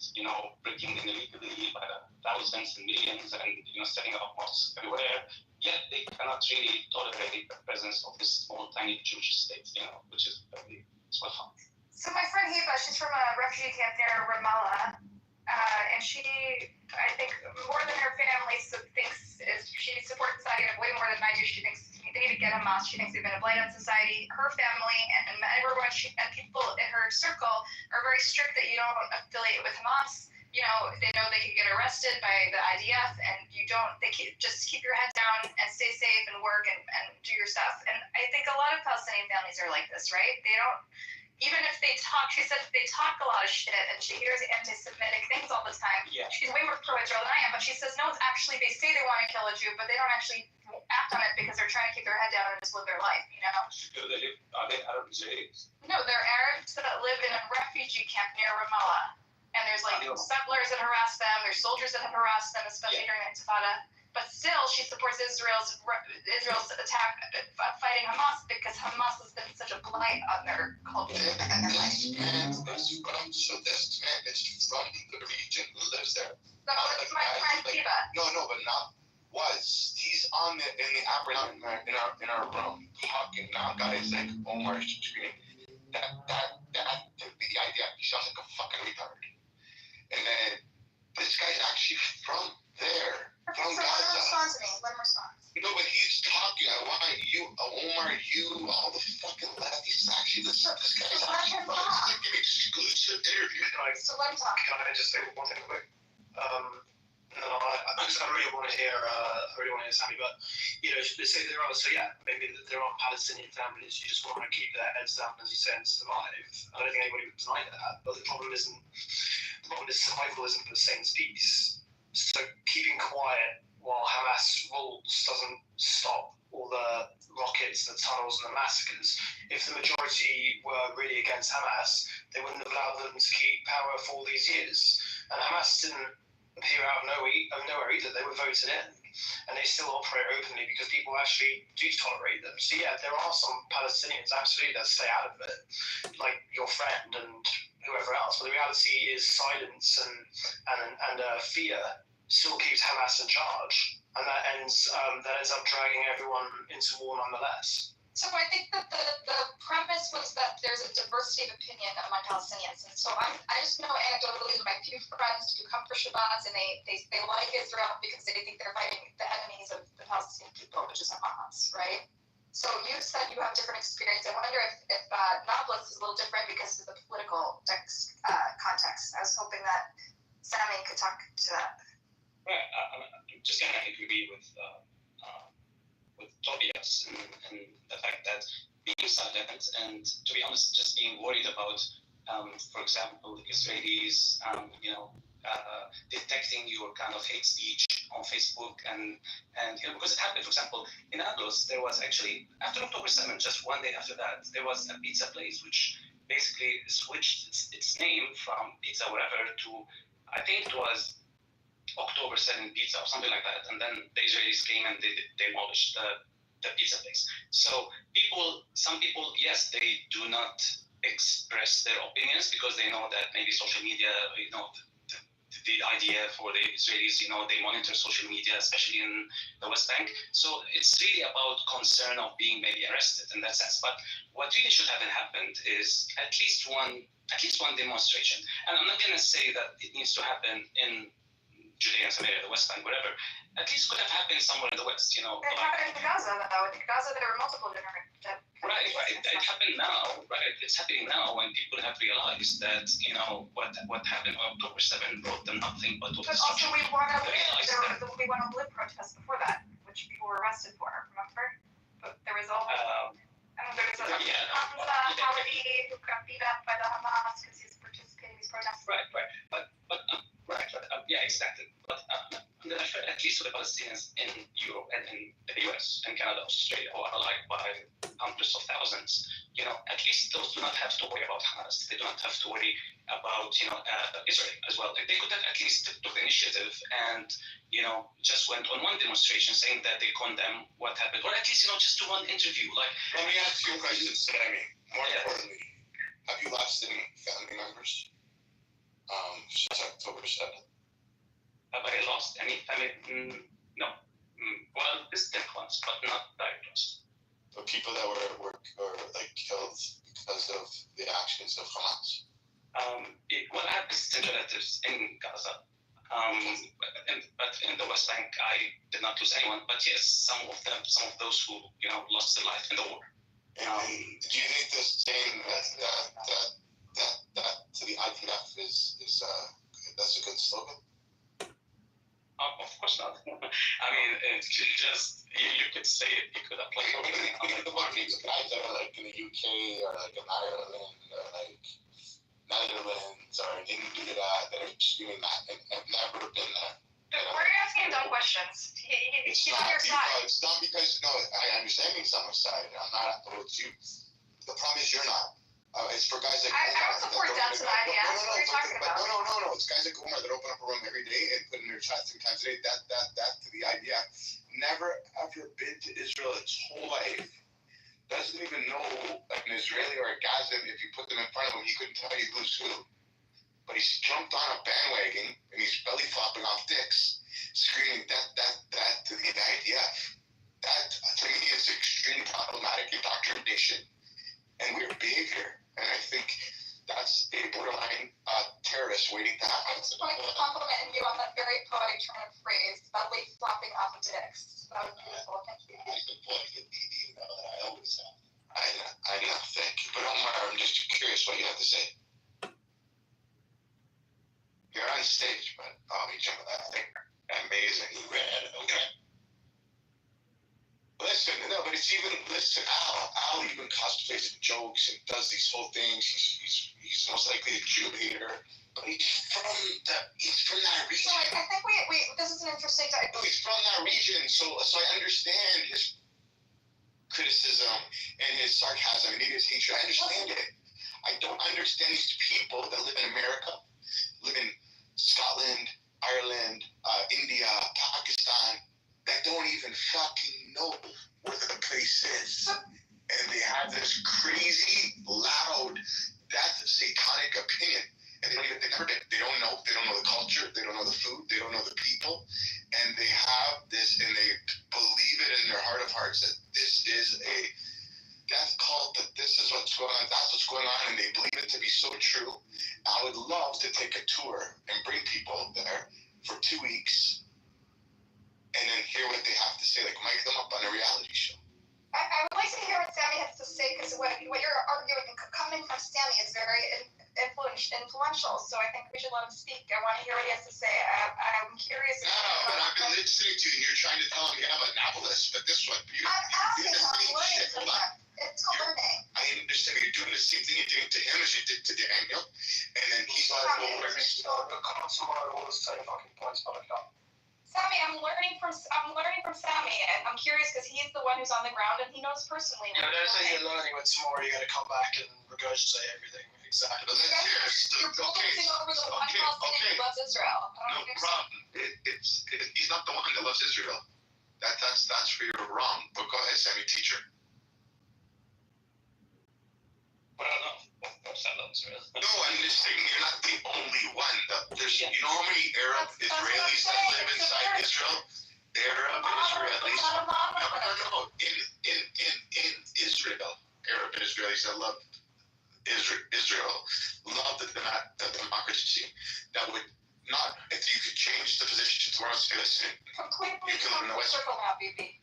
breaking in illegally by the thousands and millions and setting up mosques everywhere. Yet they cannot really tolerate the presence of this small, tiny Jewish state. Which is very fun. So my friend Hiba, she's from a refugee camp near Ramallah, And she, I think, more than her family thinks she supports society way more than I do. She thinks they need to get Hamas. She thinks they've been a blight on society. Her family and everyone, and people in her circle are very strict that you don't affiliate with Hamas. You know, they know they can get arrested by the IDF, and you don't. Just keep your head down and stay safe and work and do your stuff. And I think a lot of Palestinian families are like this, right? They don't. Even if they talk, she said they talk a lot of shit and she hears anti-Semitic things all the time. Yeah. She's way more pro-Israel than I am, but she says no one's actually, they say they want to kill a Jew, but they don't actually act on it because they're trying to keep their head down and just live their life, you know? Are they Arab Israelis? No, they're Arabs that live in a refugee camp near Ramallah. And there's like settlers that harass them, there's soldiers that have harassed them, especially during the Intifada. But still, she supports Israel's attack, fighting Hamas, because Hamas has been such a blight on their culture and their life. So this man is from the region who lives there. No, it's my friend Kiva. No, but not was. He's in the upper in our room talking. Now guys like Omar screaming. That the idea. He sounds like a fucking retard. And then this guy's actually from there. Okay, so let him respond to me. Let him respond. No, but he's talking. I want you, Omar, all the fucking lefties actually listen to this guy's actually giving exclusive interviews. So let him talk. Can I just say one thing quick? No, I really want to hear Sammy, but you know, they say there are. So yeah, maybe there are Palestinian families who just want to keep their heads down, as you said, and survive. I don't think anybody would deny that. But the problem is survival isn't the same as peace. So keeping quiet while Hamas rules doesn't stop all the rockets, the tunnels, and the massacres. If the majority were really against Hamas, they wouldn't have allowed them to keep power for all these years. And Hamas didn't appear out of nowhere either. They were voted in, and they still operate openly because people actually do tolerate them. So yeah, there are some Palestinians absolutely that stay out of it, like your friend and whoever else. But the reality is silence and fear still keeps Hamas in charge, and that ends up dragging everyone into war nonetheless. So I think that the premise was that there's a diversity of opinion among Palestinians, and so I just know anecdotally that my few friends who come for Shabbats and they like Israel because they think they're fighting the enemies of the Palestinian people, which is Hamas, right? So you said you have different experience. I wonder if Nablus is a little different because of the political context. I was hoping that Sammy could talk to that. Right. I'm just going to agree with Tobias and the fact that being silent and, to be honest, just being worried about, for example, Israelis, detecting your kind of hate speech on Facebook and because it happened, for example, in Aglos, there was actually, after October 7th, just one day after that, there was a pizza place which basically switched its name from Pizza Whatever to, I think it was October 7 Pizza or something like that, and then the Israelis came and they demolished the pizza place. So some people, yes, they do not express their opinions because they know that maybe social media, the idea for the Israelis, they monitor social media, especially in the West Bank. So it's really about concern of being maybe arrested in that sense. But what really should have happened is at least one demonstration. And I'm not going to say that it needs to happen in Judea and Samaria, the West Bank, whatever. At least could have happened somewhere in the West, It happened in Gaza, though. In Gaza, there were multiple different. Right. It happened now, right? It's happening now when people have realized that, what happened on October 7 brought them nothing but But also, destruction. we won a blue protest before that, which people were arrested for, remember? But there was all. There was a Hamza Hawadi who got beat up by the Hamas because he's participating in these protests. Right. Yeah, exactly. But at least for the Palestinians in Europe and in the US and Canada, Australia, who are alive by hundreds of thousands, at least those do not have to worry about Hamas. They do not have to worry about, Israel as well. They could have at least took the initiative and, just went on one demonstration saying that they condemn what happened, or at least, just do one interview. Like, let me ask you a question, Sammy. More importantly, have you lost any family members since October 7th? Have I lost any family? No. Well, distant ones, but not direct ones. The people that were killed because of the actions of Hamas? Well, I have visited relatives in Gaza. But in the West Bank, I did not lose anyone. But yes, some of those who lost their life in the war. Do you think this saying that to the IDF is that's a good slogan? Of course not. I mean, it's just you could say it. You could apply it. Think about these guys that are like in the UK or like in Ireland or like Netherlands or in India that are doing that and have never been there. Why are you asking dumb questions? He's on your side. It's not because, no, I understand he's on my side. I'm not opposed to you. The problem is you're not. It's for guys like I don't support deaths and IDF. What are you talking about? No. It's guys like Omar that open up a room every day and put in their chat 3 times a day. That to the idea. Never ever been to Israel its whole life. Doesn't even know like an Israeli or a Gazan. If you put them in front of him, he couldn't tell you who's who. But he's jumped on a bandwagon and he's belly flopping off dicks, screaming that to the IDF. That to me is extremely problematic indoctrination and weird behavior. And I think that's a borderline terrorist waiting to happen. I just want to compliment you on that very poetic turn of phrase, belly flopping off of dicks. That was beautiful. Thank you. I could point to the email that I always have. I know, thank you. But Omar, I'm just curious what you have to say. You're on stage, but you jump with that thing. Amazing. You read, okay. Listen, no, but it's even, Al even cosplays and jokes and does these whole things. He's most likely a Jew hater, but he's from that region. So I think we this is an interesting topic. He's from that region, so I understand his criticism and his sarcasm and his hatred. I understand it. I don't understand these people that live in America, live in Scotland, Ireland, India, Pakistan, that don't even fucking know where the place is. And they have this crazy, loud, death, satanic opinion. And they don't know the culture, they don't know the food, they don't know the people. And they have this, and they believe it in their heart of hearts that this is a death cult, that this is what's going on, that's what's going on, and they believe it to be so true. I would love to take a tour and bring people there for 2 weeks and then hear what they have to say, like mic them up on a reality show. I would like to hear what Sammy has to say, because what you're arguing, coming from Sammy, is very influential, so I think we should let him speak. I want to hear what he has to say. I'm curious. No, but I've been listening to you, and you're trying to tell me I'm a novelist, but this one, I'm asking how I'm learning from him. It's called learning. I understand you're doing the same thing you're doing to him as you did to Daniel, and then he's like, Sammy, I'm learning from Sammy, and I'm curious because he's the one who's on the ground and he knows personally. Yeah, there's a you're learning with tomorrow. You got to come back and regurgitate everything. Exactly. But let's hear it. You're focusing over the one Palestinian who loves Israel. No problem. He's not the one that loves Israel. That's where you're wrong. But go ahead, Sammy, teacher. Well, no, of course I love Israel. No, I'm just saying you're not the only one. You know how many Arab Israelis that live inside Israel? Arab Israelis. No. In Israel, Arab Israelis that love Israel love the democracy. That would not, if you could change the position to where I was listening. Completely circle now, BB.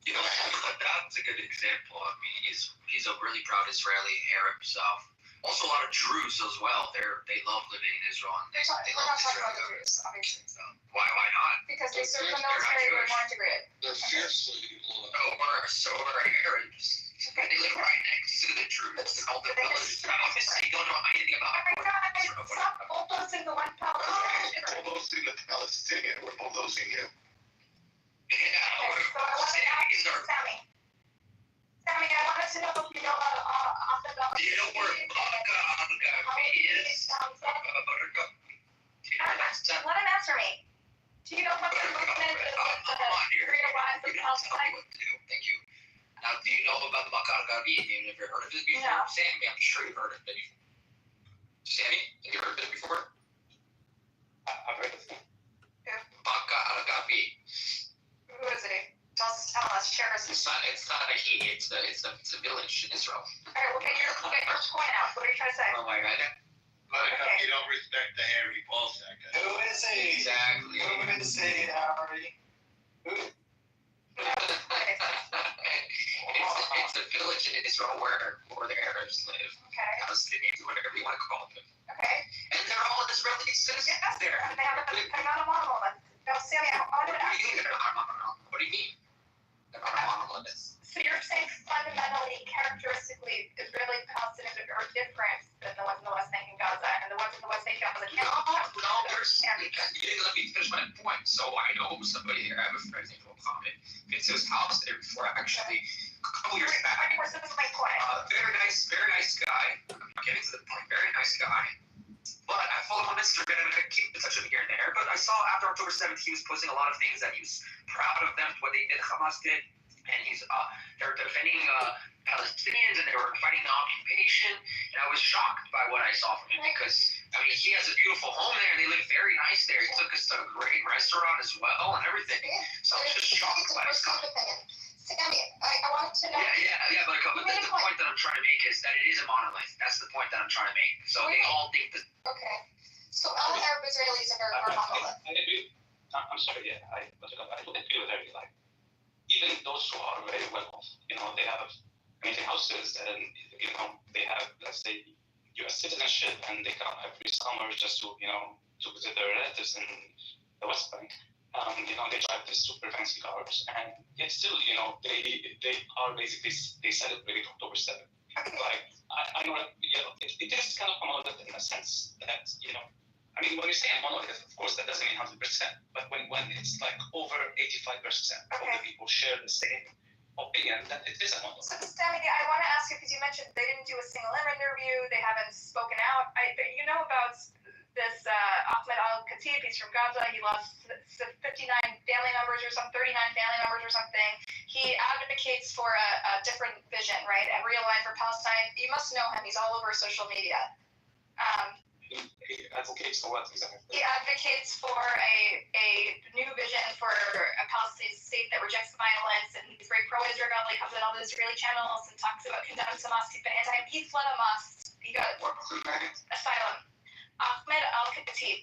You know, that's a good example. I mean, he's a really proud Israeli Arab himself. Also, a lot of Druze as well. They love living in Israel. And they we're love not talking Israel. about the Jews, obviously. So, why not? Because they serve the military, they're more integrated. They're fiercely. So are Arabs. They live right next to the Druze. And all the villages. Obviously, you don't know anything about it. Stop bulldozing the one Palestinian. Bulldozing the Palestinian. We're bulldozing you. Sammy, I wanted to know if you know off the top. Do you know where Baka is? Let him answer me. Do you know what the movement is? Thank you. Now, do you know about the Baka? Have you ever heard of it before? No. Sammy, I'm sure you've heard of it before. Sammy, have you heard of it before? I've heard of it. Baka. Who is it? Tell us, share us. It's not a he. It's a village in Israel. All right, we'll get your point out. What are you trying to say? Oh my God. Buttercup, you don't respect the hairy ball sack. Who is he? Exactly. Who is he, Harry? It's a village in Israel where the Arabs live. Okay. Palestinians, whatever you want to call them. Okay. And they're all Israeli citizens there. And they have a monolith. No, Sammy, I want to ask you. What do you mean? They're not monoliths. So you're saying fundamentally, characteristically, Israeli Palestinians are different than the ones in the West Bank and Gaza, and the ones in the West Bank and Gaza can't. No, you didn't let me finish my point. So I know somebody here. I have a friend named Mohammed. It's his house there before actually a couple years back. This is my point. Very nice guy. I'm getting to the point. Very nice guy. But I follow him on Instagram and I keep in touch with him here and there. But I saw after October 7th, he was posting a lot of things that he was proud of them, what they did, Hamas did. And they're defending Palestinians and they were fighting the occupation. And I was shocked by what I saw from him because, I mean, he has a beautiful home there and they live very nice there. He took us to a great restaurant as well and everything. So I was just shocked by his comment. Sammy, I wanted to know. Yeah, but the point that I'm trying to make is that it is a monolith. That's the point that I'm trying to make. So they all think that. Okay. So all Arab Israelis are monolith. I agree. I'm sorry, yeah, I totally agree with every like. Even those who are very well off, they have amazing houses and, they have, let's say, U.S. citizenship and they come every summer just to visit their relatives in the West Bank. They drive these super fancy cars and yet still, they are basically, they celebrate October 7th. Like, I know that, it is kind of a monolith in a sense that, when you say a monolith, of course, that doesn't mean 100%, but when it's like over 85% of the people share the same opinion, then it is a monolith. So, Sammy, I want to ask you, because you mentioned they didn't do a single interview, they haven't spoken out. You know about this Ahmed al-Khatib, he's from Gaza, he lost 59 family members or 39 family members or something. He advocates for a different vision, right? A real line for Palestine. You must know him, he's all over social media. He advocates for what exactly? He advocates for a new vision for a Palestinian state that rejects violence, and he's very pro-Israel. He comes on all the Israeli channels and talks about condemns Hamas. He's been he fled Hamas. He got asylum. Ahmed al-Khatib.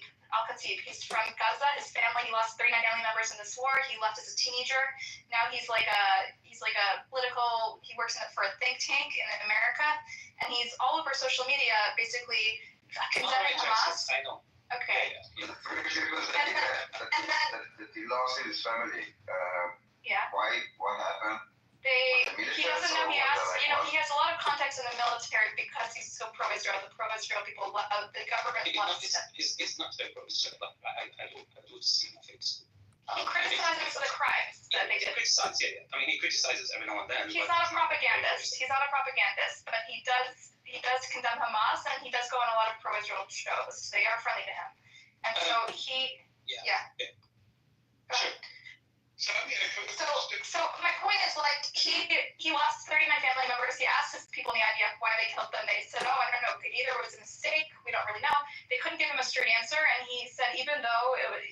He's from Gaza. His family, he lost 39 family members in this war. He left as a teenager. Now he's like a political. He works for a think tank in America, and he's all over social media, basically condemning Hamas. I know. Okay. And then he lost his family. Why? What happened? He doesn't know. He has a lot of contacts in the military because he's so pro-Israel. The pro-Israel people love the government loves him. It's not very pro-Israel. I do see things. He criticizes the crimes that they did. He criticizes every now and then. He's not a propagandist. But he does condemn Hamas, and he does go on a lot of pro-Israel shows. They are friendly to him, and so he. Sure. So my point is, like, he lost 39 family members. He asked his people in the IDF why they killed them. They said, I don't know, either it was a mistake, we don't really know. They couldn't give him a straight answer, and he said even though it was,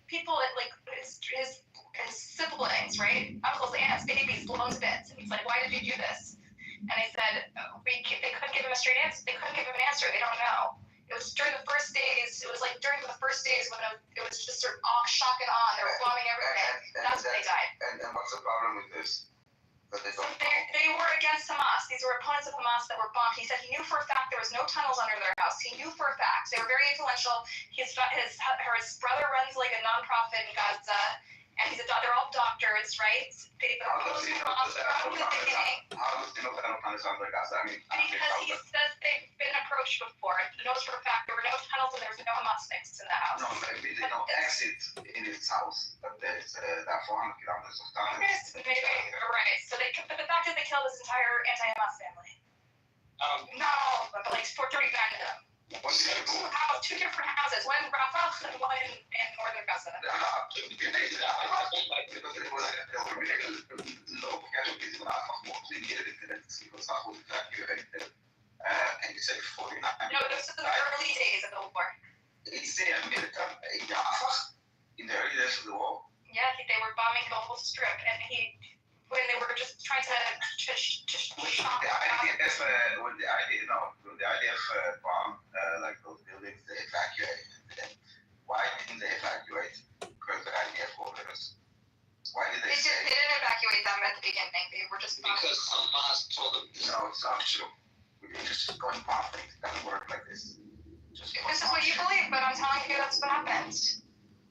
people like his siblings, right, uncles, aunts, babies, blown to bits, and he's like, why did you do this? And he said they couldn't give him a straight answer. They couldn't give him an answer. They don't know. It was during the first days. It was like during the first days when it was just sort of shock and awe. They were bombing everything. That's when they died. And what's the problem with this? They were against Hamas. These were opponents of Hamas that were bombed. He said he knew for a fact there was no tunnels under their house. He knew for a fact. They were very influential. His brother runs like a nonprofit in Gaza, and they're all doctors, right? They're opposed to Hamas from the beginning. How does he know that no tunnels under Gaza? Because he says they've been approached before. He knows for a fact there were no tunnels and there was no Hamas mixed in the house. No, maybe they don't exit in his house, but there's 400 kilometers of tunnels. Maybe, right. So but the fact is they killed his entire anti-Hamas family. No, but like 39 of them. Two different houses, one in Rafah and one in northern Gaza. And you say 49. No, this is the early days of the war. He said America in the early days of the war. Yeah, they were bombing the whole strip, and when they were just trying to shock. The IDF bombed like those at the beginning. They were just because Hamas told them this. No, it's not true. You're just going off things. It doesn't work like this. This is what you believe, but I'm telling you that's what happened.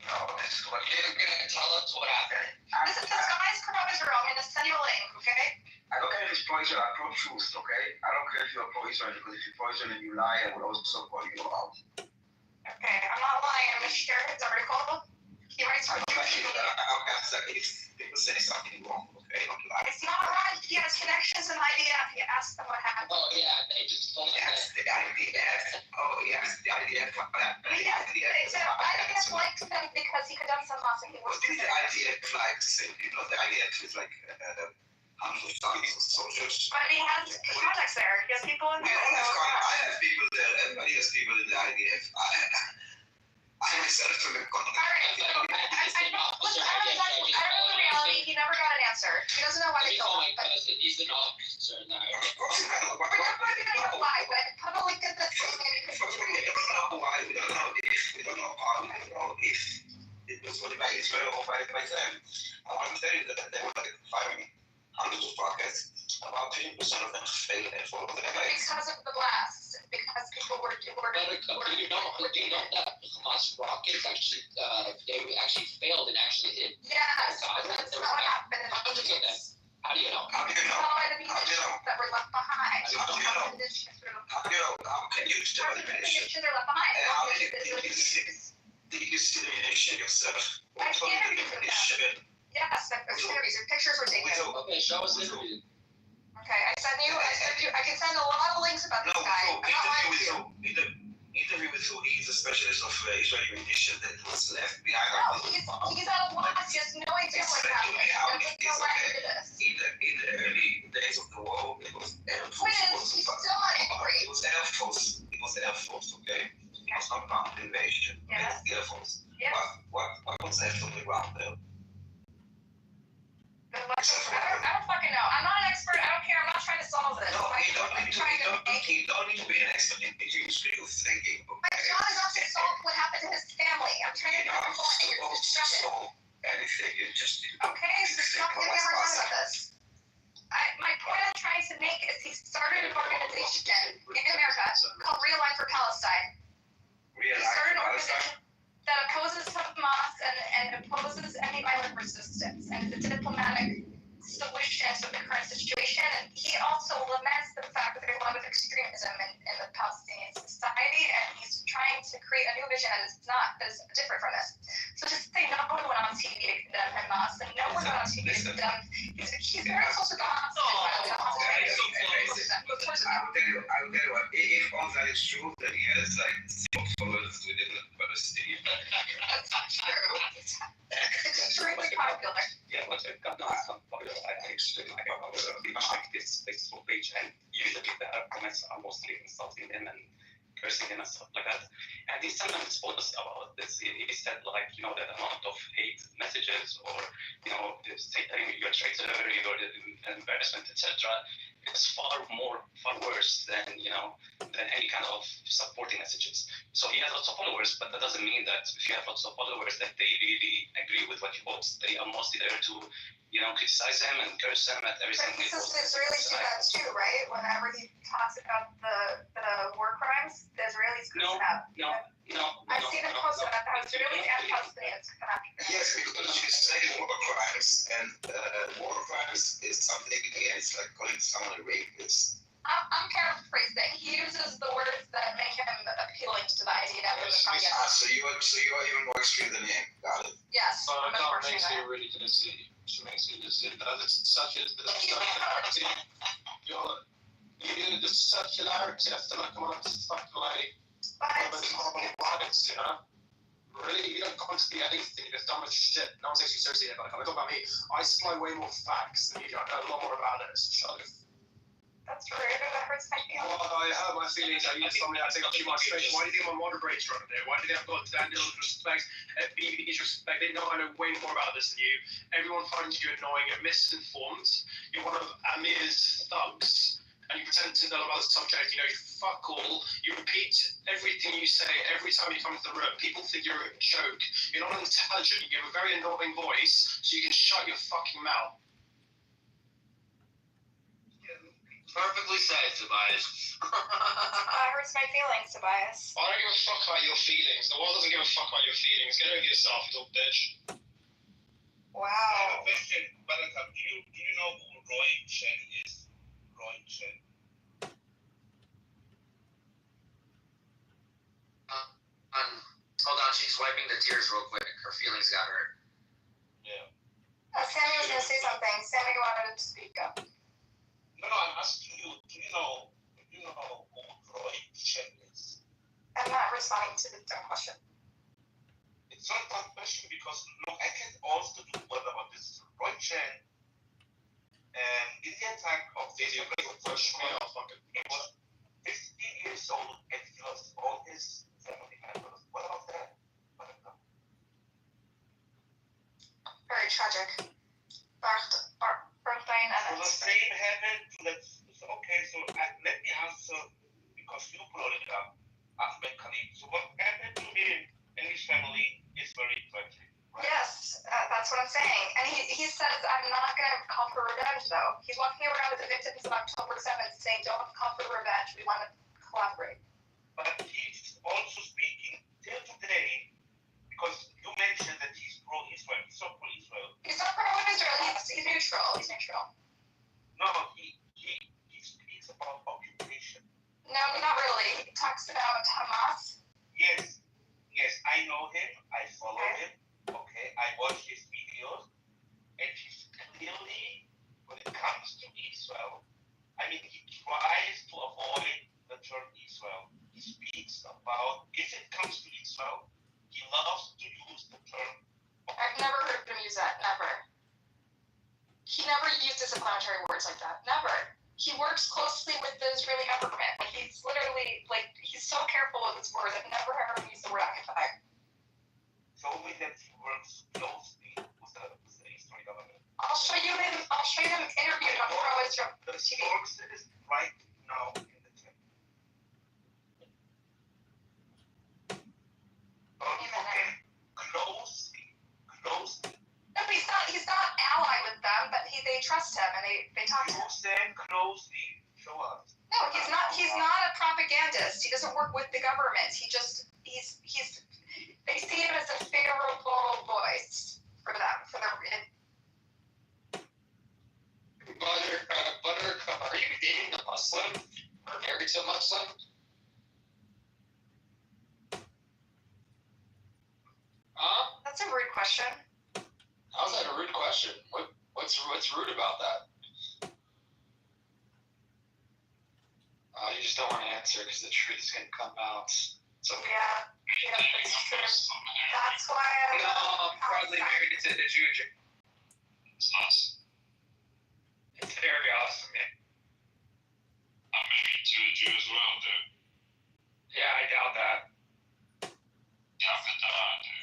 No, this is what You're gonna tell us what happened. This guy's from Israel. I'm gonna send you a link, okay? I don't care if it's pro-Israel, I'm pro-truth, okay? I don't care if you're pro-Israel, because if you're pro-Israel and you lie, I would also call you out. Okay, I'm not lying. I'm gonna share his article. He writes for If people say something wrong, okay? Don't lie. It's not wrong. He has connections in IDF. He asked them what happened. Oh yeah, they just told him Yes, the IDF. Oh, yes, the IDF. Yes, they said IDF liked him because he condemned Hamas and he was. What did the IDF like say? You know, the IDF is like hundreds of thousands of soldiers. But he has contacts there. He has people in We all have I have people there. Everybody has people in the IDF. I myself am a contact. Alright, so I know the reality. He never got an answer. He doesn't know why they killed him. He's an officer now. We're not going to lie, but put a link in the thing. We don't know why. We don't know if. We don't know how. We don't know if it was for the Israel or by them. I want to tell you that they were like firing hundreds of rockets. About 50% of them failed and followed them. Because of the blast. Because people were Do you know that Hamas rockets actually they actually failed and actually hit? Yes, that's not what happened. How do you know? How do you know? That were left behind. How do you know? How do you know? How can you tell the munition? They're left behind. How can you see the munition yourself? I can't read them. Yes, there's theories. Your pictures were taken. Okay, show us the interview. Okay, I can send a lot of links about this guy. I'm not lying to you. Interview with who? He's a specialist of Israeli munitions that was left behind. No, he's at a loss. He has no idea what happened. He doesn't know why he did this. In the early days of the war, it was Air Force. He's still not angry. It was Air Force. It was Air Force, okay? It was not ground invasion. Yes. It was the Air Force. Yes. What was left on the ground there? I don't fucking know. I'm not an expert. I don't care. I'm not trying to solve this. No, you don't need to be an expert in critical thinking. My job is not to solve what happened to his family. I'm trying to solve anything. You just okay, so stop giving me a hard time about this. My point I'm trying to make is he started an organization in America called Realign for Palestine. He started an organization that opposes Hamas and opposes any violent resistance and it's a diplomatic solution to the current situation. And he also laments the fact that there's a lot of extremism in the Palestinian society, and he's trying to create a new vision that is different from this. So just say no one went on TV to condemn Hamas, and no one went on TV to condemn. He's very close to the Hamas. I will tell you what. If all that is true, then he has like 6 followers within the Palestinian. That's not true. It's extremely popular. Yeah, but not popular. I actually like this Facebook page, and usually the comments are mostly insulting him and cursing him and stuff like that. And he sometimes posts about this. He said, like, you know, the amount of hate messages or, you know, saying you're a traitor, you're an embarrassment, etc. is far worse than, you know, than any kind of supporting messages. So he has lots of followers, but that doesn't mean that if you have lots of followers that they really agree with what he posts. They are mostly there to, you know, criticize him and curse him at everything. But Israelis do that too, right? Whenever he talks about the war crimes, the Israelis curse him out. I've seen him post about how Israelis and Palestinians come after him. Yes, because she's saying war crimes, and war crimes is something, again, it's like calling someone a rapist. I'm paraphrasing. He uses the words that make him appealing to the idea that we're the So you are even more extreme than him. Got it. Yes. But that makes me really conceited. Which makes me conceited. Such a disparity. You're just such an narrative after like, come on, it's fucking like, you know? Really, you don't contribute anything. You're just dumb as shit. No one's actually seriously about it. Don't talk about me. I supply way more facts than you do. I know a lot more about it. So shut it. That's rude. That hurts my feelings. Well, I hurt my feelings. I used somebody I take up too much space. Why do you think my moderator over there? Why do they have got Daniel's respect, BB's respect? They know I know way more about this than you. Everyone finds you annoying. You're misinformed. You're one of Amir's thugs. And you pretend to know about the subject. You know, you fuck all. You repeat everything you say every time you come into the room. People think you're a joke. You're not intelligent. You have a very annoying voice, so you can shut your fucking mouth. Perfectly said, Tobias. That hurts my feelings, Tobias. I don't give a fuck about your feelings. The world doesn't give a fuck about your feelings. Get over yourself, you little bitch. Wow. I have a question, Buttercup. Do you know who Roy Chen is? Roy Chen. Hold on, she's wiping the tears real quick. Her feelings got hurt. Yeah. Sammy was going to say something. Sammy wanted to speak up. No, I'm asking you. Do you know who Roy Chen is? I'm not responding to the question. It's not that question because look, I can also do what about this Roy Chen and in the attack of the first male fucking he was 15 years old and he lost all his family members. What about that? Very tragic. Birthday and So the same happened to that. Okay, so let me answer because you brought it up. Ahmed Khalid. So what happened to him and his family is very tragic. Right? Yes, that's what I'm saying. And he says, I'm not going to call for revenge, though. He's walking around with the victims of October 7th saying, don't call for revenge. We want to collaborate. But he's also speaking till today because you mentioned that he's pro-Israel. He's not pro-Israel. He's not pro-Israel. He's neutral. He's neutral. No, he speaks about occupation. No, not really. He talks about Hamas. Yes, I know him. I follow him. Okay, I watch his videos, and he's clearly, when it comes to Israel, I mean, he tries to avoid the term Israel. He speaks about, if it comes to Israel, he loves to use the term. I've never heard him use that. Never. He never used disciplinary words like that. Never. He works closely with the Israeli government. Like, he's literally, like, he's so careful with his words. I've never heard him use the word occupy. Show me that he works closely with the Israeli government. I'll show you him interviewed on pro-Israel TV. Sources right now in the chat. Okay, closely. No, he's not allied with them, but they trust him and they talk to him. You said closely. Show us. No, he's not a propagandist. He doesn't work with the government. He's they see him as a favorable voice for them, Buttercup, are you dating a Muslim or married to a Muslim? Huh? That's a rude question. How's that a rude question? What's rude about that? You just don't want to answer because the truth is going to come out. So Yeah, that's why I'm proudly married to the Jew. It's awesome. It's very awesome, man. I'm married to a Jew as well, dude. Yeah, I doubt that.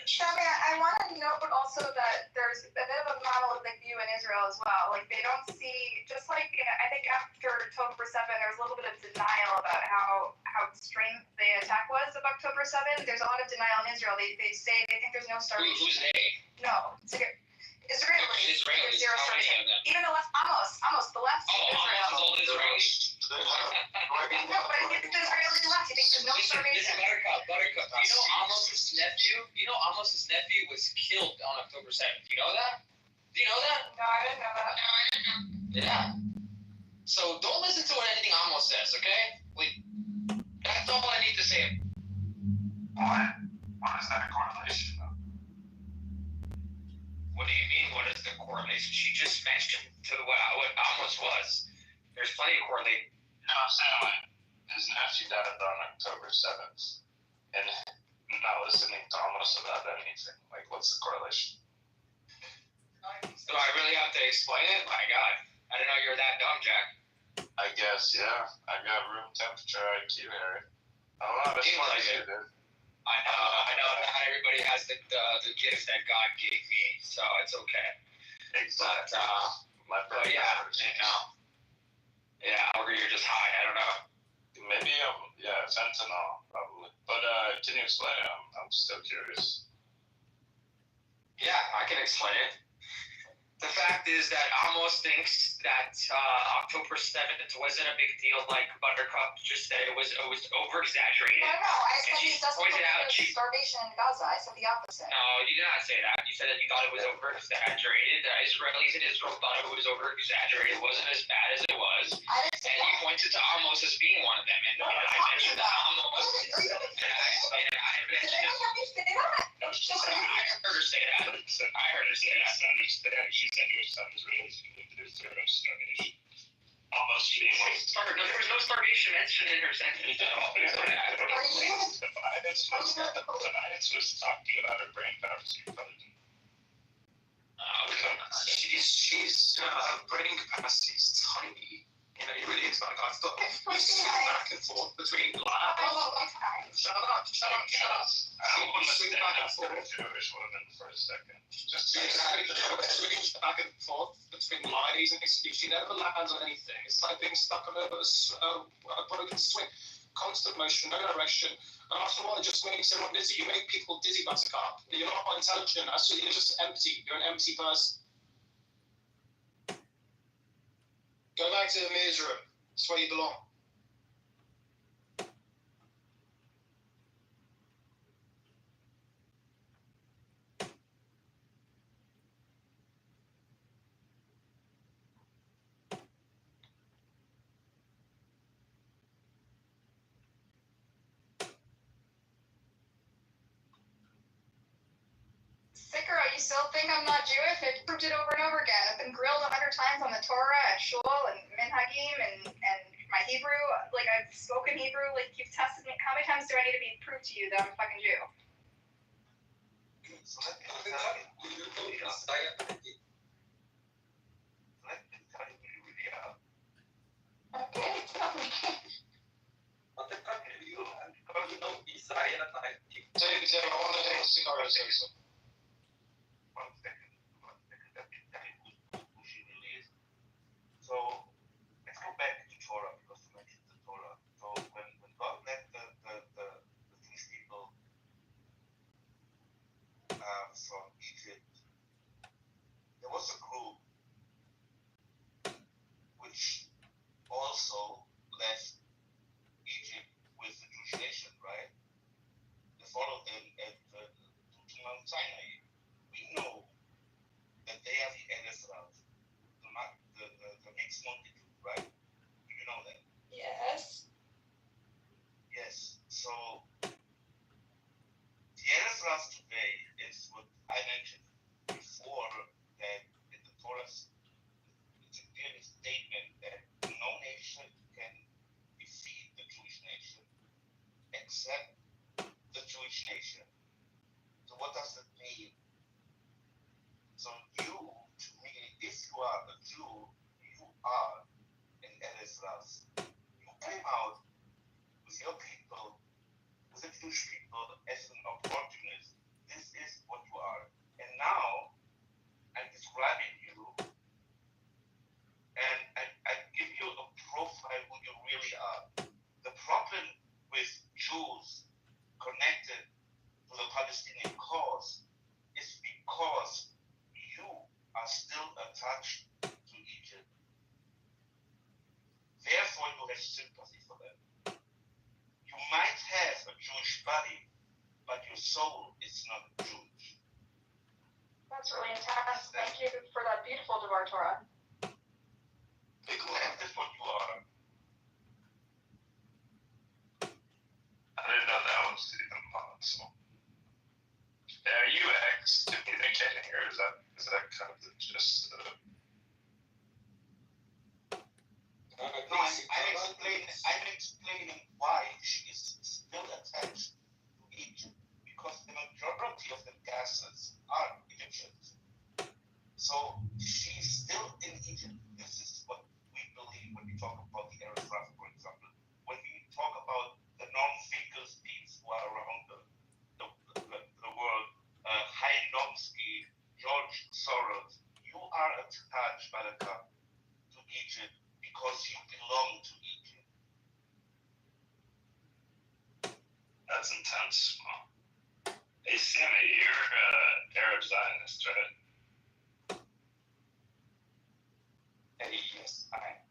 Shami, I want to note also that there's a bit of a monolithic view in Israel as well. Like, they don't see, just like, I think after October 7, there's a little bit of denial about how extreme the attack was of October 7. There's a lot of denial in Israel. They say they think there's no starvation. Who's they? No, Israelis. Israelis. There's zero How many starvation. of them? Even the left, Amos, the left in Israel. All Israelis. No, but it's the Israeli left. He thinks there's no starvation. Buttercup. Do you know Amos's nephew was killed on October 7th? Do you know that? Do you know that? No, I didn't know that. Yeah. So don't listen to anything Amos says, okay? That's all I need to say. What is that a correlation? What do you mean? What is the correlation? She just mentioned what Amos was. There's plenty of correlation. No, I'm saying his nephew died on October 7th, and not listening to Amos about anything. What's the correlation? Do I really have to explain it? My God, I didn't know you were that dumb, Jack. I guess, yeah. I got room temperature IQ, Harry. I don't know how to explain it, dude. I know. Not everybody has the gift that God gave me, so it's okay. Exactly. But or you're just high. I don't know. Maybe fentanyl probably. But can you explain it? I'm still curious. Yeah, I can explain it. The fact is that Amos thinks that October 7th wasn't a big deal, like Buttercup just said it was over exaggerated. No, I said she he doesn't pointed out starvation in Gaza. I said the opposite. No, you did not say that. You said that you thought it was over exaggerated. The Israelis in Israel thought it was over exaggerated. It wasn't as bad as it was. And you pointed to Amos as being one of them. And I mentioned that Amos. I mentioned I heard her say that. I heard her say that. She said your son is raised to deserve starvation. Almost being there was no starvation mentioned in her sentence at all. The violence was talking about her brain power. She's brain capacity is tiny. You know, it really is like I've got back and forth between Shut up. I want to swing back and forth. Jewish woman for a second. Just swinging back and forth between lies and excuses. She never lands on anything. It's like being stuck on a broken swing. Constant motion, no direction. And after a while, it just makes everyone dizzy. You make people dizzy, Buttercup. You're not intelligent. Actually, you're just empty. You're an empty person. Go back to the mayor's room. That's where you belong. Sicker, you still think I'm not Jewish? I proved it over and over again. I've been grilled 100 times on the Torah at Shul and Minhagim and my Hebrew. Like, I've spoken Hebrew. Like, you've tested me. How many times do I need to be proved to you that I'm a fucking Jew? Okay, tell me. Take I want to take a cigar or so. So let's go back to Torah because you mentioned the Torah. So when God led the Jewish people from Egypt, there was a group which also left Egypt with the Jewish nation, right? They followed them at to Mount Sinai. We know that they are the Ephraim, the mixed multitude, right? Do you know that? Yes. Yes. So the Ephraim today is what I mentioned before, that in the Torah it's a clear statement that no nation can defeat the Jewish nation except the Jewish nation. So what does that mean? So you, to me, if you are a Jew, you are an Ephraim. You came out with your people, with the Jewish people, as an opportunist. This is what you are. And now I'm describing you, and I give you a profile who you really are. The problem with Jews connected to the Palestinian cause is because you are still attached to Egypt. Therefore, you have sympathy for them. You might have a Jewish body, but your soul is not Jewish. That's really intense. Thank you for that beautiful Devar Torah. That's what you are. I didn't know that was even possible. Are you communicating here? Is that kind of just No, I'm explaining why she is still attached to Egypt, because the majority of the Gazans are Egyptians. So she's still in Egypt. This is what we believe when we talk about the Arab Front, for example. When we talk about the non-figures who are around the world, Chaim Chomsky, George Soros, you are attached, Buttercup, to Egypt because you belong to Egypt. That's intense. Well, hey, Sammy, you're Arab Zionist, right? Yes, I.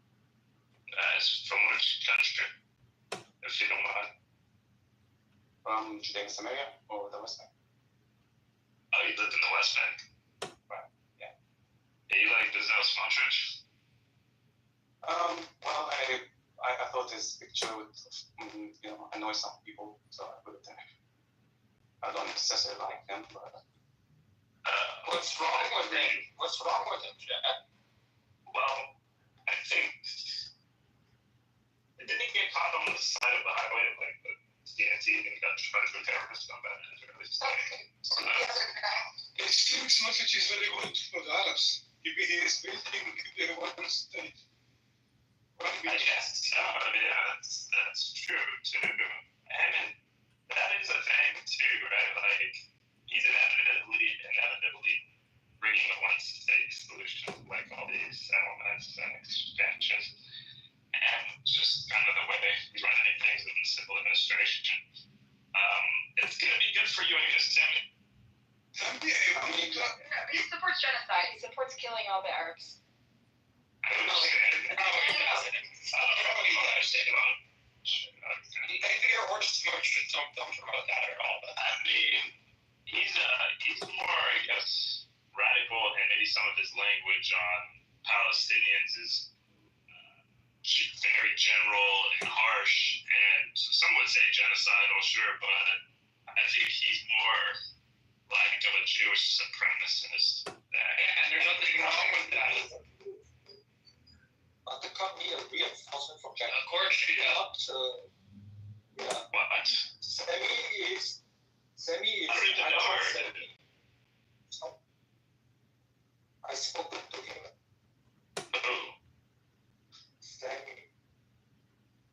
From which country, if you don't mind? From Judea and Samaria or the West Bank? Oh, you lived in the West Bank? Right, yeah. Yeah, you like the Zell Church? Well, I thought this picture would, annoy some people, so I put it there. I don't necessarily like them, but. What's wrong with him? What's wrong with him, Jack? Well, I think. Didn't he get caught on the side of the highway, like the DNT, and got charged with terrorist on that Israeli state? His Felix message is very good for the Arabs. He is building the one state. I guess so, yeah, that's true too. And that is a thing too, right? Like, he's inevitably bringing a one-state solution, like all these settlements and expansions, and just kind of the way he's running things in the civil administration. It's going to be good for you, I guess, Sammy. He supports genocide. He supports killing all the Arabs. I understand. Your horse motion, don't promote that at all. But I mean, he's more, I guess, radical, and maybe some of his language on Palestinians is very general and harsh, and some would say genocidal, sure, but I think he's more like of a Jewish supremacist. And there's nothing wrong with that. But there could be a reinforcement from China. Of course, yeah. What? Sammy is. I spoke to him. Who? Sammy.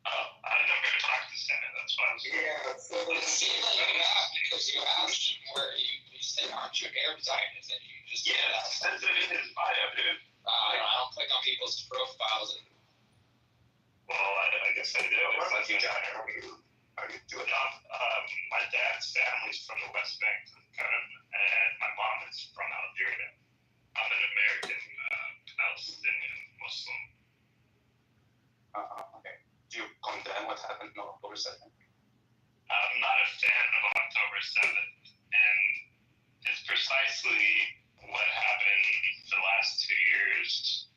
Oh, I never talked to Sammy. That's why I was. Yeah. So it seemed like you asked because you asked him where you said, "Aren't you Arab Zionist?" And you just. Yeah, that's it in his bio, dude. I don't click on people's profiles. Well, I guess I did. It's like you got Are you doing enough? My dad's family's from the West Bank, kind of, and my mom is from Algeria. I'm an American Palestinian Muslim. Okay. Do you condemn what happened on October 2nd? I'm not a fan of October 7th, and it's precisely what happened for the last 2 years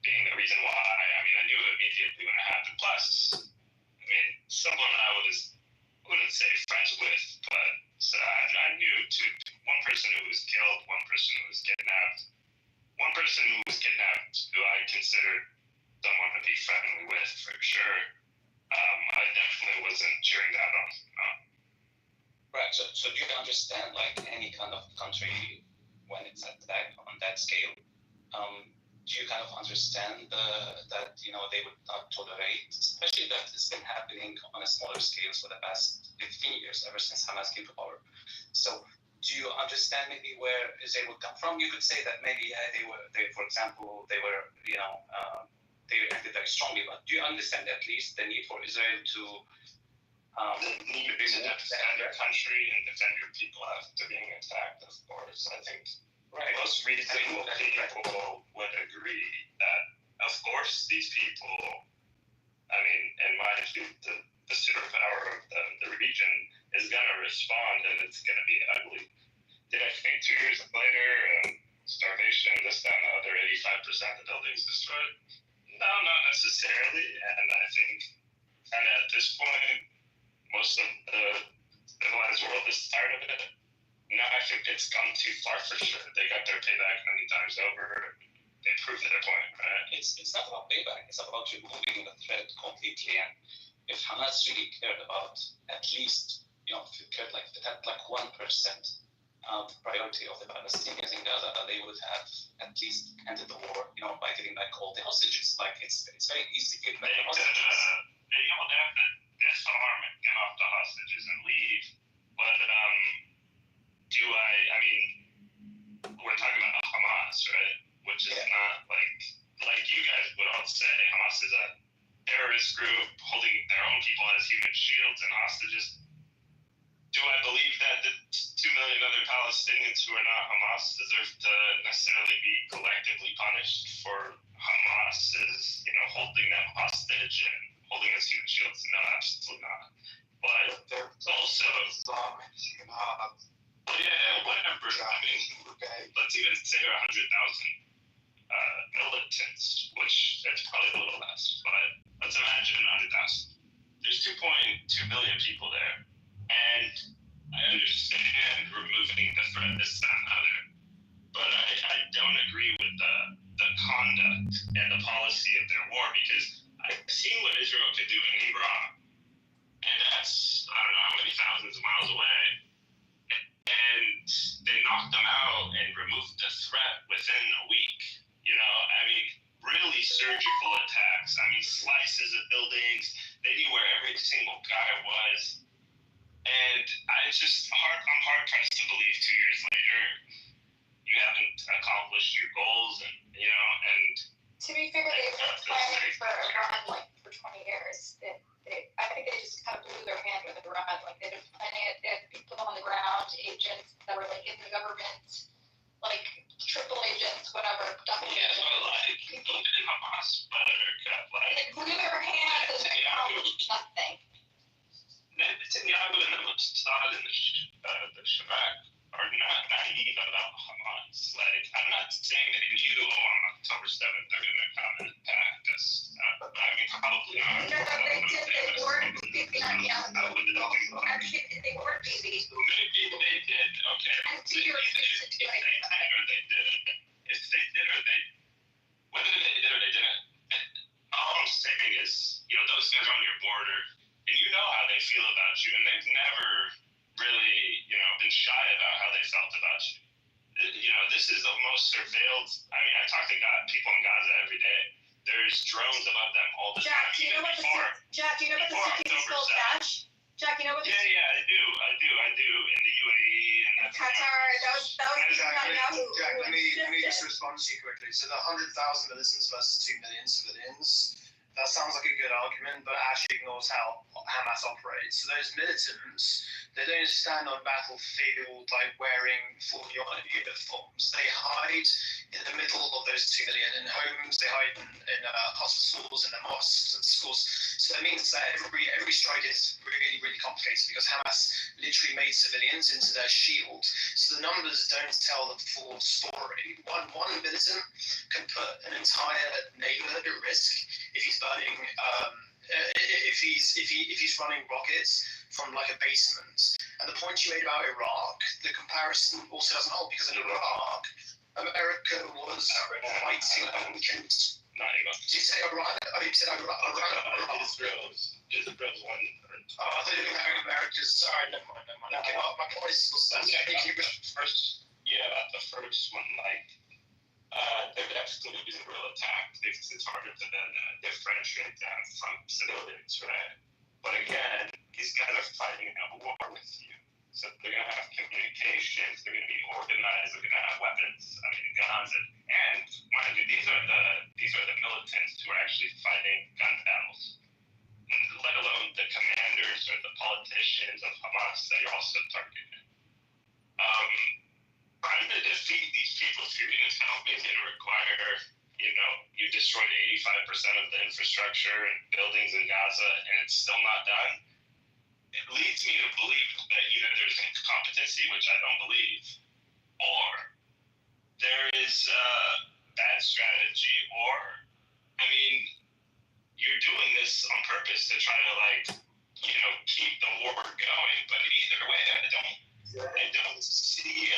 being the reason why. I mean, I knew immediately when it happened. Plus, I mean, someone I wouldn't say friends with, but I knew one person who was killed, one person who was kidnapped. One person who was kidnapped who I considered someone to be friendly with, for sure. I definitely wasn't cheering that on. No. Right, so do you understand, like, any kind of country when it's attacked on that scale? Do you kind of understand that, they would not tolerate, especially that it's been happening on a smaller scale for the past 15 years, ever since Hamas came to power. So do you understand maybe where Israel would come from? You could say that maybe they acted very strongly, but do you understand at least the need for Israel to need to defend your country and defend your people after being attacked, of course. I think most reasonable people would agree that, of course, these people, I mean, in my view, the superpower of the region is going to respond, and it's going to be ugly. Did I think 2 years later, starvation, this, that, and the other, 85% of the buildings destroyed? No, not necessarily, and I think kind of at this point, most of the civilized world is tired of it. No, I think it's gone too far for sure. They got their payback many times over. They proved their point, right? It's not about payback. It's about removing the threat completely. And if Hamas really cared about at least, if it cared if it had 1% of the priority of the Palestinians in Gaza, they would have at least ended the war, by getting back all the hostages. It's very easy to get back the hostages. They have to disarm and get off the hostages and leave. But we're talking about Hamas, right? Which is not like you guys would all say, Hamas is a terrorist group holding their own people as human shields and hostages. Do I believe that the 2 million other Palestinians who are not Hamas deserve to necessarily be collectively punished for Hamas Hamas is, holding them hostage and holding us human shields. No, absolutely not. But there's also whatever. I mean, let's even say there are 100,000 militants, which that's probably a little less. But let's imagine 100,000. There's 2.2 billion people there, and I understand removing the threat this, that, and other, but I don't agree with the conduct and the policy of their war, because I've seen what Israel could do in Iraq, and that's, I don't know how many thousands of miles away, and they knocked them out and removed the threat within a week. I mean, really surgical attacks. I mean, slices of buildings. They knew where every single guy was. And I'm hard pressed to believe 2 years later you haven't accomplished your goals, and To be fair, they've been planning for Iran for 20 years. I think they just kind of blew their hand with Iran. They've been planning it. They had people on the ground, agents that were in the government, triple agents, whatever. People in Hamas, they blew their hand and they accomplished nothing. Netanyahu and the Mossad and the Shabak are not naive about Hamas. I'm not saying they knew on October 7th they're going to come and attack us. Probably not. They weren't busy. They weren't busy. Maybe they did. Okay. If they did or they whether they did or they didn't, all I'm saying is, those guys are on your border, and you know how they feel about you, and they've never really, been shy about how they felt about you. This is the most surveilled. I mean, I talk to people in Gaza every day. There's drones above them all the time. Do you know what the cities called Dash? Jack, you know what? Yeah, I do. In the UAE and Qatar. That was Jack, let me just respond to you quickly. So the 100,000 militants versus 2 million civilians. That sounds like a good argument, but it actually ignores how Hamas operates. So those militants, they don't stand on battlefield wearing full uniforms. They hide in the middle of those 2 million in homes. They hide in hospitals and the mosques and schools. So that means that every strike is really, really complicated, because Hamas literally made civilians into their shield. So the numbers don't tell the full story. One militant can put an entire neighborhood at risk if he's burning, if he's running rockets from a basement. And the point you made about Iraq, the comparison also doesn't hold, because in Iraq, America was fighting against. Did you say Iran? You said Iran. Israel's one. I thought you were America's. Sorry, never mind. Okay, my point is still standing. The first one, they would absolutely use a real attack, because it's harder to then differentiate them from civilians, right? But again, these guys are fighting a war with you. So they're going to have communications, they're going to be organized, they're going to have weapons, guns, and mind you, these are the militants who are actually fighting gun battles, let alone the commanders or the politicians of Hamas that you're also targeting. Trying to defeat these people through intel is going to require, you destroyed 85% of the infrastructure and buildings in Gaza, and it's still not done. It leads me to believe that either there's incompetency, which I don't believe, or there is bad strategy, or, you're doing this on purpose to try to, keep the war going. But either way, I don't see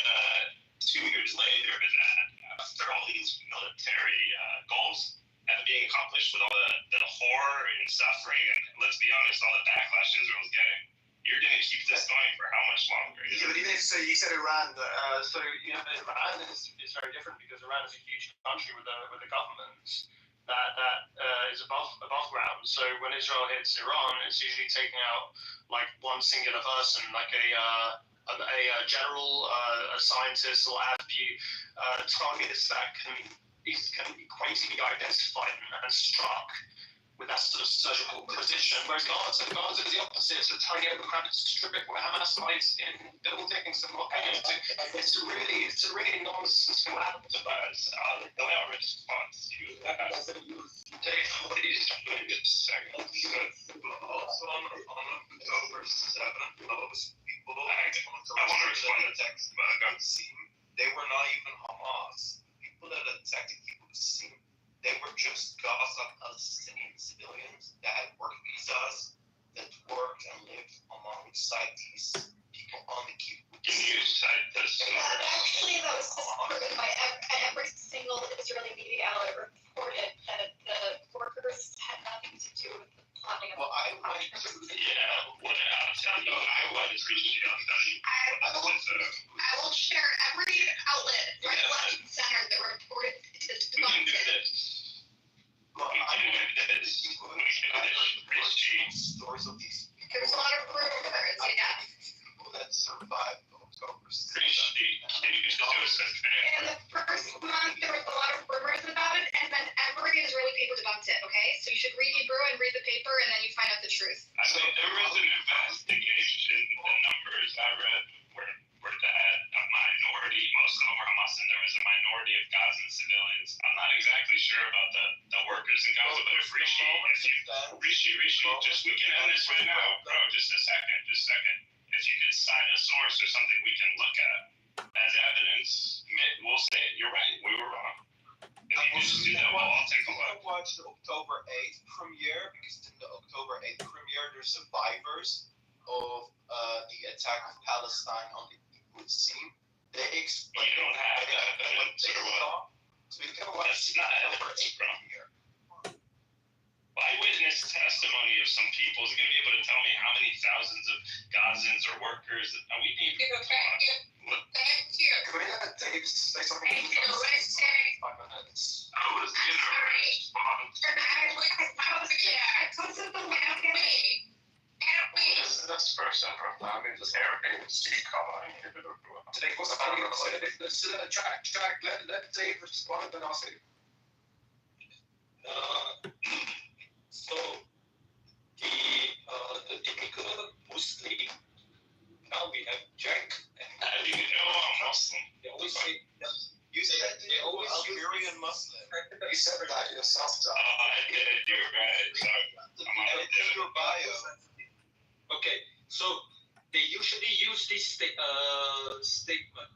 2 years later that after all these military goals being accomplished, with all the horror and suffering, and let's be honest, all the backlash Israel's getting, you're going to keep this going for how much longer? Yeah, but even if, so you said Iran, Iran is very different, because Iran is a huge country with a government that is above ground. So when Israel hits Iran, it's usually taking out one singular person, a general, a scientist, or have you, targets that can equally be identified and struck with that sort of surgical precision. Whereas Gaza is the opposite. it's a target of a strip where Hamas fights in buildings and what have you. It's a really nonsense what happened to us. Our response to that. Dave, what are you doing in a second? Also on October 7th, those people, I want to respond to the text about Qasim. They were not even Hamas. People that attacked Qasim, they were just Gaza Palestinian civilians that had work visas, that worked and lived alongside these people on the kibbutz. Can you cite this? Actually, that was supported by every single Israeli media outlet reported that the workers had nothing to do with the plotting of Well, I'll tell you, I will share every outlet, right, left, and center that reported this. We can do this. Well, stories of these people. There's a lot of rumors, yeah. People that survived October 6th. In the first month, there was a lot of rumors about it, and then every Israeli paper debunked it, okay? So you should read Hebrew and read the paper, and then you find out the truth. So there was an investigation. The numbers I read were that a minority, most of them were Hamas, and there was a minority of Gazan civilians. I'm not exactly sure about the workers in Gaza, but if Rishi, just we can end this right now, bro. Just a second. If you could cite a source or something we can look at as evidence, we'll say it. You're right. We were wrong. If you just do that, I'll take a look. I watched the October 8th premiere because in the October 8th premiere, there's survivors of the attack of Palestine on the kibbutz scene. They explain. You don't have that evidence or what? So we can watch the October 8th premiere. Eyewitness testimony of some people is going to be able to tell me how many thousands of Gazans or workers. We need. Thank you. Can we let Dave say something? Thank you. 5 minutes. I was going to respond. That's first and foremost. This area is Today was a funny track. Let Dave respond and I'll say. So the typical Muslim. Now we have Jack. How do you know I'm Muslim? They always say. You said they always Algerian Muslim. You said that yourself. I did. You're right. Sorry. Your bio. Okay, so they usually use this statement.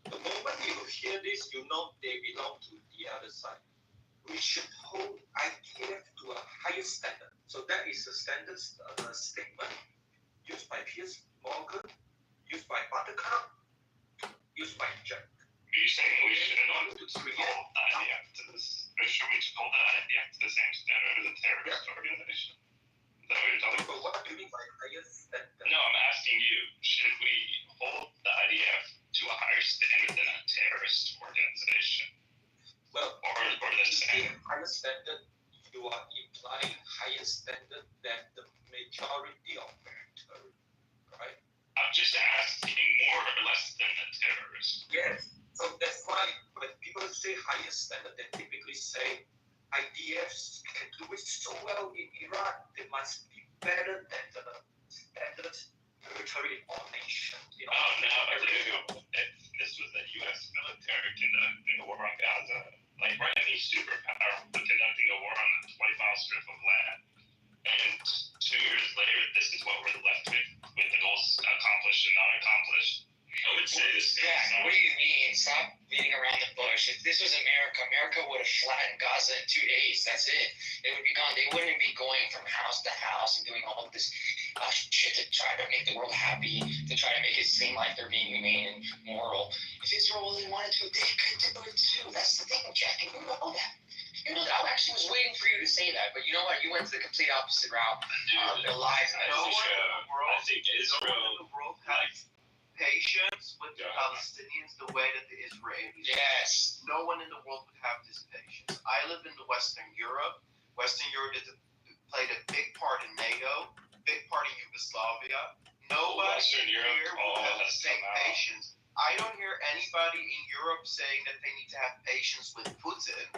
The moment you hear this, you know they belong to the other side. We should hold IDF to a higher standard. So that is a standard statement used by Piers Morgan, used by Buttercup, used by Jack. Are you saying we should hold the IDF to this? Or should we just hold the IDF to the same standard as a terrorist organization? Is that what you're talking about? What do you mean by higher standard? No, I'm asking you, should we hold the IDF to a higher standard than a terrorist organization? Well, or the same? Higher standard, you are implying higher standard than the majority of military, right? I'm just asking more or less than a terrorist. Yes. So that's why when people say higher standard, they typically say IDFs can do it so well in Iraq, they must be better than the standard military in all nations. You know, if this was the U.S. military conducting a war on Gaza, like we're any superpower conducting a war on a 20-mile strip of land, and 2 years later, this is what we're left with the goals accomplished and not accomplished. I would say this. Yeah, what do you mean? Stop beating around the bush. If this was America would have flattened Gaza in 2 days. That's it. It would be gone. They wouldn't be going from house to house and doing all of this shit to try to make the world happy, to try to make it seem like they're being humane and moral. If Israel really wanted to, they could do it too. That's the thing, Jack, and you know that. You know that. I actually was waiting for you to say that, but you know what? You went to the complete opposite route. The lies and no one in the world, I think Israel has patience with the Palestinians the way that the Israelis. Yes. No one in the world would have this patience. I live in the Western Europe. Western Europe played a big part in NATO, big part in Yugoslavia. Nobody here would have the same patience. I don't hear anybody in Europe saying that they need to have patience with Putin.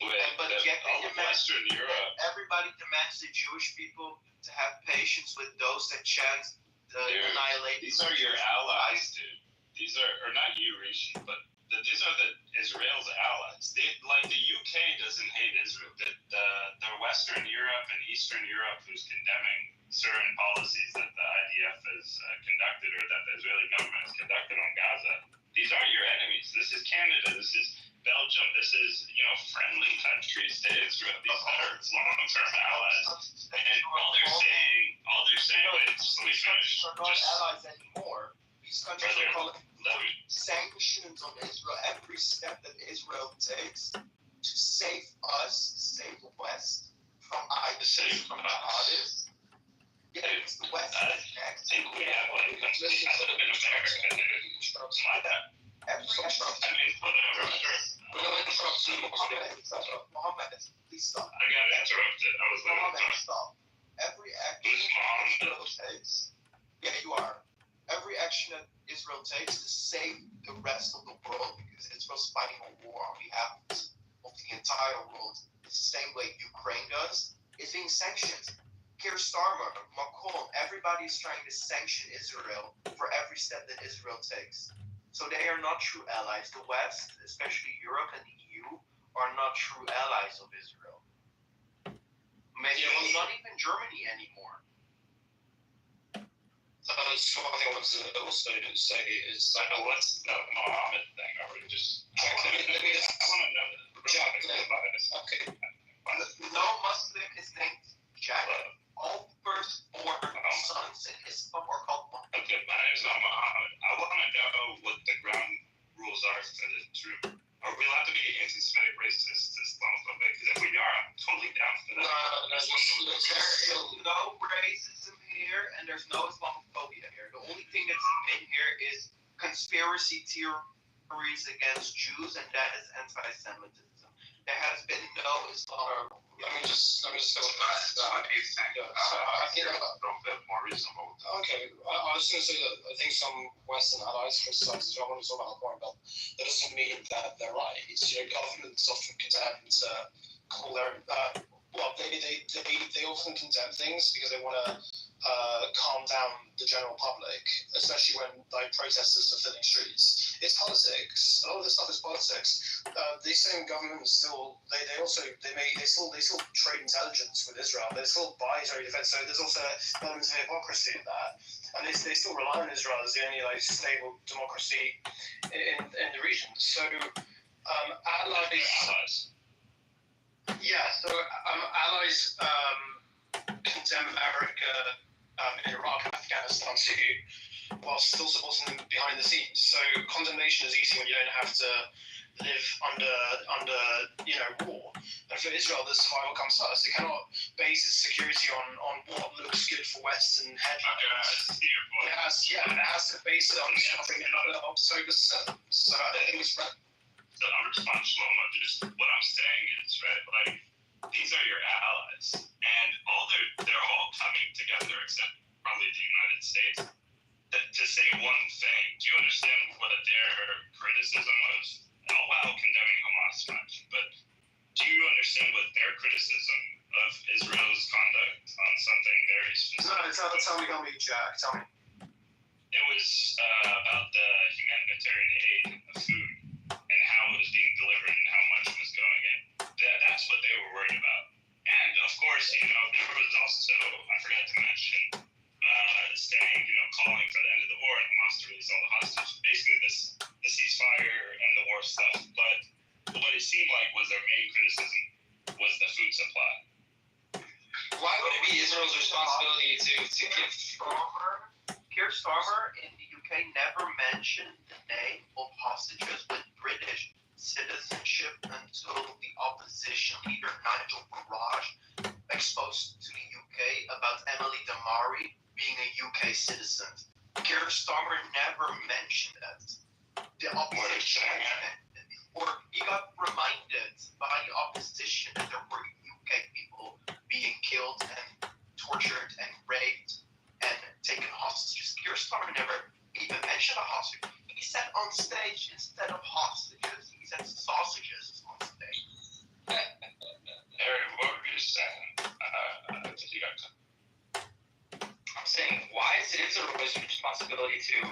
But yet all of Western Europe. everybody demands the Jewish people to have patience with those that chant annihilate. These are your allies, dude. These are, or not you, Rishi, but these are the Israel's allies. Like the UK doesn't hate Israel. The Western Europe and Eastern Europe, who's condemning certain policies that the IDF has conducted, or that the Israeli government has conducted on Gaza, these aren't your enemies. This is Canada. This is Belgium. This is, friendly countries to Israel. These are long-term allies. And all they're saying is, let me finish. These countries are not allies anymore. These countries are calling sanctions on Israel. Every step that Israel takes to save us, save the West from ISIS, from jihadists. Yeah, it's the West. I think we have one country other than America that is like that. Mohammed, please stop. I got interrupted. I was Mohammed, stop. Every action Israel takes, yeah, you are. Every action that Israel takes to save the rest of the world, because Israel's fighting a war on behalf of the entire world, the same way Ukraine does, is being sanctioned. Keir Starmer, Macron, everybody is trying to sanction Israel for every step that Israel takes. So they are not true allies. The West, especially Europe and the EU, are not true allies of Israel. Maybe not even Germany anymore. So one thing I wanted to also say is, I know what's the Mohammed thing. I really just, I want to know Jack about this. Okay. No Muslim is named Jack. All firstborn sons in Islam are called Muhammad. Okay, my name is not Muhammad. I want to know what the ground rules are for this troop. Are we allowed to be anti-Semitic, racist, Islamophobic? Because if we are, I'm totally down for that. There's no racism here, and there's no Islamophobia here. The only thing that's in here is conspiracy theories against Jews, and that is anti-Semitism. There has been no Islam. Let me just say what How do you think? I think I'm a bit more reasonable. Okay, I was going to say that I think some Western allies criticize Israel. I want to talk about the point, but that doesn't mean that they're right. Governments often condemn to call their they often condemn things because they want to calm down the general public, especially when protesters are filling streets. It's politics. A lot of this stuff is politics. These same governments still trade intelligence with Israel. They still buy Israeli defense. So there's also elements of hypocrisy in that, and they still rely on Israel as the only stable democracy in the region. So allies. Yeah, so allies condemn America in Iraq and Afghanistan too, while still supporting them behind the scenes. So condemnation is easy when you don't have to live under war. And for Israel, the survival comes first. It cannot base its security on what looks good for Western headlines. It has to base it on something October 7th. So I think it's right. So I'm responsible. What I'm saying is, right, these are your allies, and they're all coming together, except probably the United States, to say one thing. Do you understand what their criticism was? Oh wow, condemning Hamas much, but do you understand what their criticism of Israel's conduct on something very specific? No, tell me, Jack. Tell me. It was about the humanitarian aid of food and how it was being delivered and how much was going in. That's what they were worried about. And of course, there was also, I forgot to mention, saying, calling for the end of the war and Hamas to release all the hostages. Basically, the ceasefire and the war stuff. But what it seemed like was their main criticism was the food supply. Why would it be Israel's responsibility to give? Keir Starmer in the UK never mentioned the name of hostages with British citizenship until the opposition leader Nigel Farage exposed to the UK about Emily Damari being a UK citizen. Keir Starmer never mentioned that. The opposition, or he got reminded by the opposition that there were UK people being killed and tortured and raped and taken hostages. Keir Starmer never even mentioned a hostage. He said on stage, instead of hostages, he said sausages on stage. is it Israel's responsibility to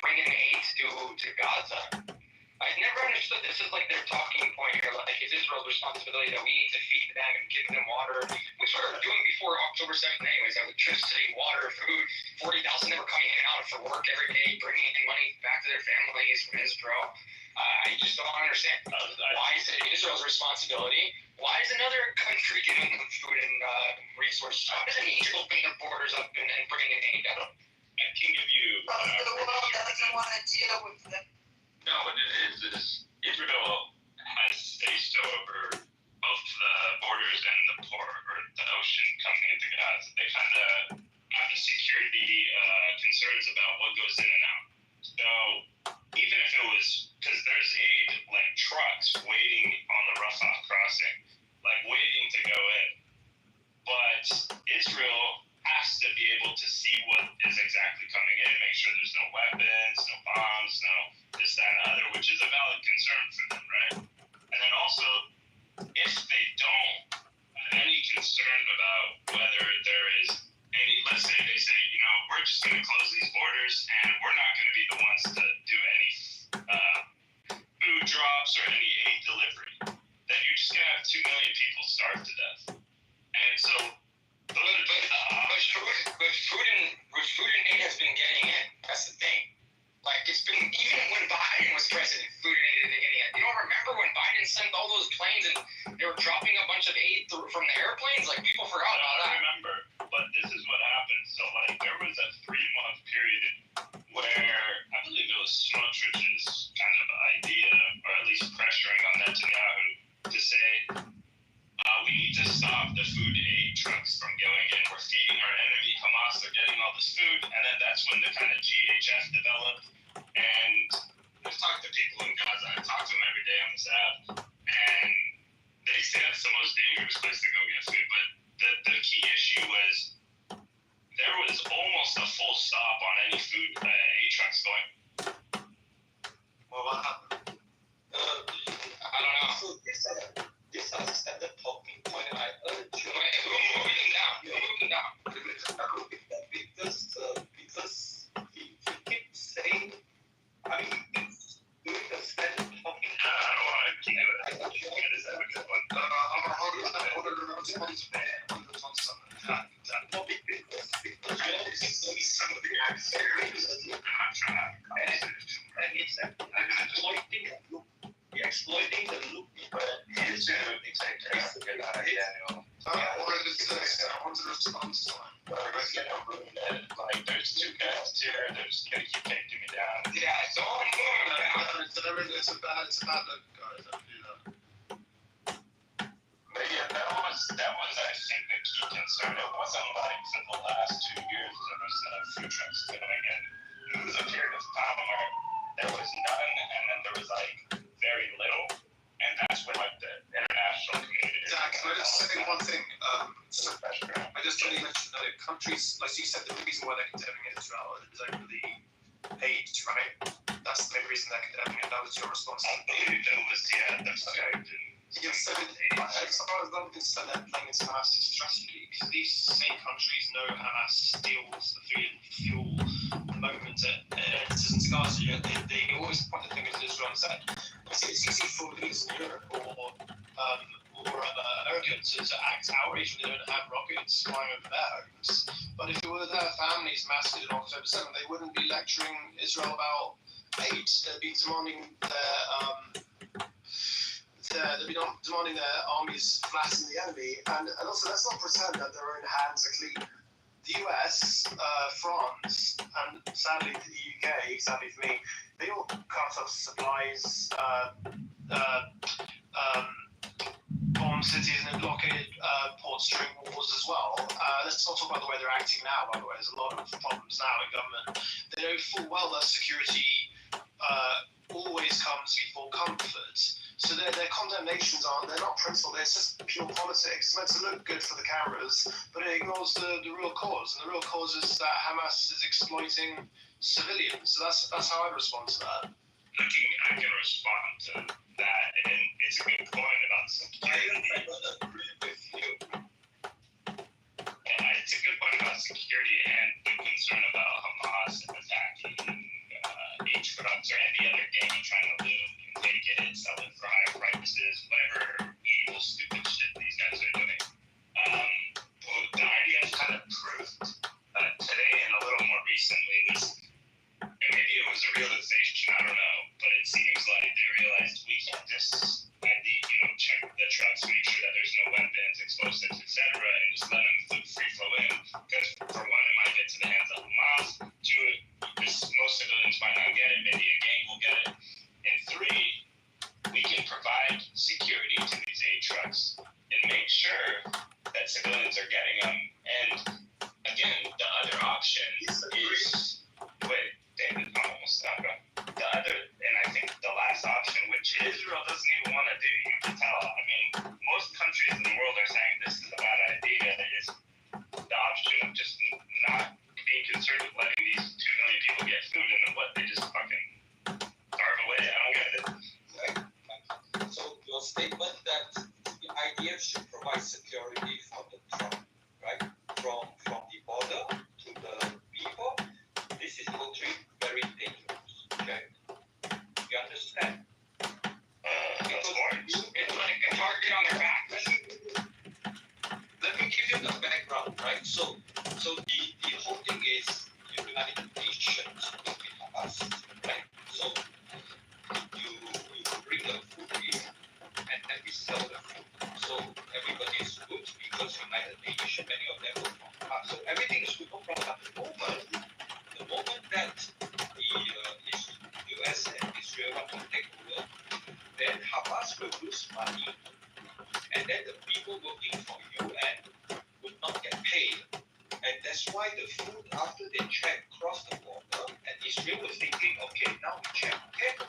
bring in aid to Gaza? I've never understood this is like their talking point here. Like, it's Israel's responsibility that we need to feed them and give them water, which we were doing before October 7th anyways. Electricity, water, food, 40,000 that were coming in and out for work every day, bringing in money back to their families from Israel. I just don't understand. Why is it Israel's responsibility? Why is another country giving them food and resources? Why doesn't Egypt open their borders up and bring in aid? I can give you... the world doesn't want to deal with them. No, what it is Israel has spaced over both the borders and the port or the ocean coming into Gaza. They kind of have the security concerns about what goes in and out. So even if it was, because there's aid like trucks waiting on the Rafah crossing, like waiting to go in, but Israel has to be able to see what is exactly coming in, make sure there's no weapons, no bombs, no this, that, and the other, which is a valid concern for them, right? And then also, if they don't have any concern about whether there is any, let's say they say, you know, we're just going to close these borders and we're not going to be the ones to do any food drops or any aid delivery, then you're just going to have 2 million people starve to death. And so, but food and aid has been getting in. That's the thing. Like, it's been, even when Biden was president, food and aid has been getting in. You don't remember when Biden sent all those planes and they were dropping a bunch of aid from the airplanes? Like, people forgot about that. I remember, but this is what happened. So, like, there was a 3-month period where I believe it was Smotrich's kind of idea, or at least pressuring on Netanyahu to say, we need to stop the food aid trucks from going in. We're feeding our enemy, Hamas, are getting all this food. And then that's when the kind of GHF developed. And I've talked to people in Gaza. I talk to them every day on this app. And they say that's the most dangerous place to go get food. But the key issue was there was almost a full stop on any food aid trucks going. Well, what happened? I don't know. So this has at the talking point. I urge you. Moving down. Because he keeps saying, I mean, he's doing the same talking. I don't want to keep it. I thought you wanted to say a good one. Because I don't see some of the adversaries. And it's exploiting the loop. It's exactly. I wanted to respond to someone. Like, there's 2 guys here, they're just going to keep taking me down. Yeah, it's all moving. It's a bad look, guys. Don't do that. But yeah, that was I think the key concern. It wasn't like for the last 2 years there was food trucks going in. It was a period of time where there was none, and then there was like very little, and that's when like the international community. Zach, can I just say one thing? I just want to mention that countries, like you said, the reason why they're condemning Israel is over the aid, right? That's the main reason they're condemning it. That was your response. I believe it was, yeah, that's okay. Yes, so as far as I'm concerned, they're playing into Hamas's strategy, because these same countries know Hamas steals the food and fuel the moment it enters into Gaza. They always point the finger at Israel and say, it's easy for these in Europe or America to act outraged when they don't have rockets flying over their homes. But if it were their families massacred on October 7th, they wouldn't be lecturing Israel about aid. They'd be demanding their armies flatten the enemy, and also let's not pretend that their own hands are clean. The US, France, and sadly the UK, sadly for me, they all cut off supplies, bomb cities and blockaded ports during wars as well. Let's not talk about the way they're acting now, by the way. There's a lot of problems now in government. They know full well that security always comes before comfort. So their condemnations they're not principled, it's just pure politics. It's meant to look good for the cameras, but it ignores the real cause. And the real cause is that Hamas is exploiting civilians. So that's how I respond to that. I can respond to that, and it's a good point about security. And it's a good point about security and the concern about option is David, I'm almost done. The other, and I think the last option, which Israel doesn't even want to do, you can tell. I mean, most countries in the world are saying this is a bad idea. Is the option of just not being concerned with letting these 2 million people get food and then what they just fucking starve away. I don't get it. So your statement that the IDF should provide security for the truck, right? From the border to the people, this is totally very dangerous. Okay, you understand? Of course. It's like a target on their back. Let me give you the background, right? So the whole thing is United Nations with us, right? So you bring the food in and then we sell the food. So everybody is good because United Nations, many of them will from us. So everything is good, no problem. The moment that the US and Israel want to take over, then Hamas will lose money, and then the people working for UN would not get paid. And that's why the food, after they check, cross the border, and Israel was thinking, okay, now we check,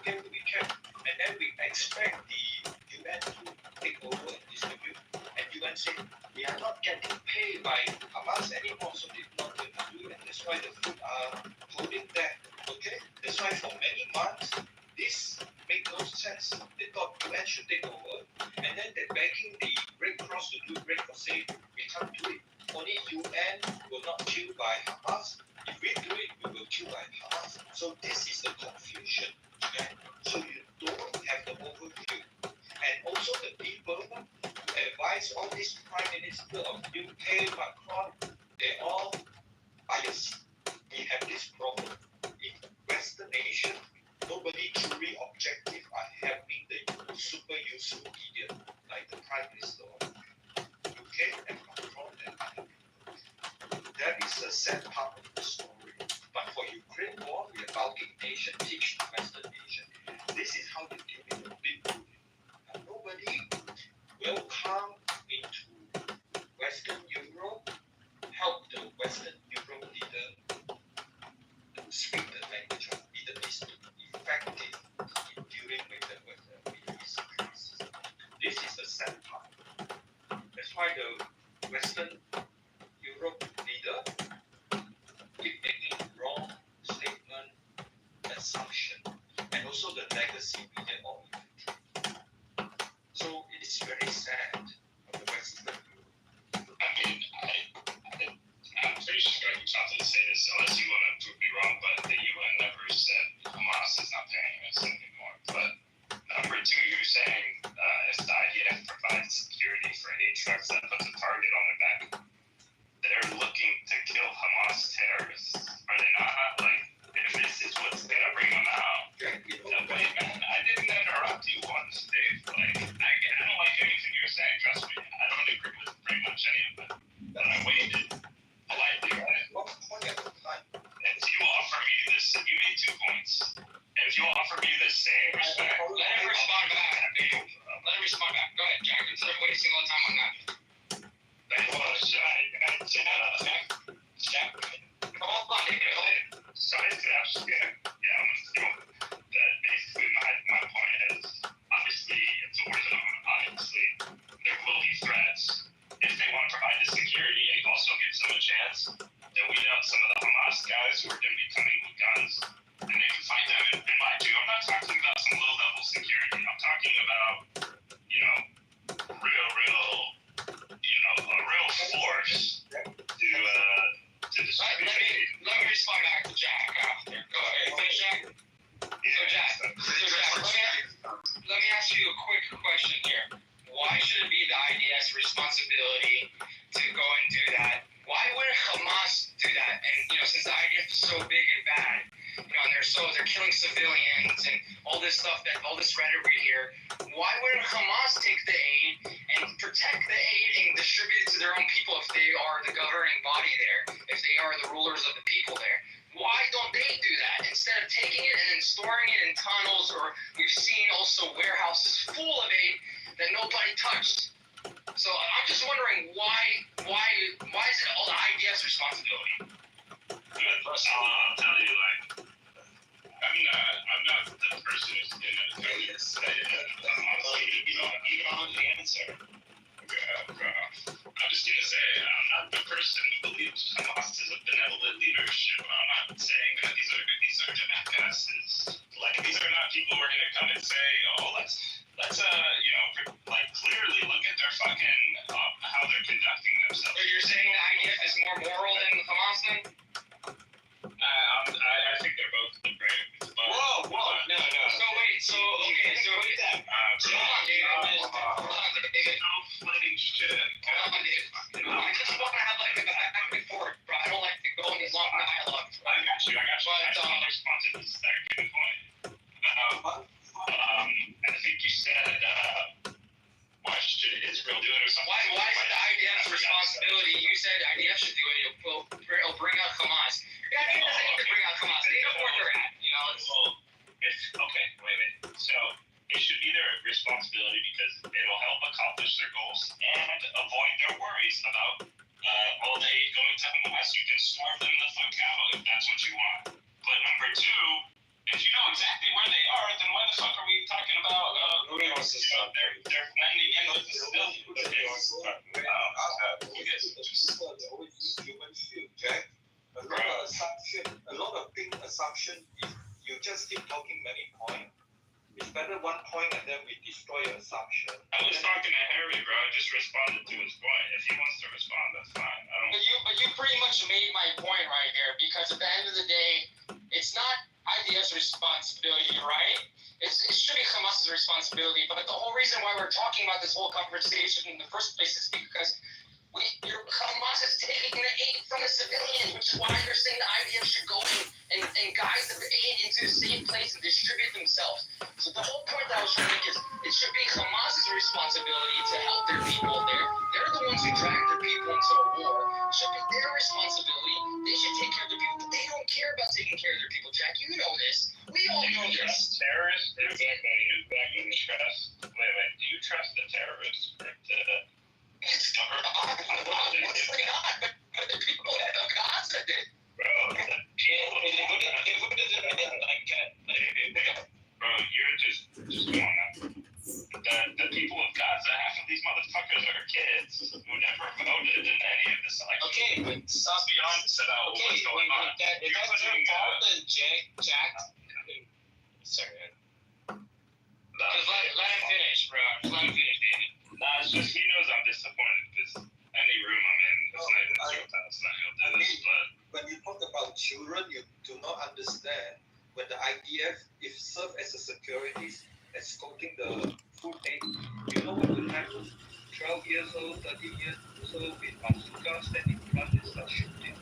okay, we check, and then we expect the UN to take over and distribute, and UN said, we are not getting paid by Hamas anymore, so they're not going to do it, and that's why the food are holding back, okay? That's why for many months, this made no sense. They thought UN should take over, and then they're begging the Red Cross to do Red Cross say, we can't do it. Only UN will not kill by Hamas. If we do it, we will kill by Hamas. So this is the confusion. Okay? So you don't have the overview. And also the people who advise all this Prime Minister of UK, Macron, they're all biased. We have this problem. In Western nation, nobody truly objective are helping the super useful idiot like the Prime Minister of UK and Macron and other people. That is the sad part of the story. But for Ukraine war, we are Baltic nation, teach the Western nation. This is how they deal with the big food. And nobody will come into Western Europe, help the Western Europe leader to speak the language of Middle East to be effective in dealing with the Middle East crisis. This is the sad part. That's why the Western Europe leader keep making wrong statement, assumption, and also the legacy media all infiltrate. So it is very sad for the Western Europe. I mean, I'm pretty sure you tried to say this, unless you want to prove me wrong, but the UN never said Hamas is not paying us anymore. But number two, you're saying if the IDF provides security for 8 trucks that puts a target on their back, they're looking to kill Hamas terrorists. Are they not? Like, if this is what's going to bring them out. No, wait, man, I didn't interrupt you once, Dave. Like, I don't like anything you're saying, trust me. I don't agree with pretty much any of it. But I waited politely, right? And if you offer me this, you made 2 points. And if you offer me the same respect, Let him respond back. Let him respond back. Go ahead, Jack. Instead of wasting all the time on that. Jack, come on, David. Sorry to ask you. Yeah, I'm going to that basically my point is, obviously, it's a war zone. Obviously, there will be threats. If they want to provide the security, it also gives them a chance to weed out some of the Hamas guys who are going to be coming with guns, and they can fight them. And mind you, I'm not talking about some low-level security. I'm talking about, a real force to distribute. Let me respond back to Jack after. Go ahead. Finish, Jack. Let me ask you a quick question here. Why should it be the IDF's responsibility to go and do that? Why wouldn't Hamas do that? And since the IDF is so big and bad, and they're killing civilians and all this stuff, all this rhetoric we hear, why wouldn't Hamas take the aid and protect the aid and distribute it to their own people if they are the governing body there, if they are the rulers of the people there? Why don't they do that? Instead of taking it and then storing it in tunnels, or we've seen also warehouses full of aid that nobody touched. So I'm just wondering why is it all the IDF's responsibility? I'll tell you, like, I'm not the person who's gonna come and say that. Honestly, you don't know the answer. I'm just gonna say I'm not the person who believes Hamas is a benevolent leadership. I'm not saying that these are jackasses. Like, these are not people who are gonna come and say, oh, let's like, clearly look at their fucking how they're conducting themselves. So you're saying the IDF is more moral than Hamas then? I think they're both brave. Whoa, no. So wait, so look at that. Come on, David. No flooding shit. I just want to have like a back and forth, bro. I don't like to go in these long dialogues. I got you. But respond to this second point. I think you said, what should Israel do it or something? Why is it the IDF's responsibility? You said the IDF should do it. It'll bring out Hamas. The IDF doesn't need to bring out Hamas. They know where they're at. Okay, wait. So it should be their responsibility because it'll help accomplish their goals and avoid their worries about all the aid going to Hamas. You can starve them the fuck out if that's what you want. But number two, if you know exactly where they are, then why the fuck are we talking about they're blending in with the civilians? Jack. A lot of big assumption. If you just keep talking many points, it's better one point and then we destroy your assumption. I was talking to Harry, bro. I just responded to his point. If he wants to respond, that's fine. But you pretty much made my point right here, because at the end of the day, it's not IDF's responsibility, right? It should be Hamas's responsibility. But the whole reason why we're talking about this whole conversation in the first place is because Hamas is taking the aid from the civilians, which is why they're saying the IDF should go and guide the aid into a safe place and distribute themselves. So the whole point that I was trying to make is it should be Hamas's responsibility to help their people there. They're the ones who drag their people into a war. It should be their responsibility. They should take care of their people, but they don't care about taking care of their people, Jack. You know this. We all know this. Terrorists? Exactly. Wait. Do you trust the terrorists? Obviously not, but the people of Gaza did. Bro, you're just going up. The people of Gaza, half of these motherfuckers are kids who never voted in any of this election. Okay, but let's be honest about what's going on. If that's your fault, then Jack. Sorry. Let him finish, bro. Just let him finish, David. Nah, it's just he knows I'm disappointed because any room I'm in, it's not even it's not he'll do this, but when you talk about children, you do not understand when the IDF, if served as a security, escorting the food aid, you know what will happen? 12 years old, 13 years old with bazooka standing in front and start shooting.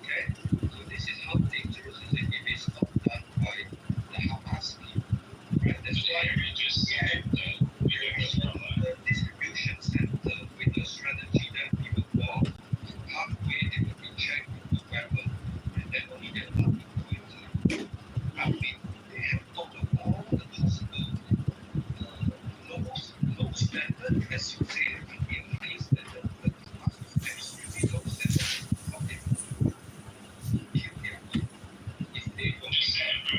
Okay? So this is how dangerous is it if it's not done by the Hamas people. Right? That's why you just said the distribution center with the strategy that people walk halfway, they will be checked with the weapon, and then only then not go inside. I mean, they have thought of all the possible low standard, as you say, it can be a high standard, but absolutely low standard. How they kill their people if they don't. just saying, bro,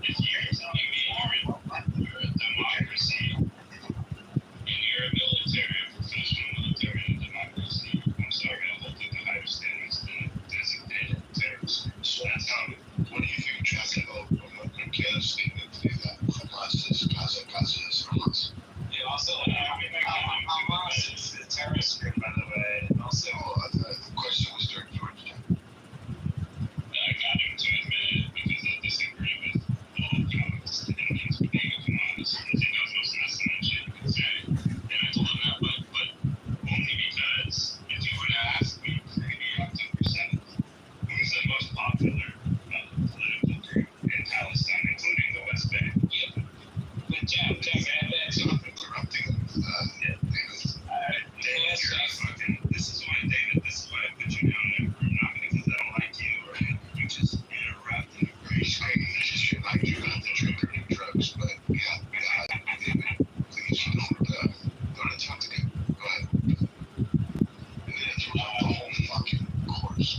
if you're telling me you're a democracy and you're a military, a professional military and a democracy, I'm sorry, I hold it to higher standards than designated terrorists. That's what do you think, Jack, about America's statement that Hamas is Gaza is Hamas? Yeah, also, Hamas is a terrorist group, by the way, and also... the question was directed towards Jack. I got him to admit it because I disagree with all Palestinians being a Hamas. I think that was most innocent and shit you could say. And I told him that, but only because if you were to ask me, maybe October 7th, who's the most popular political group in Palestine, including the West Bank? Yeah. But Jack, David, this is why I put you down there. Not because I don't like you or you just interrupt and appreciate I do not drink or do drugs, but David, please don't attempt to go ahead. And then throw out the whole fucking course.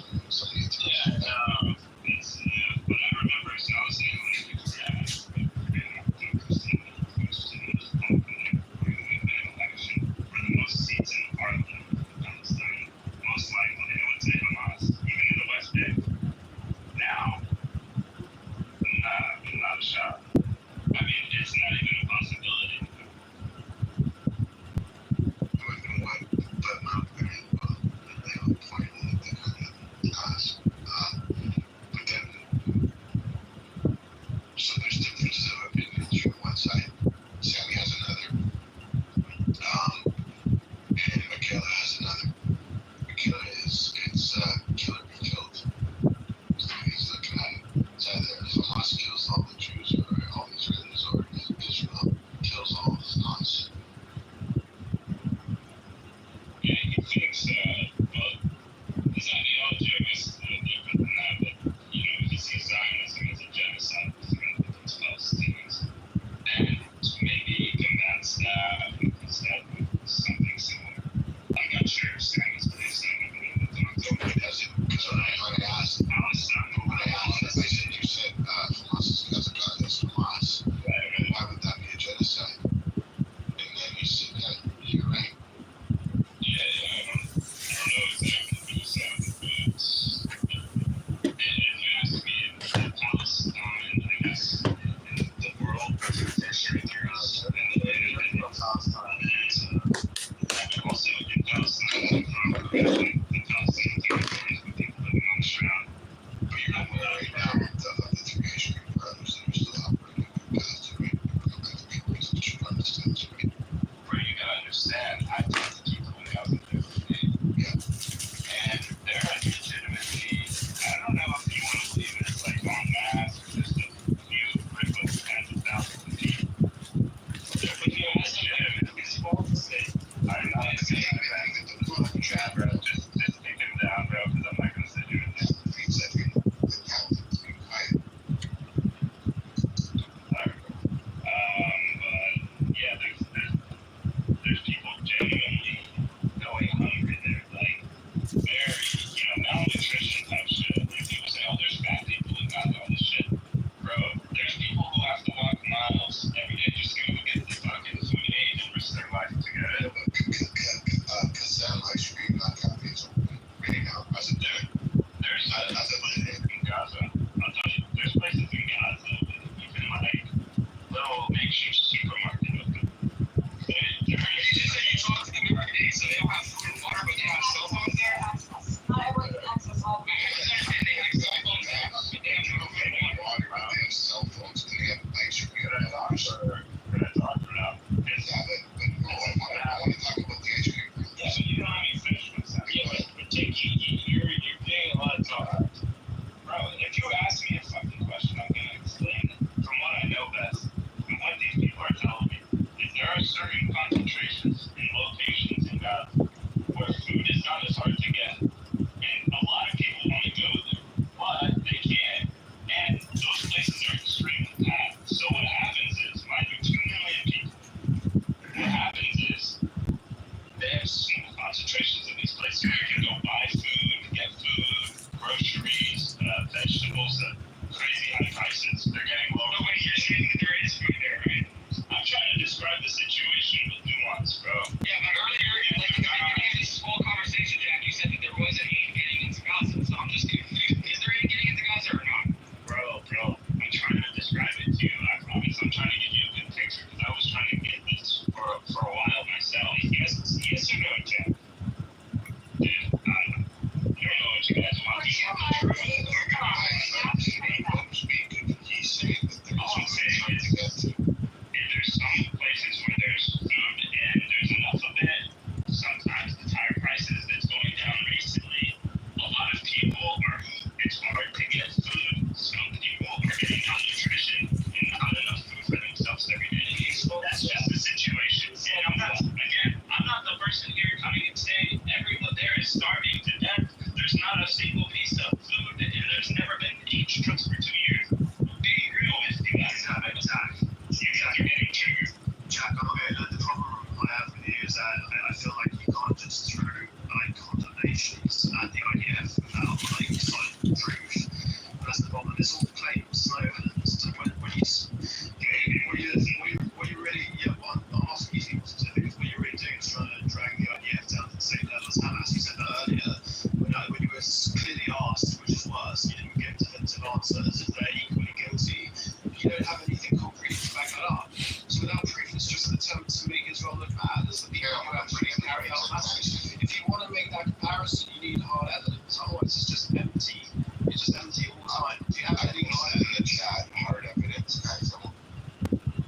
an answer as if they're equally guilty. You don't have anything concrete to back that up. So without proof, it's just an attempt to make Israel look bad as the people who actually carry out massacres. If you want to make that comparison, you need hard evidence. Otherwise, it's just empty. It's just empty all the time. If you have any hard evidence, hard evidence.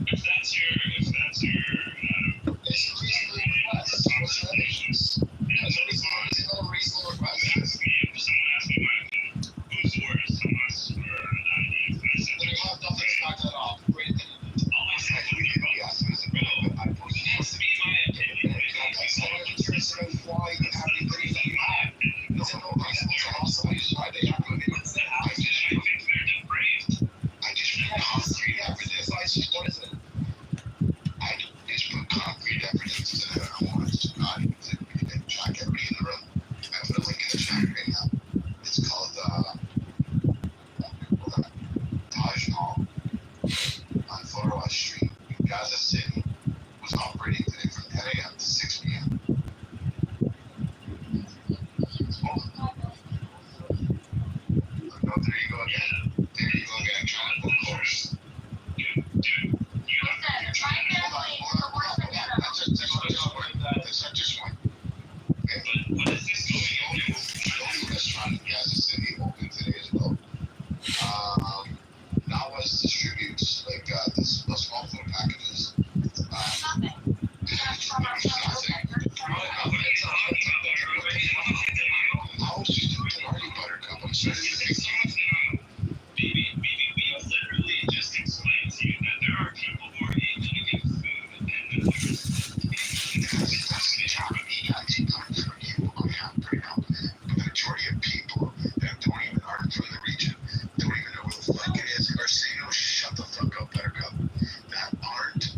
If that's your it's a reasonable request. What's your evidence? It's not a reasonable request. Someone asked me my opinion. Who's worse, Hamas or IDF? And I said, Then you have nothing to back that up. Great opinion. all I said was, it has to be my opinion. I'm curious about why you have the opinion that you have. Is it not reasonable to ask somebody why they have an opinion that they have? I think they're depraved. I just put concrete evidence. What is it? I just put concrete evidence that I want to not track everybody in the room. I put a link in the chat right now. It's called Taj Mahal on Florida Street in Gaza City was operating today from 10 a.m. to 6 p.m. No, there you go again. There you go again. Trying to pull course. That's not just one. What is this going on? The only restaurant in Gaza City open today as well. Nawas distributes like the small food packages. I was just doing already, Buttercup. I'm sorry. Maybe we literally just explained to you that there are people who are able to give food and That's the job of me. Actually, comes from you. The majority of people that aren't from the region, don't even know what the fuck it is, are saying, "Oh, shut the fuck up, Buttercup." That aren't.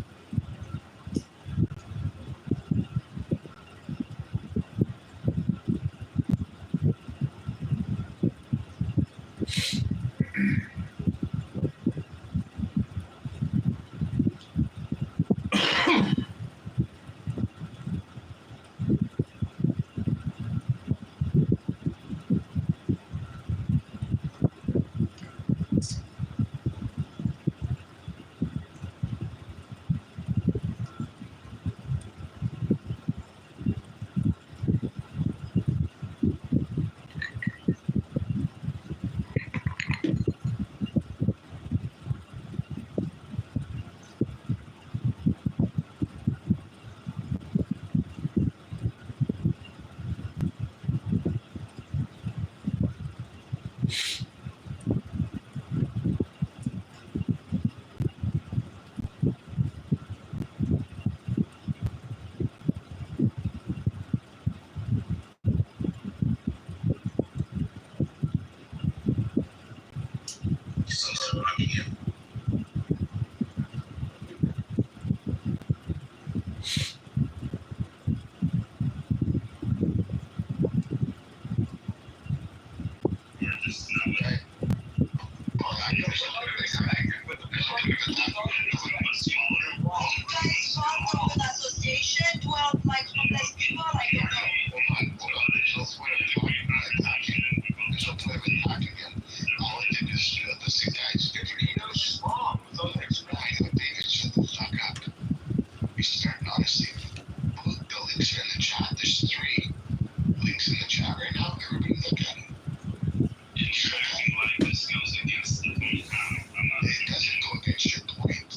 It doesn't go against your point.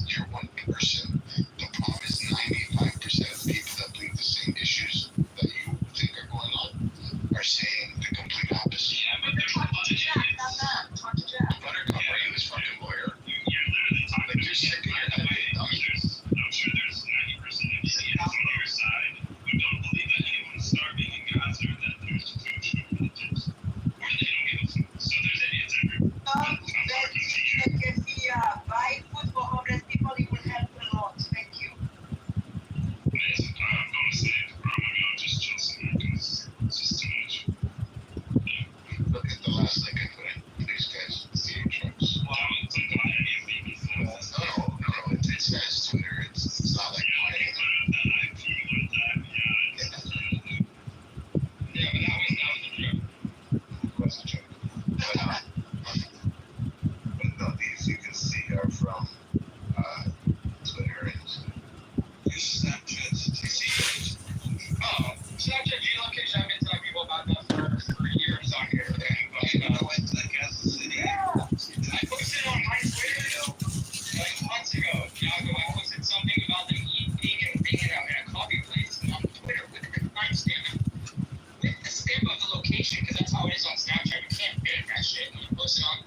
posted on.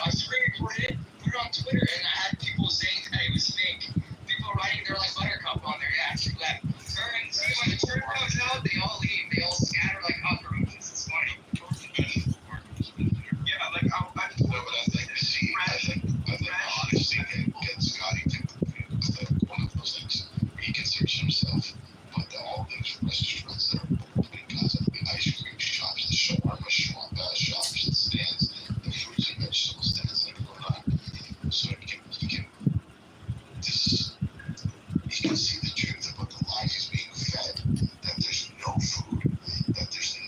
I screen recorded it, put it on Twitter, and I had people saying that it was fake. People writing their like Buttercup on there. Yeah, she left. Turns. See, when the turn comes out, they all leave. They all scatter like cockroaches. It's funny. Yeah, like I just know what I think. See, I think honesty get Scotty to one of those things. He considers himself, but all those restaurants that are between Gaza, the ice cream shops, the shawarma shops, the stands, the fruits and vegetable stands that are going on. So you can see the truth about the life he's being fed. That there's no food. That there's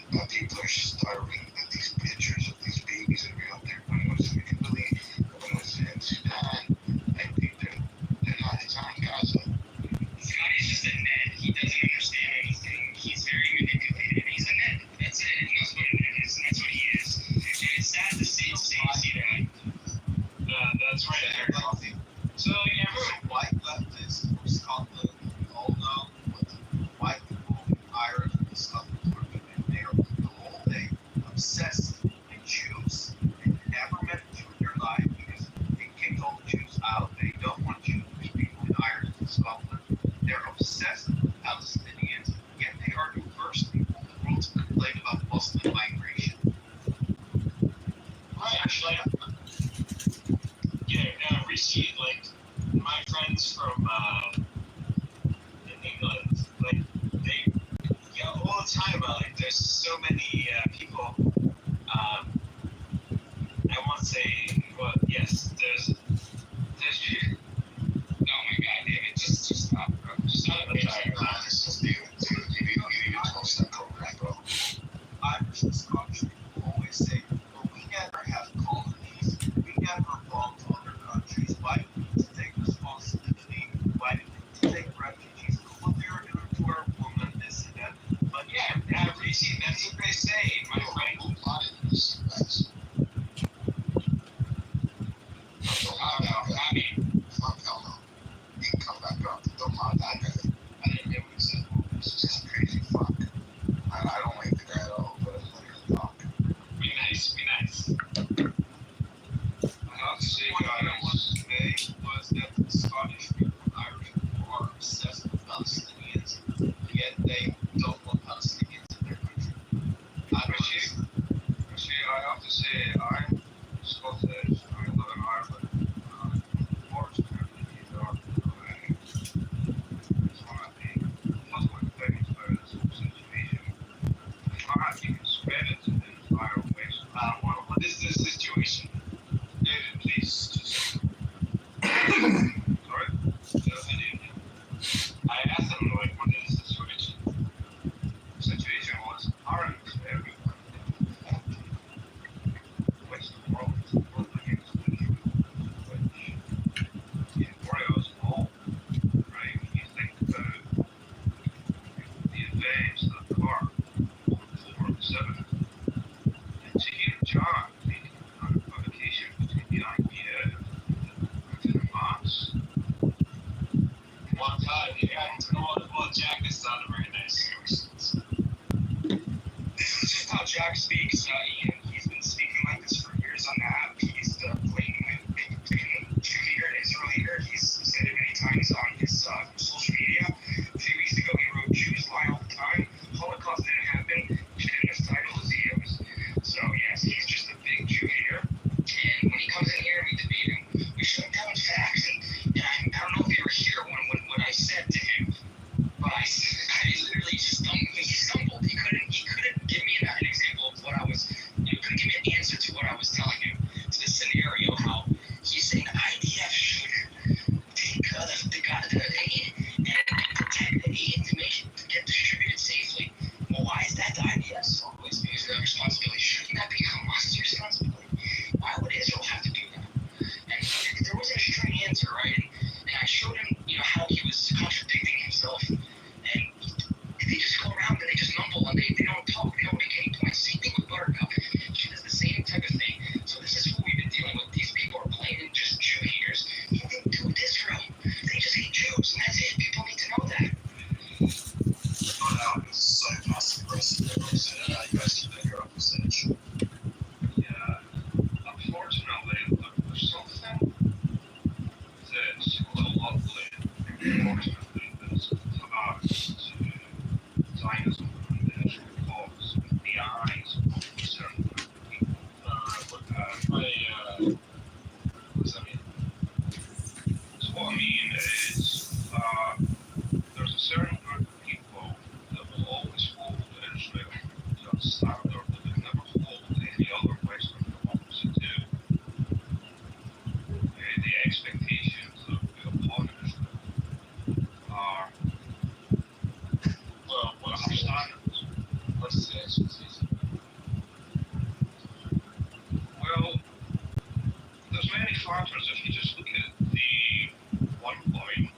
matters if you just look at the 1 point,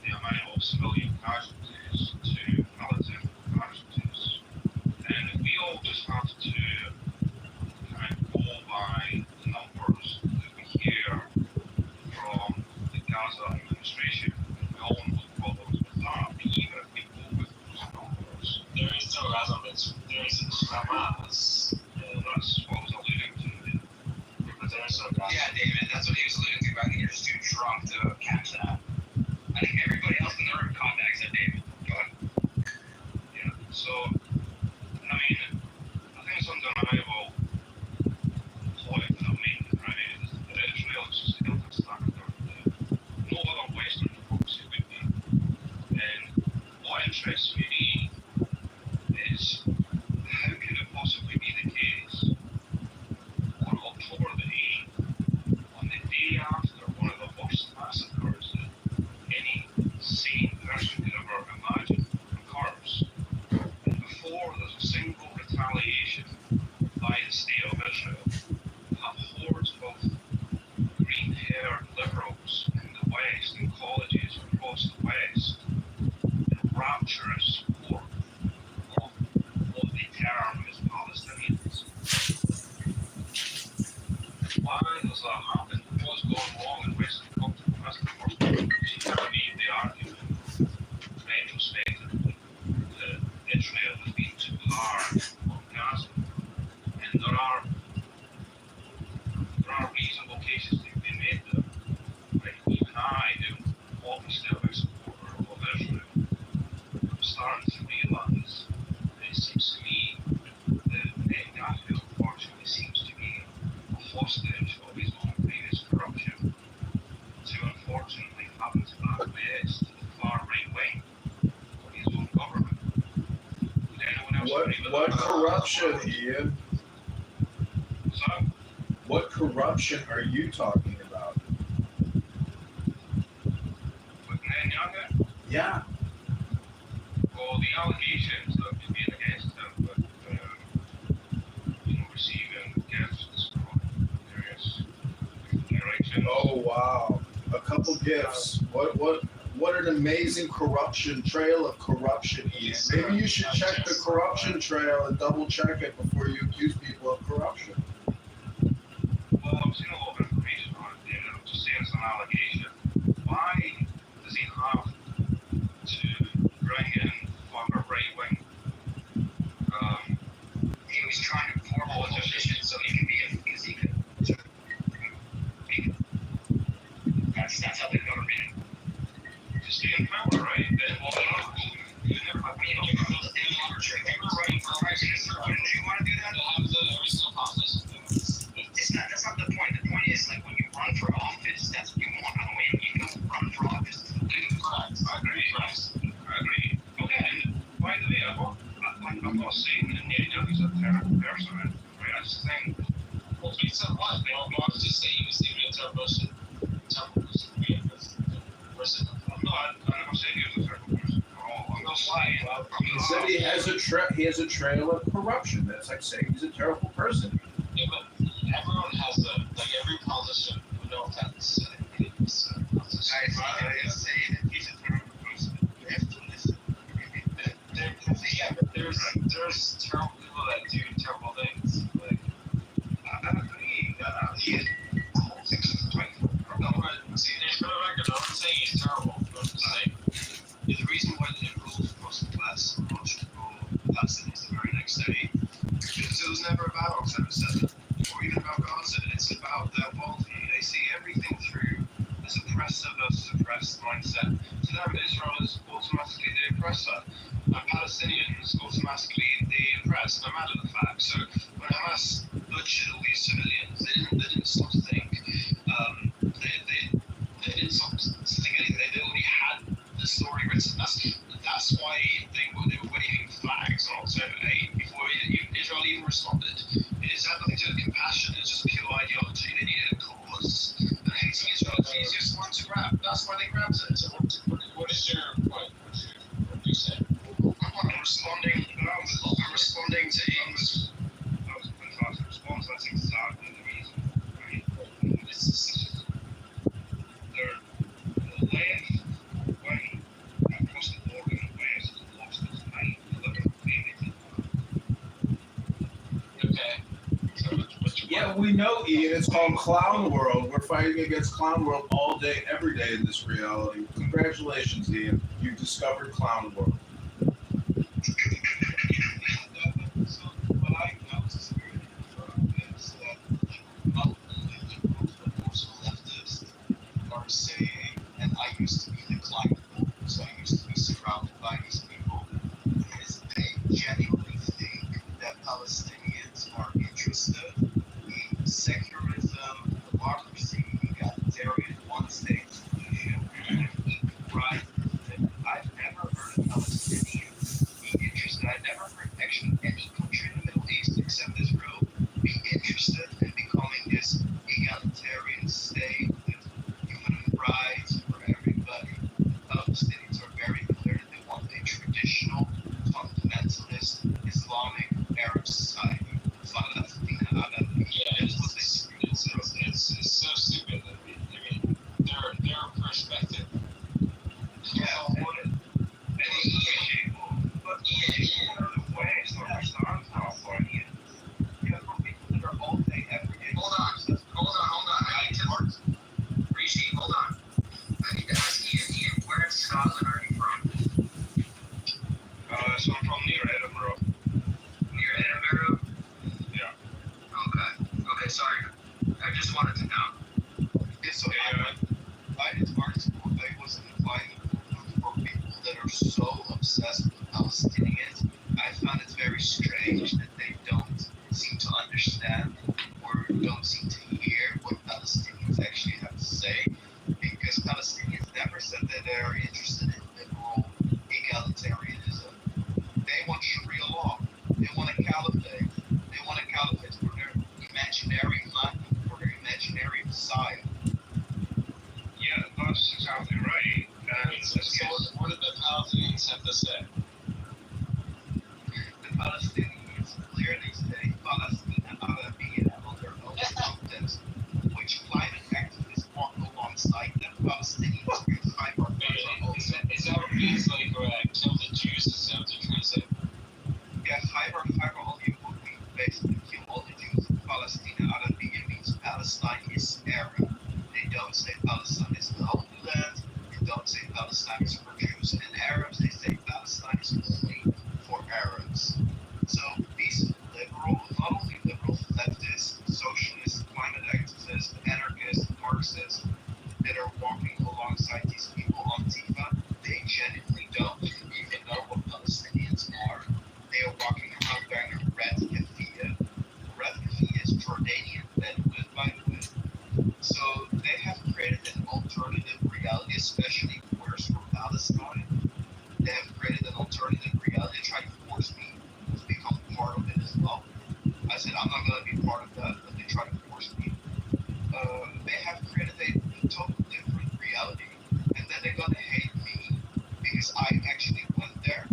the amount of civilian casualties to military casualties. And if we all just have to kind of go by the numbers that we hear from the Gaza administration, we all know the problems with that, even if we go with those numbers. There is no Gaza, there is Hamas. That's what I was alluding to. Yeah, David, that's what he was alluding to. I think you're just too drunk to catch that. I think everybody else in the room caught that except David. Go ahead. Yeah, so, I mean, I think it's undeniable point that I'm making, right, is that Israel is just a double standard that no other Western democracy would be. And what interests me is how could it possibly be the case on October the 8th, on the day after one of the worst massacres that any sane person could ever imagine occurs, and before there's a single retaliation by the state of Israel, have hordes of green-haired liberals in the West and colleges across the West in rapturous support of what they term as Palestinians. Why does that happen? What's going wrong in Western culture? That's the first one. She never made the argument retrospectively that Israel has been too hard on Gaza. And there are reasonable cases to be made there. Like even I, who obviously a big supporter of Israel, I'm starting to realise that it seems to me that Netanyahu unfortunately seems to be a hostage of his own previous corruption to unfortunately happen to acquiesce to the far right wing of his own government. Would anyone else agree with What that? corruption, Ian? So, What corruption are you talking about? with Netanyahu, Yeah. well, the allegations that have been made against him with, receiving gifts from various directions. Oh wow. A couple gifts. What an amazing corruption trail of corruption, Ian. Maybe you should check the corruption trail and double check it before you accuse people of corruption. Well, I'm seeing a lot of information on it, David. I'm just saying it's an allegation. Why does he have to bring in former right-wing He was trying to form a position so he could be because he could. That's how the government. to stay in power, right? Then, well, you never have They were running for president. Wouldn't you want to do that? Have the original process. It's not. That's not the point. The point is like when you run for office, that's what you want to win. You don't run for office to lose. I agree. I agree. Okay, and by the way, I'm not saying that Netanyahu's a terrible person, right? I just think. Well, he said what? Well, I was just saying he was even a terrible person. Terrible person. I never said he was a terrible person. I'm not lying. He said he has a trail of corruption. That's like saying he's a terrible person. Yeah, but everyone has every politician who knows that he's a terrible person. You have to listen. But there's terrible people that do terrible things. Like, I agree. He is. See, for the record, I'm not saying he's terrible. I'm just saying the reason why they ruled across the class, Palestinians the very next day, because it was never a battle. It was Ian, it's called Clown World. We're fighting against Clown World all day, every day in this reality. Congratulations, Ian. You discovered Clown World. So what I noticed is that not only liberals but also leftists are saying, and I used to be the climate vote, so I used to be surrounded by these people, is they genuinely think that Palestinians are interested in secularism, democracy, egalitarian, one-state solution, and equal rights. I've never heard of Palestinians be interested. I've never heard actually any country in the Middle East except Israel be interested in becoming this egalitarian state with human rights for everybody. Palestinians are very clear that they want a traditional, fundamentalist, Islamic Arab society. It's so stupid. I mean, their perspective. Yeah. Hold on. I need to ask Ian, where in Scotland are you from? So I'm from near Edinburgh. Near Edinburgh? Yeah. Okay, sorry. I just wanted to know. Yeah, so I did article, I was inviting for people that are so obsessed with Palestinians. I found it very strange that they don't seem to understand or don't seem to hear what Palestinians actually have to say, because Palestinians never said that they're interested in liberal egalitarianism. They want Sharia law. They want a caliphate. They want a caliphate for their imaginary land, for their imaginary Messiah. Yeah, that's exactly right. So what did the Palestinians have to say? The Palestinians clearly say Palestine Arabia on their own protest, which climate activists walk alongside them. Palestinians use hyper. Is that what means, like, kill the Jews? Is that what they're trying to say? Yeah, hyper only would mean basically kill all the Jews. Palestine Arabia means Palestine is Arab. They don't say Palestine is the Holy Land. They don't say Palestine is for Jews and Arabs. They say Palestine is only for Arabs. So these liberal, not only liberal, leftists, socialists, climate activists, anarchists, Marxists that are walking alongside these people on Tifa, they genuinely don't even know what Palestinians are. They are walking around wearing a red keffiyeh. Red keffiyeh is Jordanian Bedouin, by the way. So they have created an alternative reality, especially worse for Palestine. They have created an alternative reality. They try to force me to become part of it as well. I said, I'm not going to be part of that, but they try to force me. They have created a total different reality. And then they're going to hate me because I actually went there.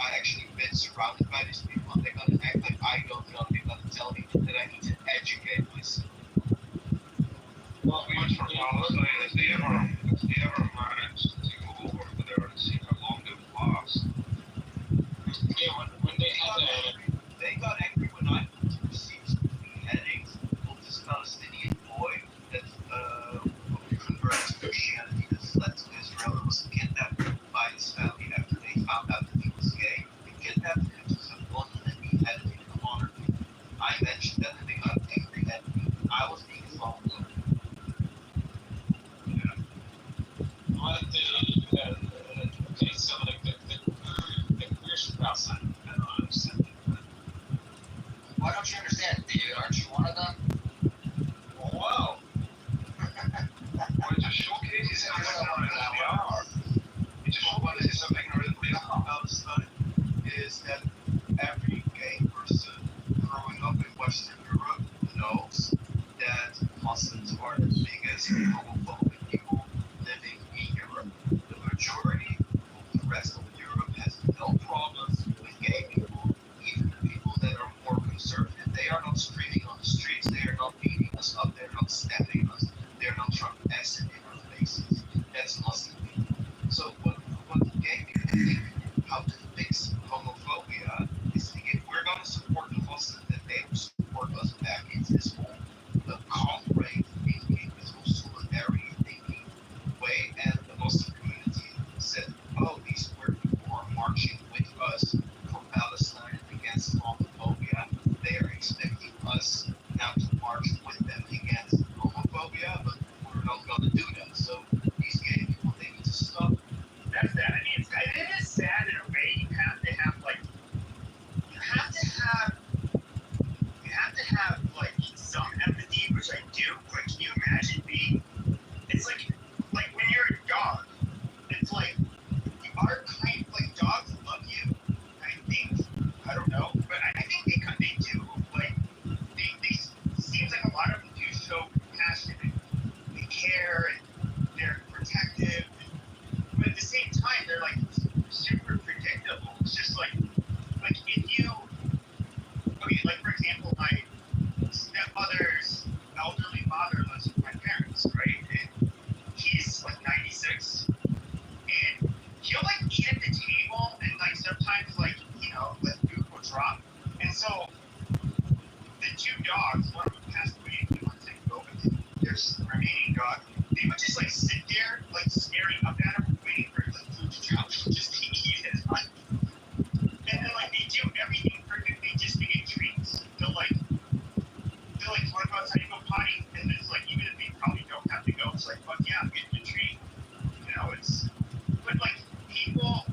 I actually been surrounded by these people, and they're going to act like I don't know. They're going to tell me that I need to educate myself. Well, we went from Palestine. If they ever managed to go over there and see how long they would last. Yeah, when they had they got angry when I received some beheadings of this Palestinian boy that converted to Christianity, that fled to Israel and was kidnapped by his family after they found out that he was gay. They kidnapped him, took him to London, and beheaded him in honor of him. I mentioned that, and they got angry at me. I was being followed. Okay, so like the queer spouse, I don't understand. Why don't you understand, David? Aren't you one of them? Well, wow. Well, it just showcases how ignorant we are. It just showcases how ignorant we are. Palestine is that every gay person growing up in Western Europe knows that Muslims are the biggest homophobic people living in Europe. The majority of the rest of Europe has no problems with gay people, even the people that are more conservative. They are not screaming on the streets, they are not beating us up, they're not stabbing us, they're not throwing acid in our faces. That's Muslim people. So what gay people think how to fix homophobia is if we're going to support the Muslims, then they will support us back into this whole to do that. So he's getting people thinking to stop. That's that. I mean, it is sad in a way. You have to have like some empathy, which I do. Like, can you imagine being? It's like when you're a dog. It's like you are kind of like dogs love you. I think. I don't know, but I think they do. Like they seems like a lot of them do show compassion and they care and they're protective. But at the same time, they're like super predictable. It's just like if you, okay, like for example, my stepmother's elderly father lives with my parents, right? And he's like 96, and he'll like eat at the table, and like sometimes like the food will drop, and so the two dogs, one of them passed away a few months ago, but there's the remaining dog. They would just like sit there, like staring up at him, waiting for the food to drop, just to eat it. And then like they do everything perfectly just to get treats. They'll like want to go outside and go potty, and it's like even if they probably don't have to go, it's like fuck yeah, I'm getting a treat. But like people,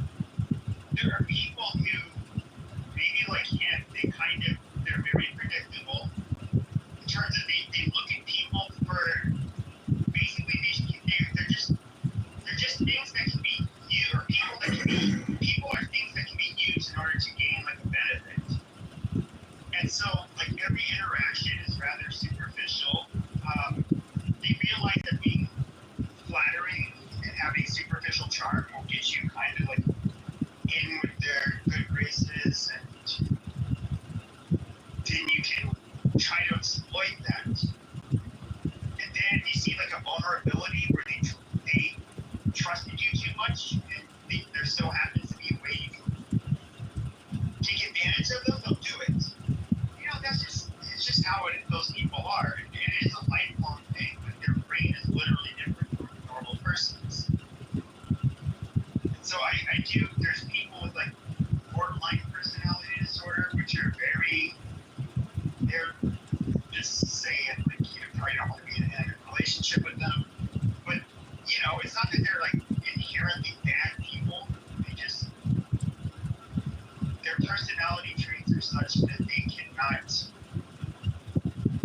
there are people who maybe like they're very predictable in terms of they look at people for basically they're just things that can be used, or people are things that can be used in order to gain like a benefit. And so like every interaction is rather superficial. They realize that being flattering and having superficial charm will get you kind of like in with their good graces, and then you can try to exploit that. And then you see like a vulnerability where they trusted you too much, and there still happens to be a way you can take advantage of them. They'll do it. It's just how those people are. And it is a lifelong thing, but their brain is literally different from a normal person's. And so I do. There's people with like borderline personality disorder, which are they're just saying like you probably don't want to be in a relationship with them. But it's not that they're like inherently bad people. Their personality traits are such that they cannot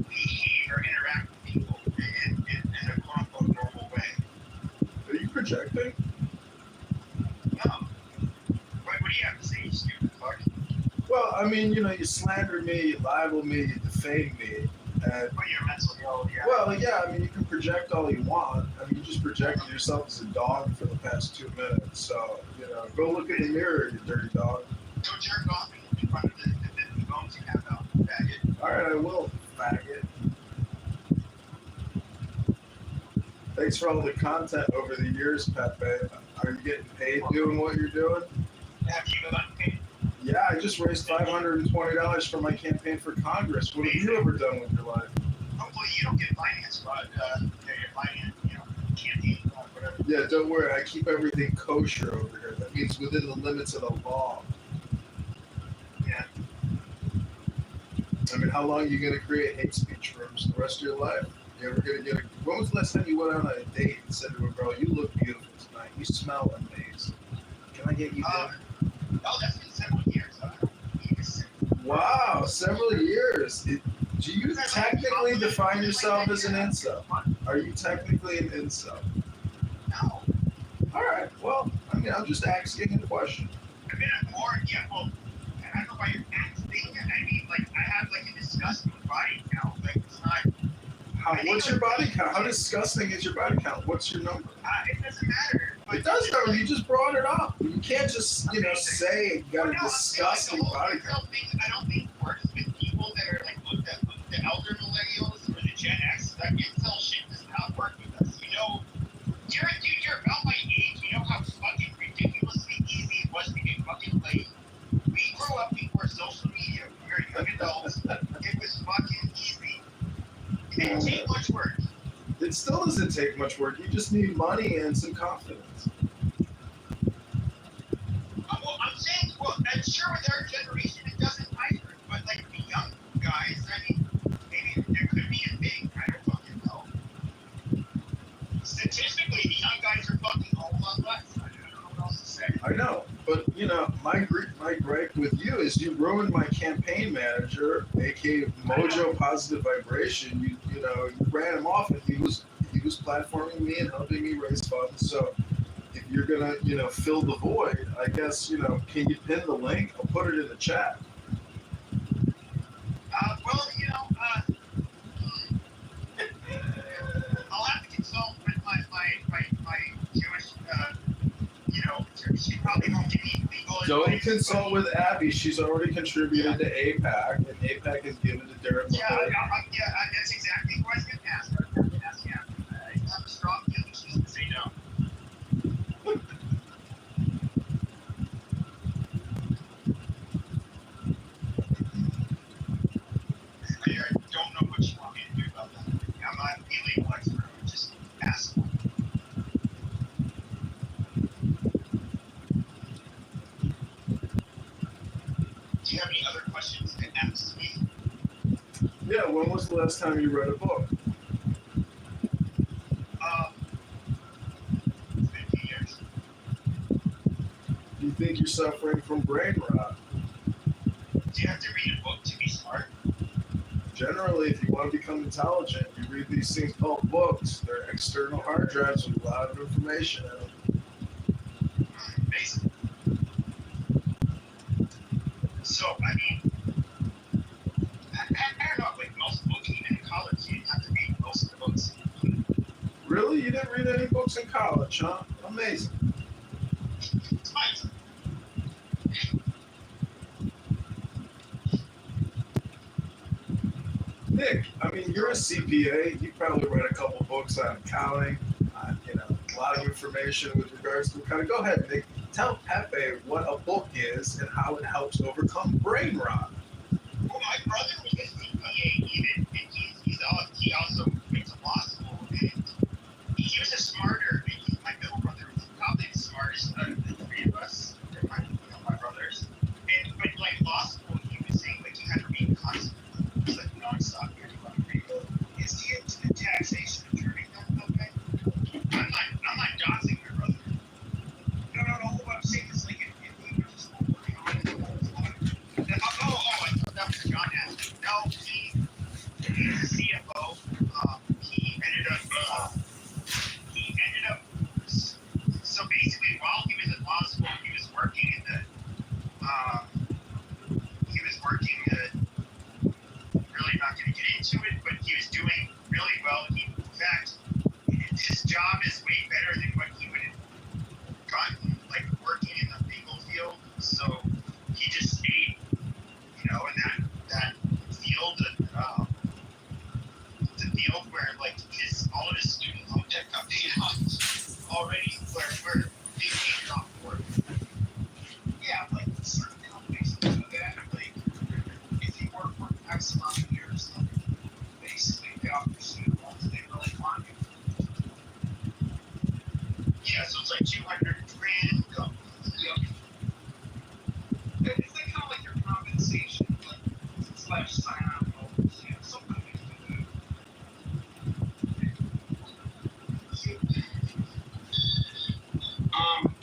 behave or interact with people in a quote unquote normal way. Are you projecting? No. What do you have to say, you stupid fuck? Well, I mean, you slander me, you libel me, you defame me. And, well, you're mentally ill, yeah. Well, yeah, I mean, you can project all you want. I mean, you just projected yourself as a dog for the past 2 minutes. So, go look in the mirror, you dirty dog. Go jerk off in front of the bones you have out, faggot. All right, I will, faggot. Thanks for all the content over the years, Pepe. Are you getting paid doing what you're doing? Have you gotten paid? Yeah, I just raised $520 for my campaign for Congress. What have you ever done with your life? Hopefully you don't get finance, but your finance, campaign, whatever. Yeah, don't worry. I keep everything kosher over here. That means within the limits of the law. Yeah. I mean, how long are you going to create hate speech rooms the rest of your life? You ever going to get when was the last time you went on a date and said to a girl, you look beautiful tonight. You smell amazing. Can I get you dinner? Oh, that's been several years. Wow, several years. Do you technically define yourself as an incel? Are you technically an incel? No. All right. Well, I mean, I'm just asking a question. I've been more, well, I don't know why you're asking. I mean, like, I have, like, a disgusting body count. Like, it's not... What's your body count? How disgusting is your body count? What's your number? It doesn't matter. It does matter. You just brought it up. You can't just, say you got a disgusting body count. I don't think works with people that are, like, the elder millennials or the Gen X. That incel shit does not work with us. You're about my age. You know how fucking ridiculously easy it was to get fucking laid. We grew up before social media. We were young adults. It was fucking easy. It didn't take much work. It still doesn't take much work. You just need money and some confidence. I'm saying, I'm sure with our generation it doesn't either. But like the young guys, I mean, maybe there could be a thing. I don't fucking know. statistically, the young guys are fucking all on left. I don't know what else to say. I know, but my gripe with you is you ruined my campaign manager, aka Mojo Positive Vibration. You ran him off, and he was platforming me and helping me raise funds. So if you're gonna fill the void, I guess can you pin the link? I'll put it in the chat. I'll have to consult with my Jewish, she probably won't give me legal advice. Don't consult with Abby. She's already contributed to APAC, and APAC has given to Derek. Yeah, that's exactly who I was going to ask. I have a strong feeling she's going to say no. I don't know what you want me to do about that. I'm not a legal expert. I'm just asking. Do you have any other questions to ask me? Yeah, when was the last time you read a book? It's been a few years. Do you think you're suffering from brain rot? Do you have to read a book to be smart? Generally, if you want to become intelligent, you read these things called books. They're external hard drives with a lot of information in them. Basically. So, I mean, I don't know, like most books, even in college, you have to read most of the books. Really? You didn't read any books in college, huh? Amazing. It's fine. Nick, I mean, you're a CPA. You probably read a couple books on accounting, a lot of information with regards to kind of. Go ahead, Nick. Tell Pepe what a book is and how it helps overcome brain rot. Well, my brother was a CPA even, and he also went to law school, and he was a smarter. My middle brother was probably the smartest out of the three of us. My brothers. But like law school, he was saying like you had to read constantly. It's like nonstop. You had to read. Is he into the taxation attorney then? Okay. I'm not doxing my brother. No. What I'm saying is like if he were just working on it. That was John asked. No, he's a CFO. He ended up. So basically, while he was at law school, he was working in the. Really not going to get into it, but he was doing really well. In fact, his job is way better than what he would have gotten, like working in the legal field. So he just stayed, in that field, the field where like all of his student loan debt got paid off already, where they paid it off for. Yeah, like certain companies do that. Like if you work for X amount of years, basically pay off your student loans they really want you. Yeah, so it's like $200,000 go. Yep. It's like kind of like your compensation, like / sign-on bonus. Yeah, some companies do that.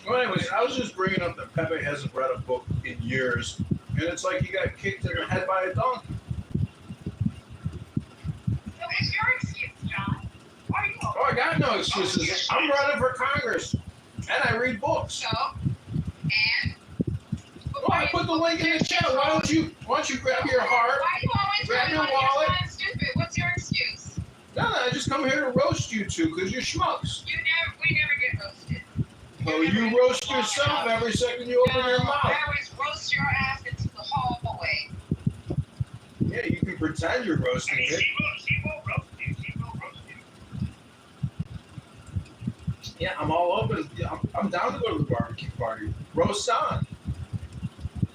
Well, anyways, I was just bringing up that Pepe hasn't read a book in years, and it's like he got kicked in the head by a donkey. So what's your excuse, John? Why are you? Oh, I got no excuses. I'm running for Congress, and I read books. So, and? Well, I put the link in the chat. Why don't you grab your heart, Why are you always grab your running wallet? like you're stupid? What's your excuse? No, I just come here to roast you two because you're schmucks. We never get roasted. Oh, you roast yourself every second you open your mouth. I always roast your ass into the hallway. Yeah, you can pretend you're roasting it. She will roast you. She will roast you. Yeah, I'm all open. I'm down to go to the barbecue party. Roast on.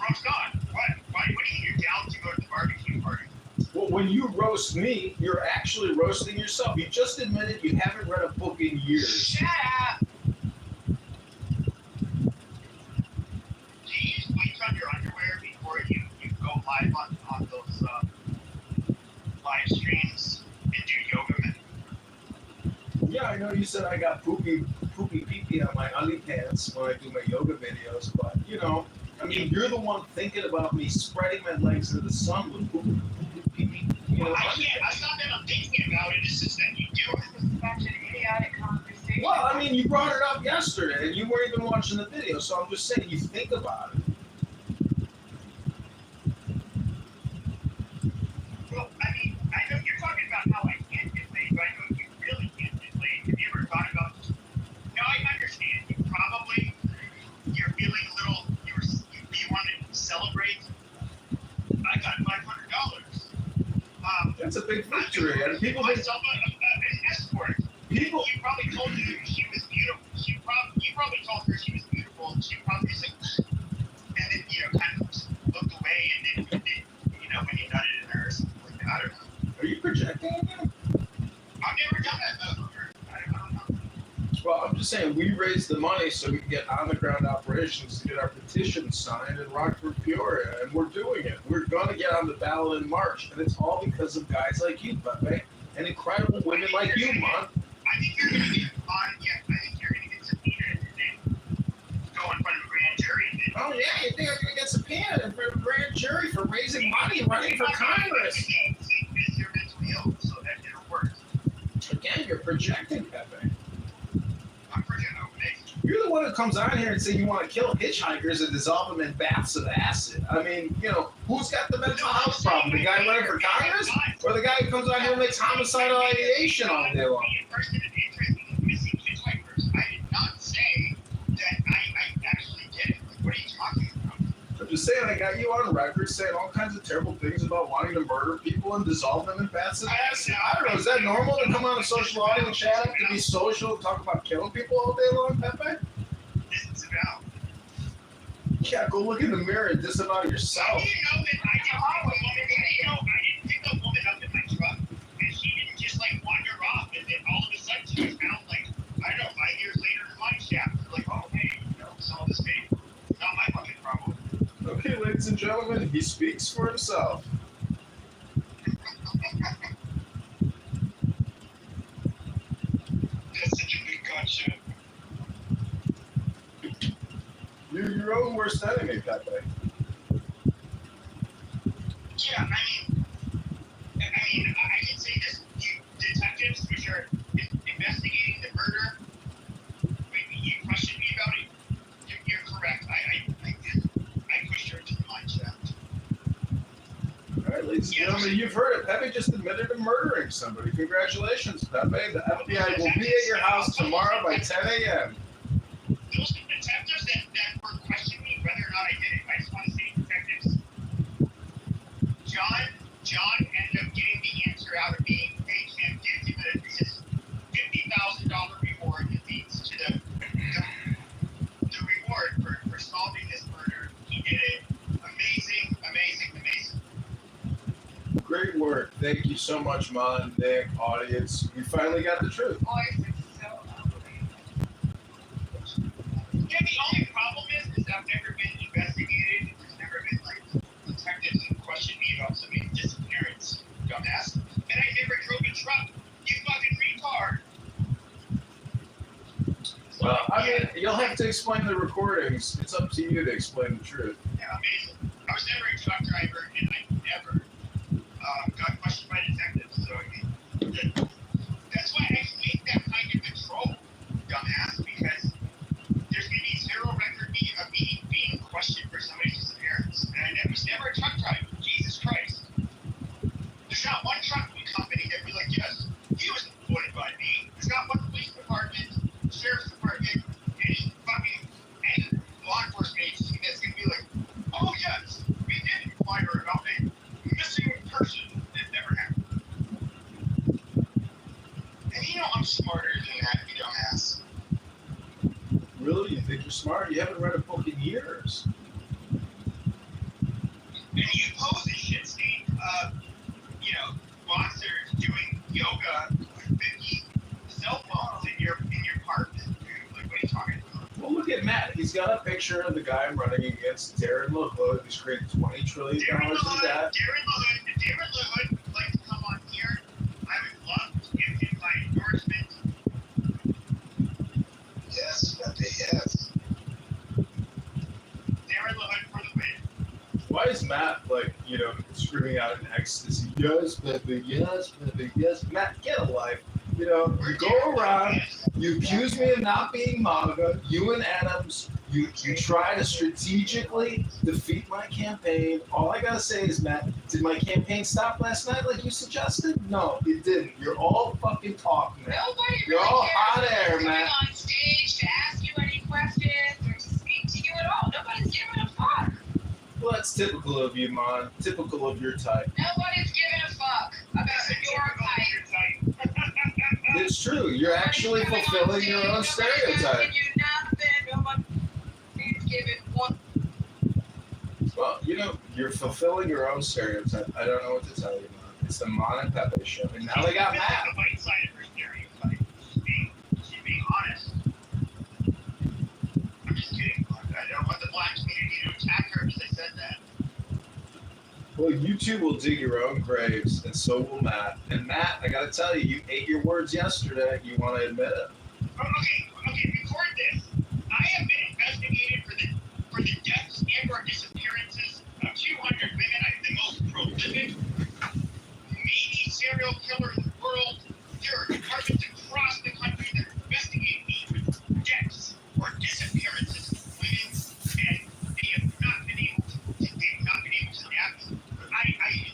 Roast on? What do you mean you're down to go to the barbecue party? Well, when you roast me, you're actually roasting yourself. You just admitted you haven't read a book in years. Shut up. Do you use bleach on your underwear before you go live on those live streams and do yoga? Yeah, I know you said I got poopy pee-pee on my underpants when I do my yoga videos, but you know, I mean, you're the one thinking about me spreading my legs in the sun with poopy pee-pee. You know, It's not that I'm thinking about it. It's just that you do it. This is such an idiotic conversation. Well, I mean, you brought it up yesterday, and you weren't even watching the video, so I'm just saying you think about it. Well, I mean, I know you're talking about how I can't get laid, but I know you really can't get laid. Have you ever thought about? No, I understand. You're feeling a little. You want to celebrate. I got $500. That's a big victory, and people think myself an escort. People. You probably told her she was beautiful. You probably told her she was beautiful, and she probably was like, and then kind of looked away, and then when you nutted in her or something like that. I don't know. Are you projecting again? I've never done that before. I don't know. Well, I'm just saying we raised the money so we can get on-the-ground operations to get our petition signed in Rockford, Peoria, and we're doing it. We're going to get on the ballot in March, and it's all because of guys like you, Pepe, and incredible women like you, man. I think you're going to get I think you're going to get subpoenaed and then go in front of a grand jury. Oh, yeah, you think I'm going to get subpoenaed in front of a grand jury for raising money and running for Congress? Because you're mentally ill, so that didn't work. Again, you're projecting, Pepe. I'm projecting. You're the one who comes on here and say you want to kill hitchhikers and dissolve them in baths of acid. I mean, who's got the mental health problem? The guy running for Congress? Or the guy who comes on here and makes homicidal ideation all day long? I did not say that I actually did it. Like, what are you talking about? I'm just saying, I got you on record saying all kinds of terrible things about wanting to murder people and dissolve them in baths of acid. I don't know, is that normal to come on a social audience chat up to be social and talk about killing people all day long, Pepe? This is about. Yeah, go look in the mirror and disavow yourself. How do you know that I didn't pick a woman up in my truck, and she didn't just wander off, and then all of a sudden she was found I don't know, 5 years later in my shaft. Oh hey, some of this tape. Not my fucking problem. Okay, ladies and gentlemen, he speaks for himself. That's such a big gotcha. You're your own worst enemy, Pepe. Yeah, I can say this. You detectives, which are investigating the murder, you questioned me about it. You're correct. I pushed her to the mine shaft. All right, ladies and gentlemen, you've heard it. Pepe just admitted to murdering somebody. Congratulations, Pepe. The FBI will be at your house tomorrow by 10 a.m. Those detectives that were questioning me whether or not I did it, I just want to say, detectives, John ended up getting the answer out of me. They can't give him this $50,000 reward that leads to the reward for solving this murder. He did it. Amazing. Great work. Thank you so much, Mon, Nick, audience. We finally got the truth. Voice is so ugly. Yeah, the only problem is I've never been investigated. There's never been detectives who question me about somebody's disappearance, dumbass. And I never drove a truck. You fucking retard. Well, I mean, you'll have to explain the recordings. It's up to you to explain the truth. Yeah, amazing. I was never a truck driver, and I never got questioned by detectives. So that's why I make that kind of control, dumbass, because there's going to be zero record of me being questioned for somebody's disappearance. And I was never a truck driver. Jesus Christ. There's not one truck company that be like, yes, he was employed by me. There's not one police department, sheriff's department, any law enforcement agency that's going to be like, oh yes, we did inquire about a missing person. It never happened. And I'm smarter than that, you dumbass. Really? You think you're smart? You haven't read a book in years. And you pose this shit, Steve. Boxers doing yoga with 50 cell phones in your apartment, dude. What are you talking about? Well, look at Matt. He's got a picture of the guy running against Darren LaHood, who's created $20 trillion in debt. Darren LaHood would like to come on here. I would love to give him my endorsement. Matt, like, you know, screaming out in ecstasy, yes, baby, yes, baby, yes. Matt, get a life. You know, you go around, you accuse me of not being MAGA, you and Adams, you try to strategically defeat my campaign. All I gotta say is, Matt, did my campaign stop last night like you suggested? No, it didn't. You're all fucking talk, man. Nobody You're really all cares hot who's air, coming man. on stage to ask you any questions or to speak to you at all. Nobody's giving a fuck. Well, that's typical of you, Mon. Typical of your type. Nobody's giving a fuck about your type. It's true. You're actually fulfilling your own stereotype. Nobody's giving one. Well, you know, you're fulfilling your own stereotype. I don't know what to tell you, Mon. It's the Mon and Pepe show, and now they got Matt. The white side of her stereotype. She's being honest. I'm just kidding. I don't want the black community to attack her because I said that. Well, you two will dig your own graves, and so will Matt. And Matt, I gotta tell you, you ate your words yesterday. You want to admit it? Okay, record this. I have been investigated for the deaths and/or disappearances of 200 women. I'm the most prolific, maybe serial killer in the world. There are departments across the country that are investigating me for deaths or disappearances of women, and they have not been able to nab me. But I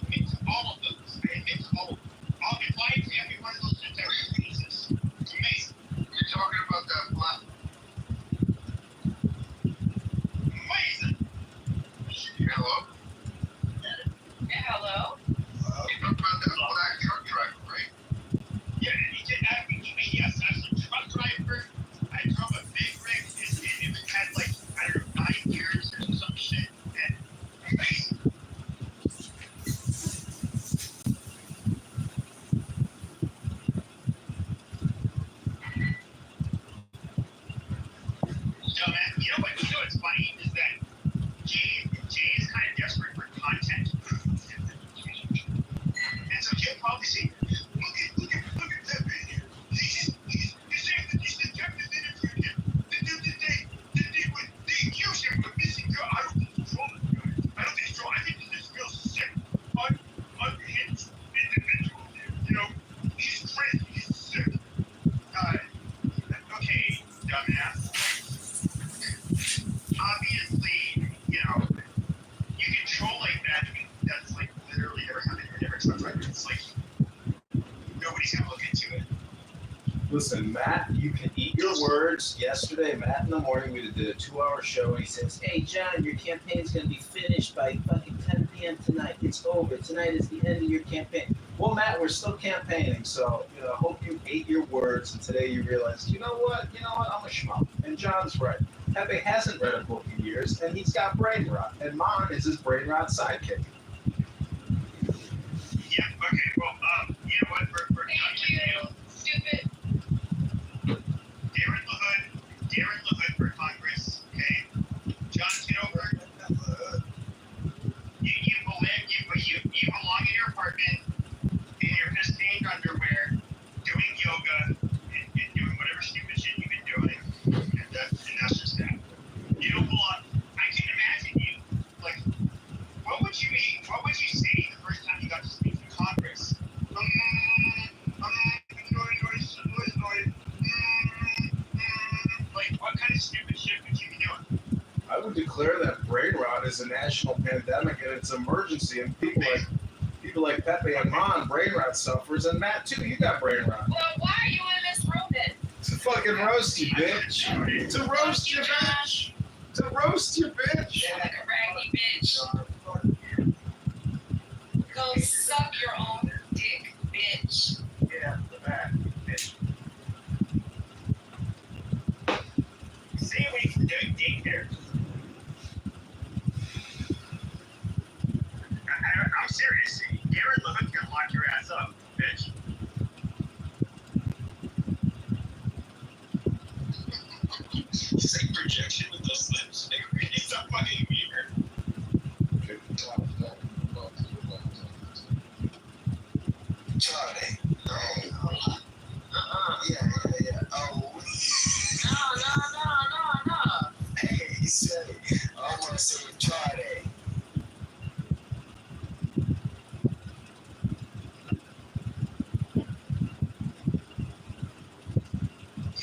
admit to all of those. I admit to all of them. I'll be lying to every one of those since I was Jesus. It's amazing. You're talking about that black. Amazing. Hello? Yeah, hello? You're talking about that black truck driver, right? Yeah, he did that. Yes, I was a truck driver. I drove a big rig, and it had like, I don't know, 9 years or some shit. And amazing. So, man, you know what's funny is that Jay is kind of desperate for content. And so he'll probably say, look at that video. He's saying that he's the captain interviewed him. They accuse him of missing girl. I don't think he's wrong. I don't think he's wrong. I think he's this real sick, unhinged individual. You know, he's crazy. He's sick. Okay, dumbass. Obviously, you know, you can troll like that. I mean, that's like literally never happened. Never truck driver. It's like nobody's gonna look into it. Listen, Matt, you can eat your words. Yesterday, Matt in the morning, we did a 2-hour show, and he says, hey, John, your campaign's going to be finished by fucking 10 p.m. tonight. It's over. Tonight is the end of your campaign. Well, Matt, we're still campaigning, so, you know, I hope you ate your words, and today you realized, you know what, I'm a schmuck. And John's right. Pepe hasn't read a book in years, and he's got brain rot. And Mon is his brain rot sidekick. Yeah, okay, well, you know what, for Thank you, stupid. Darren LaHood for Congress, okay? John Kitover, you belong in your apartment in your piss-stained underwear, doing yoga, and doing whatever stupid shit you've been doing, and that's just that. You don't belong. I can imagine you, like, what would you say the first time you got to speak to Congress? Like, what kind of stupid shit would you be doing? I would declare that brain rot is a national pandemic and it's an emergency, and people like Pepe and Mon, brain rot suffers, and Matt too, you got brain rot. Well, why are you in this room then? To fucking roast you, bitch. To roast you, bitch. To roast you, bitch. You're like a raggy bitch. Go suck your own dick, bitch. Yeah, the back, bitch. Stay away from doing daycare. I'm serious. Darren LaHood can lock your ass up, bitch. Sick projection with those lips. It's a fucking mirror. Charlie. No. Yeah. Oh. No. Hey, say, I want to say Charlie.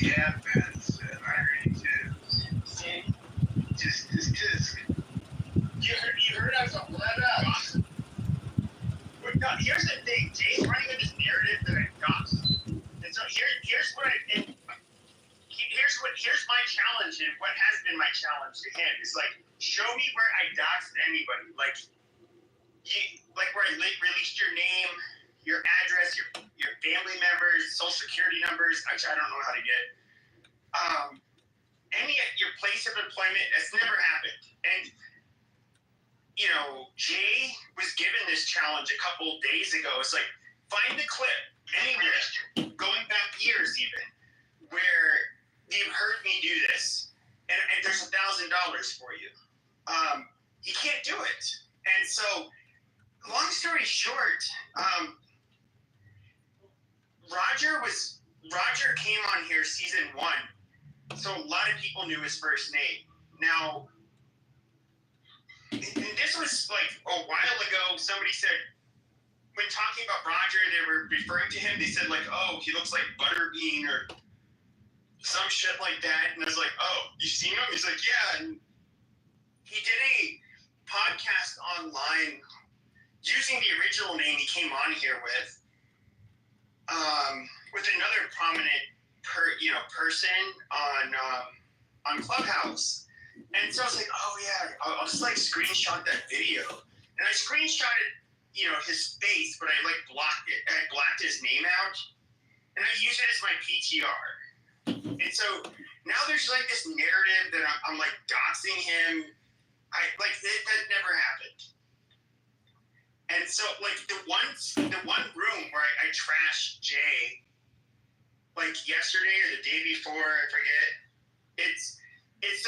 Yeah, man, it's irony too. Just. You heard I was a gossip. But no, here's the thing. Jay's running with this narrative that I gossip. And so here's my challenge, and what has been my challenge to him is like, show me where I doxed anybody. Like where I released your name, your address, your family members, social security numbers, which I don't know how to get. Any your place of employment, that's never happened. And Jay was given this challenge a couple days ago. It's like, find the clip anywhere, going back years even, where you've heard me do this, and there's $1,000 for you. He can't do it. And so, long story short, Roger came on here season 1, so a lot of people knew his first name. Now, and this was like a while ago. Somebody said, when talking about Roger, they were referring to him. They said like, oh, he looks like Butterbean or some shit like that. And I was like, oh, you seen him? He's like, yeah. And he did a podcast online using the original name he came on here with another prominent person on Clubhouse. And so I was like, oh yeah, I'll just like screenshot that video. And I screenshotted, his face, but I like blocked it. I blacked his name out, and I used it as my PTR. And so now there's like this narrative that I'm like doxing him. That never happened. And so like the one room where I trashed Jay, like yesterday or the day before, I forget. It's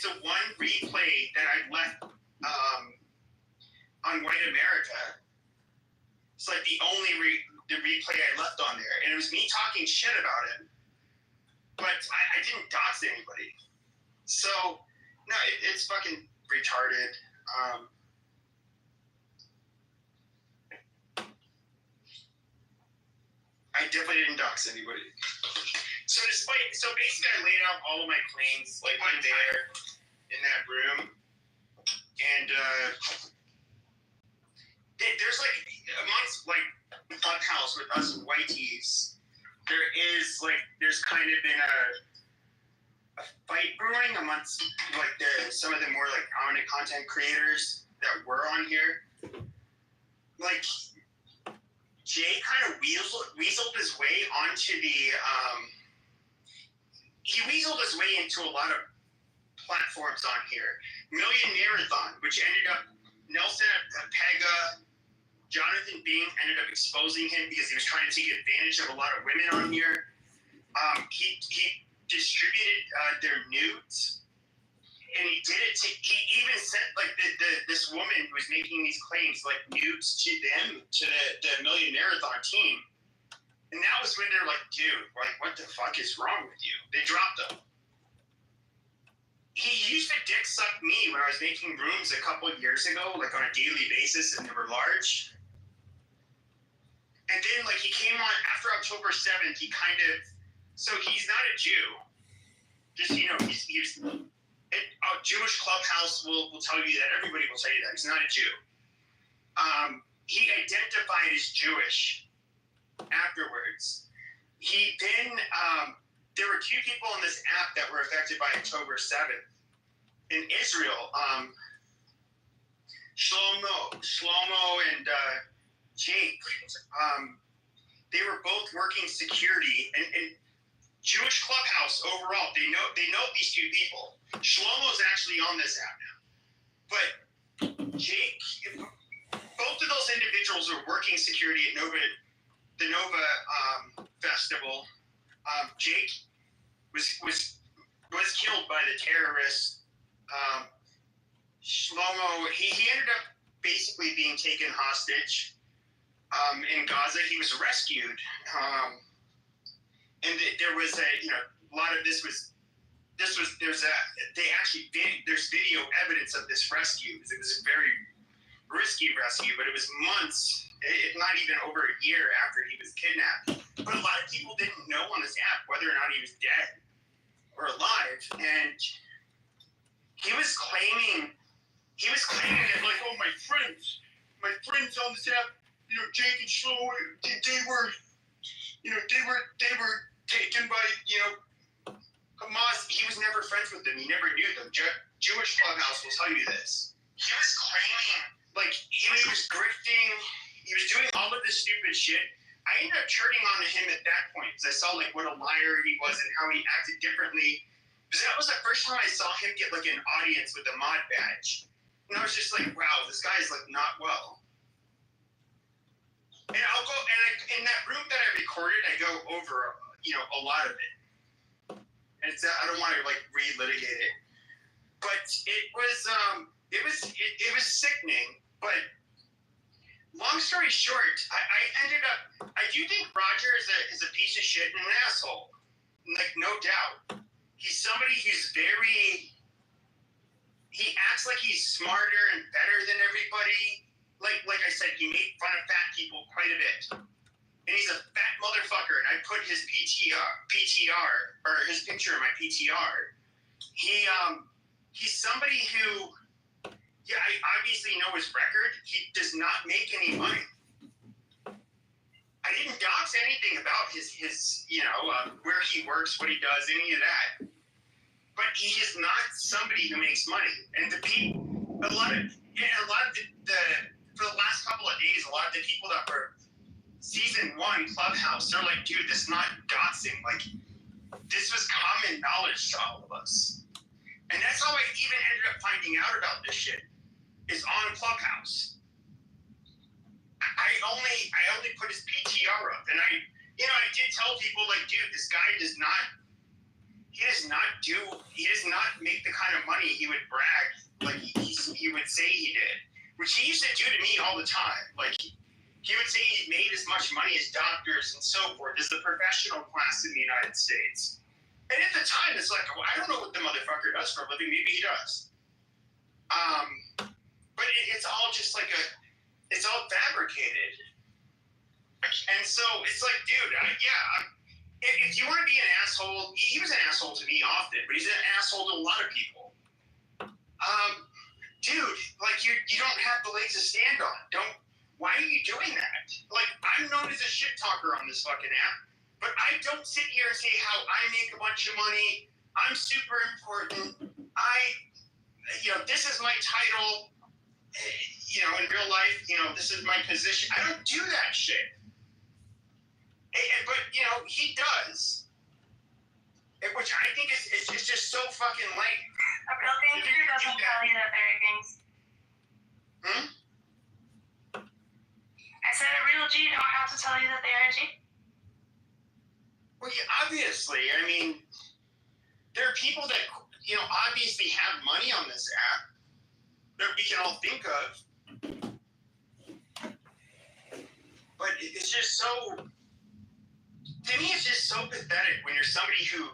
the one replay that I left on White America. It's like the only the replay I left on there, and it was me talking shit about him, but I didn't dox anybody. So no, it's fucking retarded. I definitely didn't dox anybody. So basically I laid out all of my claims like right there in that room, and there's like amongst like the Clubhouse with us whiteys, there's kind of been a fight brewing amongst like some of the more like prominent content creators that were on here. Like Jay kind of weaseled his way onto he weaseled his way into a lot of platforms on here. Million Marathon, which ended up Nelson Pega, Jonathan Bing ended up exposing him because he was trying to take advantage of a lot of women on here. He distributed their nudes, and he did it he even sent like this woman who was making these claims like nudes to them, to the Million Marathon team. And that was when they're like, dude, like, what the fuck is wrong with you? They dropped him. He used to dick suck me when I was making rooms a couple of years ago, like on a daily basis, and they were large. And then, like, he came on after October 7th, he kind of, so he's not a Jew. Just, Jewish Clubhouse will tell you that. Everybody will tell you that. He's not a Jew. He identified as Jewish afterwards. He then, there were 2 people on this app that were affected by October 7th. In Israel, Shlomo and Jake, they were both working security, and Jewish Clubhouse overall, they know these 2 people. Shlomo's actually on this app now. But Jake, both of those individuals were working security at the Nova Festival. Jake was killed by the terrorists. Shlomo, he ended up basically being taken hostage in Gaza. He was rescued, and there was a lot of there's video evidence of this rescue. It was a very risky rescue, but it was months, if not even over a year after he was kidnapped. but a lot of people didn't know on this app whether or not he was dead or alive, and he was claiming that, like, oh, my friends on this app, Jake and Shlo, they were taken by, Hamas. He was never friends with them. He never knew them. Jewish Clubhouse will tell you this. He was claiming, like, he was grifting. He was doing all of this stupid shit. I ended up turning on to him at that point because I saw, like, what a liar he was and how he acted differently. Because that was the first time I saw him get, like, an audience with a mod badge. And I was just like, wow, this guy's, like, not well. And I'll go, and in that room that I recorded, I go over, a lot of it. And it's, I don't want to, like, relitigate it. But it was sickening. But long story short, I do think Roger is a piece of shit and an asshole. Like, no doubt. He's somebody who's he acts like he's smarter and better than everybody. Like I said, he made fun of fat people quite a bit. And he's a fat motherfucker, and I put his PTR, or his picture in my PTR. He's somebody who, yeah, I obviously know his record. He does not make any money. I didn't dox anything about his where he works, what he does, any of that. But he is not somebody who makes money. And for the last couple of days, a lot of the people that were season 1 Clubhouse, they're like, dude, this is not doxing. Like, this was common knowledge to all of us. And that's how I even ended up finding out about this shit, is on Clubhouse. I only put his PTR up, and I did tell people, like, dude, this guy does not make the kind of money he would brag, like, he would say he did, which he used to do to me all the time. Like, he would say he made as much money as doctors and so forth, as the professional class in the United States. And at the time, it's like, well, I don't know what the motherfucker does for a living. Maybe he does. But it's all just like it's all fabricated. And so it's like, dude, if you want to be an asshole, he was an asshole to me often, but he's an asshole to a lot of people. Dude, like, you don't have the legs to stand on. Why are you doing that? Like, I'm known as a shit talker on this fucking app, but I don't sit here and say how I make a bunch of money. I'm super important. This is my title. In real life, this is my position. I don't do that shit. But he does. Which I think is just so fucking lame. A real gangster doesn't tell you that they're a gangster. I said a real G don't have to tell you that they're a G. Well, yeah, obviously. I mean, there are people that, obviously have money on this app that we can all think of. But it's just so, to me, it's just so pathetic when you're somebody who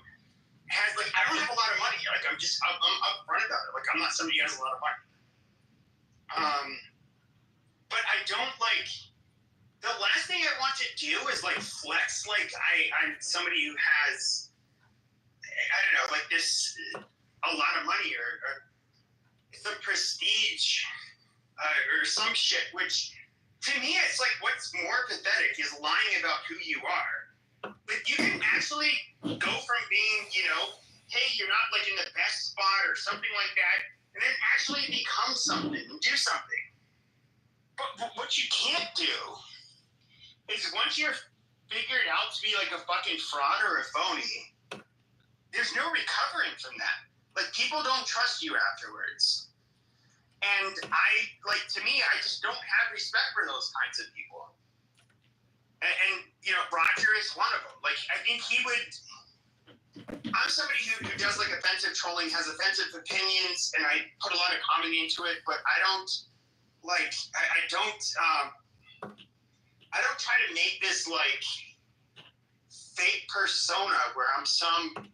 has, like, I don't have a lot of money. Like, I'm upfront about it. Like, I'm not somebody who has a lot of money. But I don't, like, the last thing I want to do is, like, flex like I'm somebody who has, I don't know, like, this, a lot of money or some prestige or some shit, which, to me, it's like, what's more pathetic is lying about who you are. But you can actually go from being, hey, you're not, like, in the best spot or something like that, and then actually become something and do something. But what you can't do is, once you're figured out to be, like, a fucking fraud or a phony, there's no recovering from that. Like, people don't trust you afterwards. And to me, I just don't have respect for those kinds of people. And Roger is one of them. Like, I think he would, I'm somebody who does, like, offensive trolling, has offensive opinions, and I put a lot of comedy into it, but I don't, like, I don't try to make this, like, fake persona where I'm some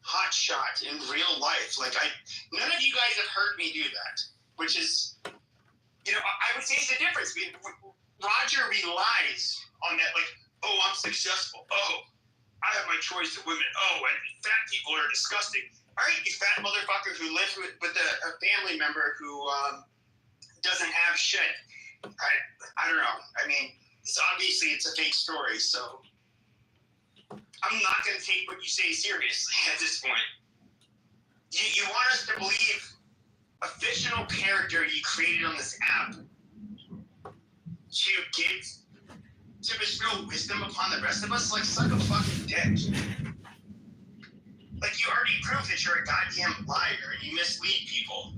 hotshot in real life. Like, none of you guys have heard me do that, which is, I would say it's the difference. Roger relies on that, like, oh, I'm successful. Oh, I have my choice of women. Oh, and fat people are disgusting. All right, you fat motherfucker who lives with a family member who doesn't have shit. I don't know. I mean, obviously it's a fake story, so I'm not going to take what you say seriously at this point. You want us to believe a fictional character you created on this app to bestow wisdom upon the rest of us? Like, suck a fucking dick. Like, you already proved that you're a goddamn liar and you mislead people.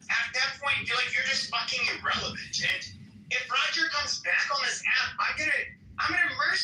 At that point, you're just fucking irrelevant. And if Roger comes back on this app, I'm gonna immerse